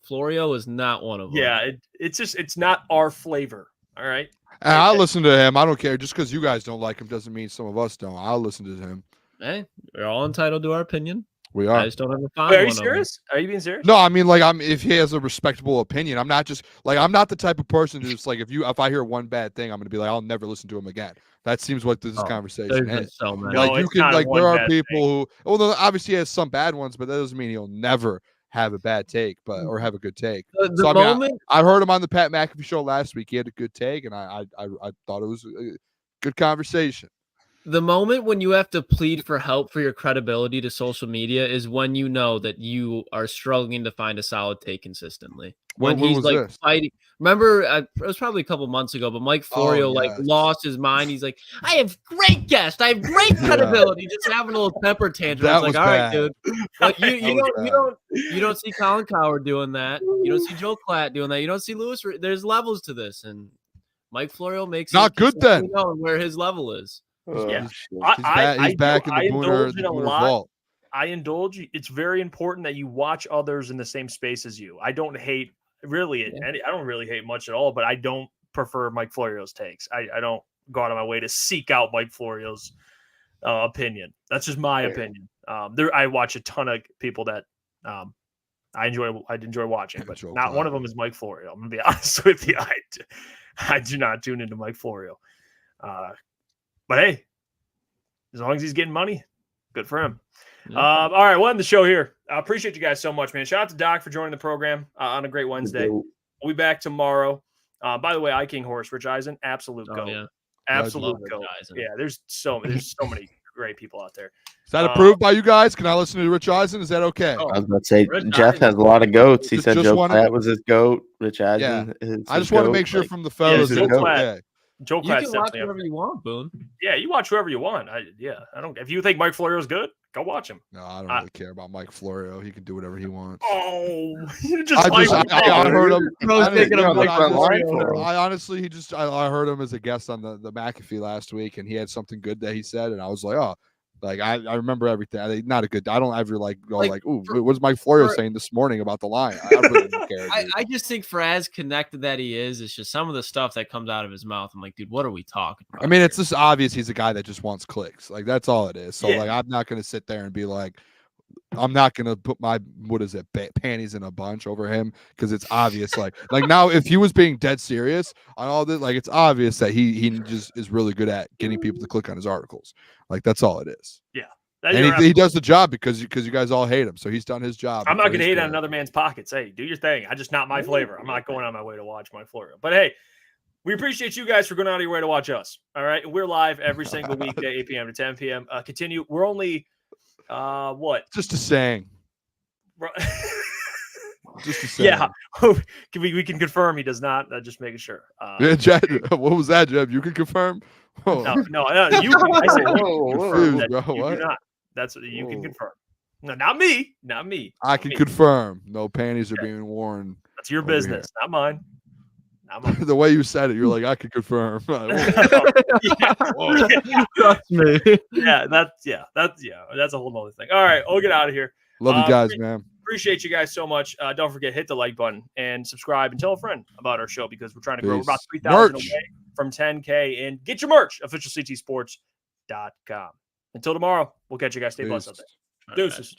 Florio is not one of them. Yeah, it's not our flavor. All right. And I'll listen to him. I don't care. Just because you guys don't like him doesn't mean some of us don't. I'll listen to him. Hey, we're all entitled to our opinion. We are. I just don't have a fine. Are you serious? Are you being serious? No, I mean, like, if he has a respectable opinion, I'm not just like, I'm not the type of person who's just like, if I hear one bad thing, I'm going to be like, I'll never listen to him again. That seems what this conversation is. So many. Like, you can, like, there are people who, well, obviously he has some bad ones, but that doesn't mean he'll never have a bad take, or have a good take. I heard him on the Pat McAfee show last week. He had a good take, and I thought it was a good conversation. The moment when you have to plead for help for your credibility to social media is when you know that you are struggling to find a solid take consistently. When he's like fighting. Remember, it was probably a couple months ago, but Mike Florio lost his mind. He's like, I have great guests. I have great credibility. Just having a little temper tantrum. It's like, all right, dude. Like, you don't see Colin Cowherd doing that. You don't see Joe Klatt doing that. You don't see Lewis. There's levels to this, and Mike Florio makes not good then. Where his level is. Yeah, he's back in the Booner vault. I indulge. It's very important that you watch others in the same space as you. I don't hate I don't really hate much at all, but I don't prefer Mike Florio's takes. I don't go out of my way to seek out Mike Florio's opinion. That's just my opinion. I watch a ton of people that I'd enjoy watching, but not one of them is Mike Florio. I'm gonna be honest with you. I do not tune into Mike Florio. But hey, as long as he's getting money, good for him. Yeah. All right, we'll end the show here. I appreciate you guys so much, man. Shout out to Doc for joining the program on a great Wednesday. We'll be back tomorrow. By the way, King Horse, Rich Eisen, absolute go. Yeah. Absolute go. Yeah, there's so many great people out there. Is that approved by you guys? Can I listen to Rich Eisen? Is that okay? I was about to say, Jeff has a lot of goats. He said Joe Klatt was his goat. Rich Eisen is I just want to make sure from the fellas. Joe Klatt. Joe you can watch whoever you want, Boone. Yeah, you watch whoever you want. I don't. If you think Mike Florio is good, go watch him. No, I don't really care about Mike Florio. He can do whatever he wants. Oh, I heard him. I honestly, I heard him as a guest on the McAfee last week, and he had something good that he said, and I was like, oh, Like I remember everything. Not a good. I don't ever go ooh, what was Mike Florio saying this morning about the line? I really don't care. I just think for as connected that he is, it's just some of the stuff that comes out of his mouth. I'm like, dude, what are we talking about? I mean, it's just obvious he's a guy that just wants clicks. Like that's all it is. So I'm not gonna sit there and be like, I'm not gonna put my panties in a bunch over him because it's obvious. Like now, if he was being dead serious on all this, it's obvious that he just is really good at getting people to click on his articles. Like that's all it is. Yeah, and he does the job because you guys all hate him. So he's done his job. I'm not gonna hate on another man's pockets. Hey, do your thing. I just not my flavor. I'm not going on my way to watch my Florida. But hey, we appreciate you guys for going out of your way to watch us. All right, we're live every single weekday, 8 p.m. to 10 p.m. Continue. We're only. What? Just a saying. Just a saying. Yeah, we can confirm he does not. Just making sure. Yeah, Jed, what was that, Jeb? You can confirm. Oh. No. You. I said you confirm that bro, you do not. That's what you can confirm. No, not me. Not me. I can confirm. No panties are being worn. That's your business, not mine. The way you said it, you're like, I can confirm. Trust me. That's a whole nother thing. All right, we'll get out of here. Love you guys, man. Appreciate you guys so much. Don't forget, hit the like button and subscribe and tell a friend about our show because we're trying to grow. We're about 3,000 away from 10K. And get your merch, officialctsports.com. Until tomorrow, we'll catch you guys. Stay blessed out there. Deuces.